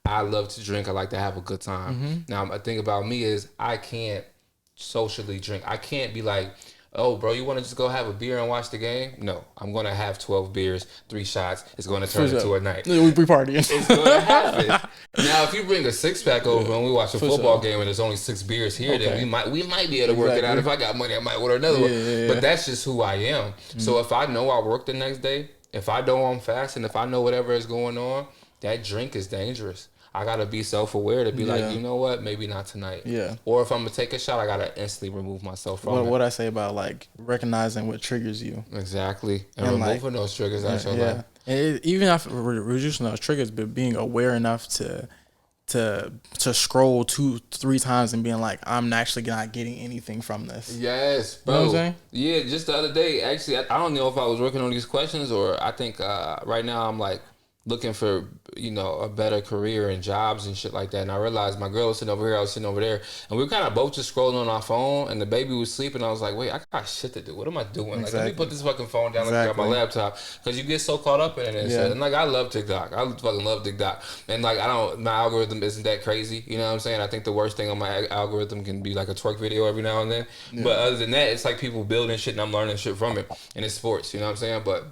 I love to drink. I like to have a good time. Now, a thing about me is I can't socially drink. I can't be like, oh, bro, you want to just go have a beer and watch the game? No, I'm going to have 12 beers, 3 shots. It's going to turn into a night. We partying. It's going to happen. Now, if you bring a 6-pack over and we watch a football game and there's only 6 beers here, then we might be able to work it out. If I got money, I might order another one. But that's just who I am. So if I know I work the next day, if I know I'm fasting, if I know whatever is going on, that drink is dangerous. I got to be self-aware to be like, you know what, maybe not tonight. Yeah. Or if I'm going to take a shot, I got to instantly remove myself from it. What I say about like recognizing what triggers you. Exactly. And removing those triggers out your life. And even after reducing those triggers, but being aware enough to scroll 2-3 times and being like, I'm actually not getting anything from this. Yes, bro. You know what I'm saying? Yeah, just the other day, actually, I don't know if I was working on these questions or I think right now I'm like looking for, you know, a better career and jobs and shit like that. And I realized my girl was sitting over here, I was sitting over there. And we were kind of both just scrolling on our phone and the baby was sleeping. I was like, wait, I got shit to do. What am I doing? Like, let me put this fucking phone down and grab my laptop. Because you get so caught up in it and shit. And like, I love TikTok. I fucking love TikTok. And like, my algorithm isn't that crazy. You know what I'm saying? I think the worst thing on my algorithm can be like a twerk video every now and then. Yeah. But other than that, it's like people building shit and I'm learning shit from it. And it's sports, you know what I'm saying? But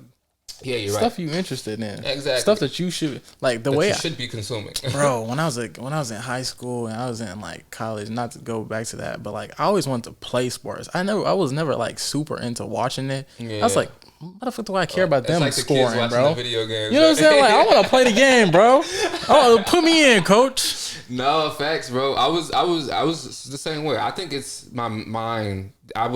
yeah, you're right. Stuff you interested in. Exactly. Stuff that you should like the way you should be consuming. Bro, when I was in high school and I was in like college, not to go back to that, but like I always wanted to play sports. I was never like super into watching it. Yeah. I was like, what the fuck do I care about them like scoring, the bro? The video games, you know what I'm saying? Like I want to play the game, bro. Oh, put me in, coach. No, facts, bro. I was the same way. I think it's my mind. I'm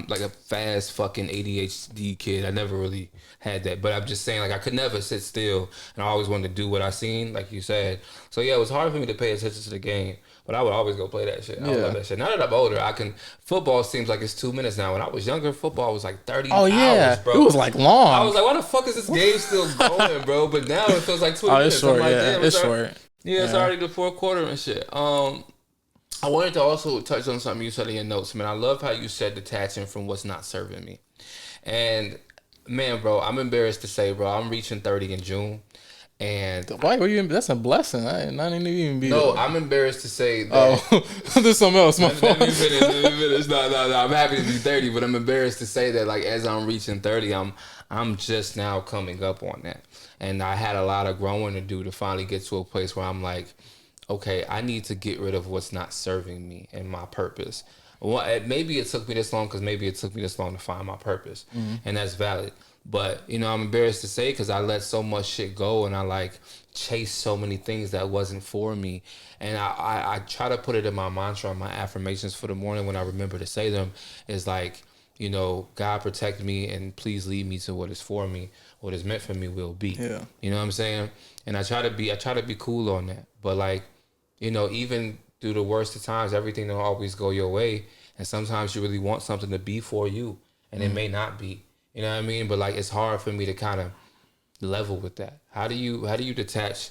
like a fast fucking ADHD kid. I never really had that, but I'm just saying, like, I could never sit still, and I always wanted to do what I seen, like you said. So yeah, it was hard for me to pay attention to the game, but I would always go play that shit. I love that shit. Now that I'm older, football seems like it's 2 minutes now. When I was younger, football was like 30 hours, bro. It was like long. I was like, why the fuck is this game still going, bro? But now it feels like 20 minutes. It's short, like, it's short. Yeah, it's already the fourth quarter and shit. I wanted to also touch on something you said in your notes, man. I love how you said detaching from what's not serving me. And man, bro, I'm embarrassed to say, bro, I'm reaching 30 in June. And why were you? That's a blessing. I didn't even be. No, I'm embarrassed to say that. Oh, there's something else. My fault. Let me finish. No. I'm happy to be 30, but I'm embarrassed to say that, like, as I'm reaching 30, I'm just now coming up on that, and I had a lot of growing to do to finally get to a place where I'm like, okay, I need to get rid of what's not serving me and my purpose. Well, maybe it took me this long because maybe it took me this long to find my purpose, and that's valid. But, you know, I'm embarrassed to say because I let so much shit go and I like chased so many things that wasn't for me. And I try to put it in my mantra, my affirmations for the morning when I remember to say them is like, you know, God protect me and please lead me to what is for me. What is meant for me will be. Yeah. You know what I'm saying? And I try to be cool on that. But like, you know, even through the worst of times, everything don't always go your way. And sometimes you really want something to be for you and it may not be. You know what I mean? But like, it's hard for me to kind of level with that. How do you detach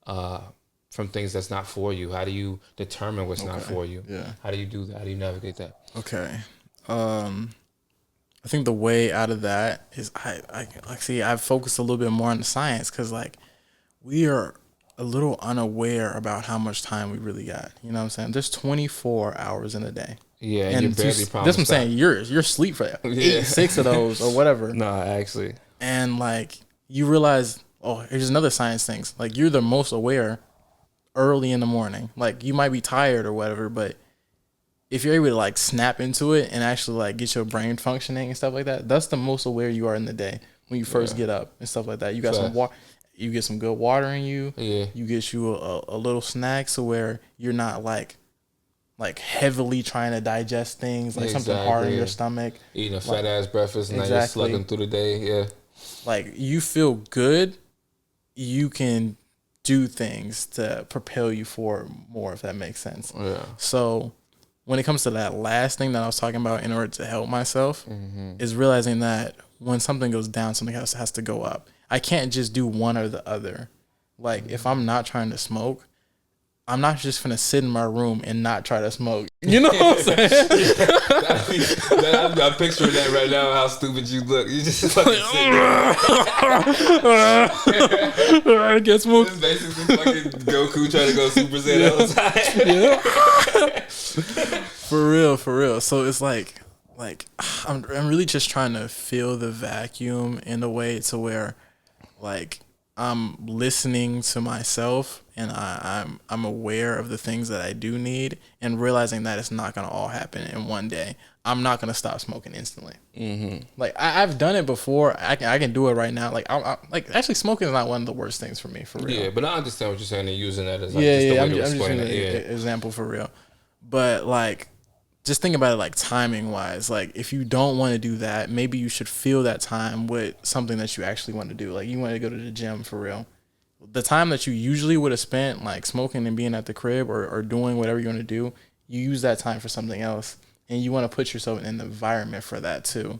from things that's not for you? How do you determine what's not for you? Yeah. How do you do that? How do you navigate that? Okay. I think the way out of that is I've focused a little bit more on the science because like we are a little unaware about how much time we really got. You know what I'm saying? There's 24 hours in a day. Yeah, and you're barely promised that's what I'm saying. You're asleep for 6 of those or whatever. No, actually. And like you realize, oh, here's another science thing. Like you're the most aware early in the morning. Like you might be tired or whatever, but if you're able to like snap into it and actually like get your brain functioning and stuff like that, that's the most aware you are in the day when you first get up and stuff like that. You got some water, you get some good water in you. Yeah. You get you a little snack so where you're not like heavily trying to digest things, like something hard in your stomach. Eating a fat ass breakfast and then just slugging through the day. Yeah. Like you feel good, you can do things to propel you forward more, if that makes sense. Yeah. So when it comes to that last thing that I was talking about in order to help myself is realizing that when something goes down, something else has to go up. I can't just do one or the other. Like if I'm not trying to smoke, I'm not just gonna sit in my room and not try to smoke. You know what I'm saying? I'm picturing that right now. How stupid you look. You just fucking sit there. I get smoked. It's basically fucking Goku trying to go Super Saiyan all the time. Yeah. For real. So it's like I'm really just trying to fill the vacuum in a way to where like I'm listening to myself and I'm aware of the things that I do need and realizing that it's not gonna all happen in one day. I'm not gonna stop smoking instantly. Like I've done it before. I can do it right now. Like I like actually smoking is not one of the worst things for me, for real. Yeah, but I understand what you're saying and using that as like just the way to explain it. Example for real. But like just think about it like timing wise. Like if you don't want to do that, maybe you should fill that time with something that you actually want to do. Like you want to go to the gym for real. The time that you usually would have spent like smoking and being at the crib or doing whatever you want to do, you use that time for something else. And you want to put yourself in the environment for that too.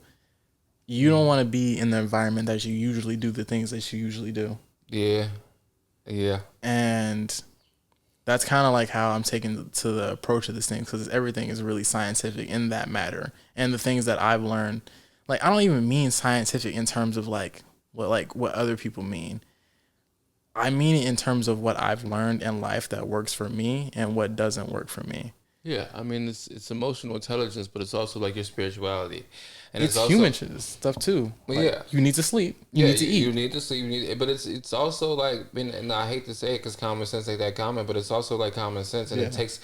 You don't want to be in the environment that you usually do the things that you usually do. Yeah. Yeah. And that's kind of like how I'm taking to the approach of this thing because everything is really scientific in that matter. And the things that I've learned, like I don't even mean scientific in terms of like what other people mean. I mean it in terms of what I've learned in life that works for me and what doesn't work for me. Yeah, I mean it's emotional intelligence, but it's also like your spirituality, and it's also human stuff too. Like, yeah, you need to sleep. You need to eat. You need to sleep. But it's also like, and I hate to say it because common sense ain't that common, but it's also like common sense, and it takes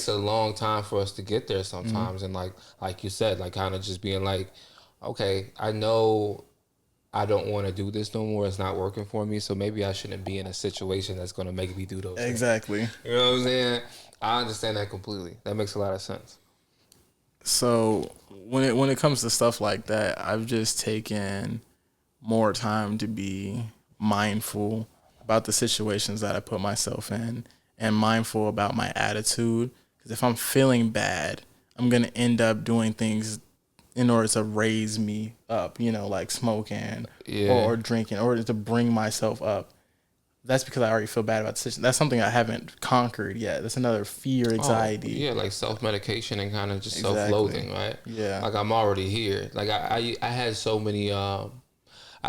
a long time for us to get there sometimes, and like you said, like kind of just being like, okay, I know I don't want to do this no more. It's not working for me, so maybe I shouldn't be in a situation that's going to make me do those things. Exactly. You know what I'm saying? I understand that completely. That makes a lot of sense. So when it comes to stuff like that, I've just taken more time to be mindful about the situations that I put myself in and mindful about my attitude. Because if I'm feeling bad, I'm going to end up doing things in order to raise me up, you know, like smoking or drinking, or to bring myself up. That's because I already feel bad about the situation. That's something I haven't conquered yet. That's another fear, anxiety. Like self-medication and kind of just self-loathing, right? Yeah. Like I'm already here. Like I had so many, I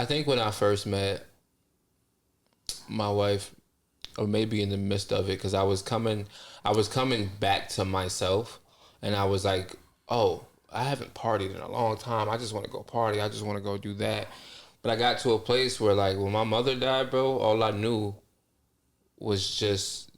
think when I first met my wife, or maybe in the midst of it, because I was coming back to myself, and I was like, oh, I haven't partied in a long time. I just want to go party. I just want to go do that. But I got to a place where, like, when my mother died, bro, all I knew was just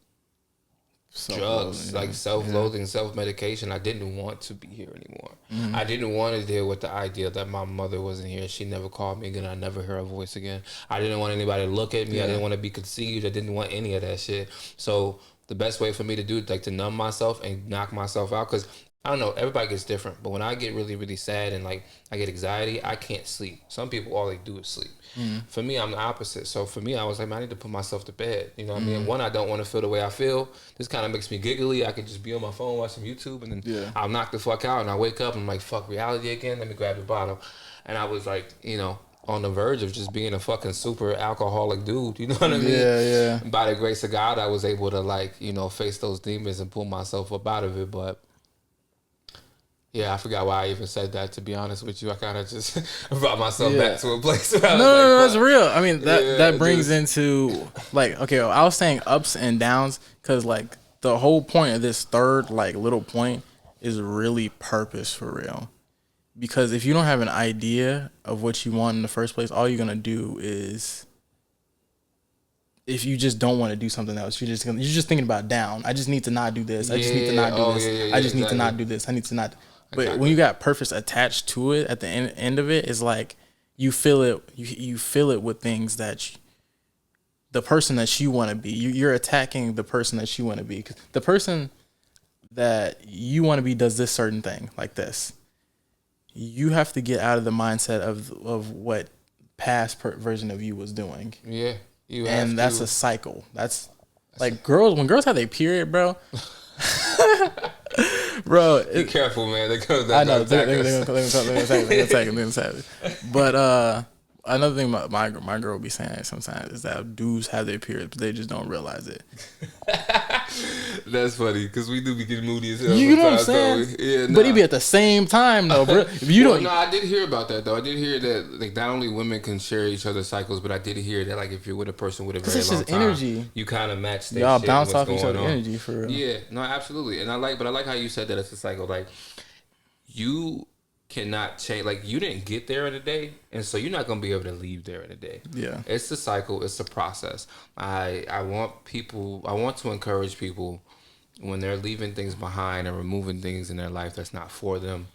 drugs, like self-loathing, self-medication. I didn't want to be here anymore. I didn't want to deal with the idea that my mother wasn't here. She never called me again. I never heard her voice again. I didn't want anybody to look at me. I didn't want to be conceived. I didn't want any of that shit. So the best way for me to do it, like to numb myself and knock myself out, because I don't know, everybody gets different. But when I get really, really sad and like I get anxiety, I can't sleep. Some people, all they do is sleep. For me, I'm the opposite. So for me, I was like, man, I need to put myself to bed. You know what I mean? One, I don't want to feel the way I feel. This kind of makes me giggly. I could just be on my phone watching YouTube, and then I'll knock the fuck out, and I wake up and I'm like, fuck reality again. Let me grab the bottle. And I was like, you know, on the verge of just being a fucking super alcoholic dude. You know what I mean? Yeah. By the grace of God, I was able to, like, you know, face those demons and pull myself up out of it. But yeah, I forgot why I even said that, to be honest with you. I kind of just brought myself back to a place where I was no, that's real. I mean, that brings into, like, okay, I was saying ups and downs because, like, the whole point of this third, like, little point is really purpose for real. Because if you don't have an idea of what you want in the first place, all you're going to do is, if you just don't want to do something else, you're just thinking about down. I just need to not do this. I just need to not do this. I just need to not do this. I need to not. But when you got purpose attached to it, at the end of it, it's like you feel it. You feel it with things that the person that you want to be. You're attacking the person that you want to be. 'Cause the person that you want to be does this certain thing like this. You have to get out of the mindset of what past version of you was doing. Yeah, and that's a cycle. That's like girls, when girls have their period, bro. Bro, be careful, man. I know they're gonna take it. But another thing my girl be saying sometimes is that dudes have their periods, but they just don't realize it. That's funny because we do be getting moody as hell. You know what I'm saying? Yeah, but it be at the same time though, bro. If you don't, no, I did hear about that though. I did hear that like not only women can share each other's cycles, but I did hear that like if you're with a person with a very long time, energy. You kind of match. Y'all bounce off each other's energy for real. Yeah, no, absolutely. And I like how you said that it's a cycle. Like you cannot change, like you didn't get there in a day, and so you're not gonna be able to leave there in a day. Yeah, it's a cycle, it's a process. I want to encourage people when they're leaving things behind and removing things in their life that's not for them,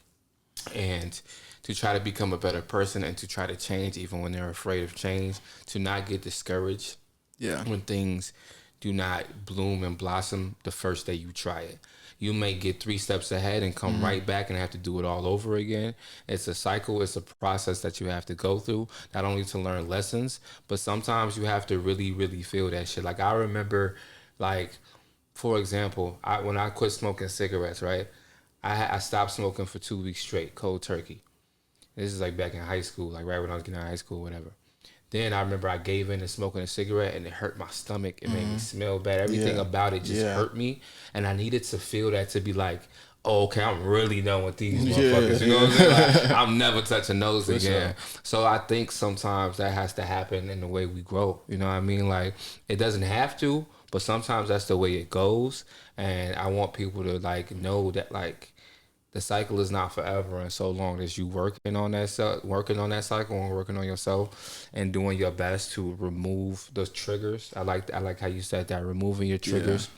and to try to become a better person and to try to change even when they're afraid of change, to not get discouraged when things do not bloom and blossom the first day you try it. You may get 3 steps ahead and come right back and have to do it all over again. It's a cycle. It's a process that you have to go through, not only to learn lessons, but sometimes you have to really, really feel that shit. Like I remember, like, for example, when I quit smoking cigarettes, right? I stopped smoking for 2 weeks straight, cold turkey. This is like back in high school, like right when I was getting out of high school, whatever. Then I remember I gave in to smoking a cigarette and it hurt my stomach. It made me smell bad. Everything about it just hurt me. And I needed to feel that to be like, oh, okay, I'm really done with these motherfuckers. You know what I'm saying? Like, I'm never touching those again. Sure. So I think sometimes that has to happen in the way we grow. You know what I mean? Like it doesn't have to, but sometimes that's the way it goes. And I want people to like know that like the cycle is not forever, and so long as you working on that cycle and working on yourself and doing your best to remove those triggers. I like how you said that, removing your triggers,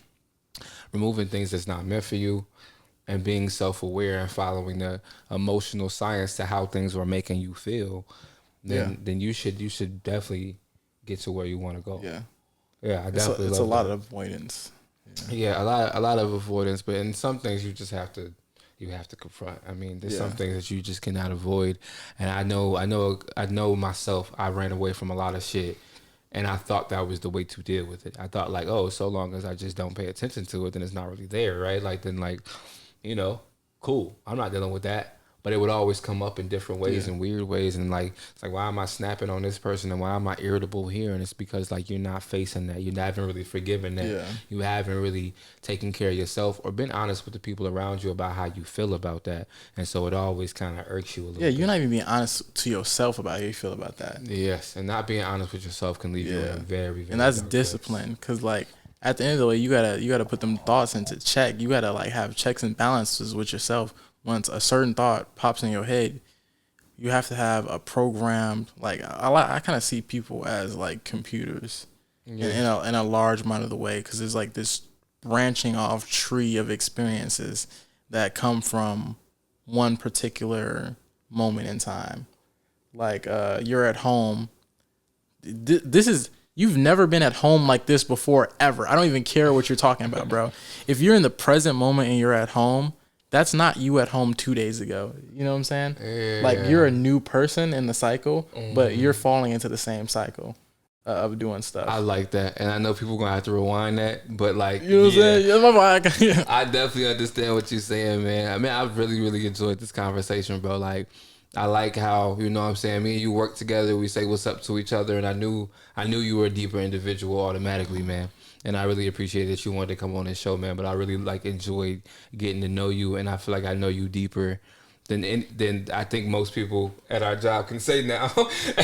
removing things that's not meant for you, and being self-aware and following the emotional science to how things were making you feel. Then you should definitely get to where you want to go. I definitely. It's a lot of avoidance. Yeah, a lot of avoidance, but in some things you just have to. You have to confront. I mean, there's some things that you just cannot avoid. And I know myself, I ran away from a lot of shit. And I thought that was the way to deal with it. I thought like, oh, so long as I just don't pay attention to it, then it's not really there, right? Like, then like, you know, cool. I'm not dealing with that. But it would always come up in different ways and weird ways. And like, it's like, why am I snapping on this person? And why am I irritable here? And it's because like, you're not facing that. You haven't really forgiven that. Yeah. You haven't really taken care of yourself or been honest with the people around you about how you feel about that. And so it always kind of irks you a little bit. Yeah, you're not even being honest to yourself about how you feel about that. Yes. And not being honest with yourself can leave you in a very, very And that's discipline. Because like, at the end of the day, you gotta put them thoughts into check. You gotta like have checks and balances with yourself. Once a certain thought pops in your head, you have to have a programmed, like I kind of see people as like computers in a large amount of the way, because there's like this branching off tree of experiences that come from one particular moment in time. Like you're at home. This is, you've never been at home like this before ever. I don't even care what you're talking about, bro. If you're in the present moment and you're at home, that's not you at home 2 days ago. You know what I'm saying? Yeah. Like you're a new person in the cycle, but you're falling into the same cycle of doing stuff. I like that, and I know people gonna have to rewind that, but like, you know what I'm saying? I definitely understand what you're saying, man. I mean, I really enjoyed this conversation, bro. Like, I like how, you know what I'm saying, me and you work together, we say what's up to each other, and I knew you were a deeper individual automatically, man. And I really appreciate that you wanted to come on this show, man. But I really like enjoyed getting to know you, and I feel like I know you deeper than I think most people at our job can say now.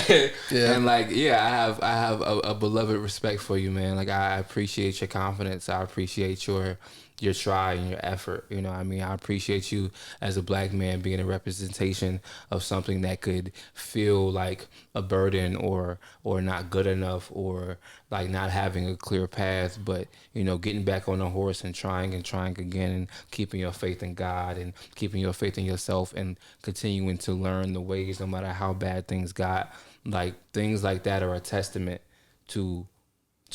Yeah. And like, yeah, I have a beloved respect for you, man. Like, I appreciate your confidence. I appreciate your try and your effort. You know what I mean? I appreciate you as a black man being a representation of something that could feel like a burden or not good enough, or like not having a clear path, but, you know, getting back on the horse and trying again, and keeping your faith in God and keeping your faith in yourself, and continuing to learn the ways no matter how bad things got. Like, things like that are a testament to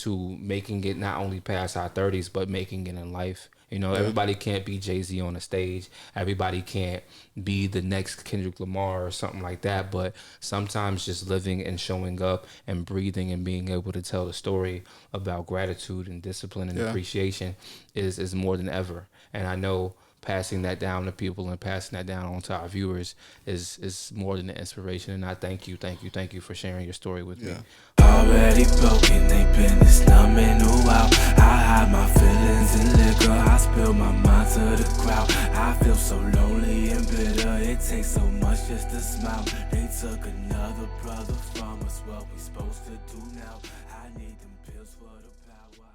making it not only past our 30s, but making it in life. You know, everybody can't be Jay-Z on the stage. Everybody can't be the next Kendrick Lamar or something like that. But sometimes just living and showing up and breathing and being able to tell the story about gratitude and discipline and appreciation is more than ever. And I know passing that down to people and passing that down on to our viewers is more than an inspiration. And I thank you for sharing your story with me. Already broken, they been this numbing out. I hide my feelings in liquor, I spill my mind to the crowd. I feel so lonely and bitter, it takes so much just to smile. They took another brother from us, what we supposed to do now? I need them pills for the power.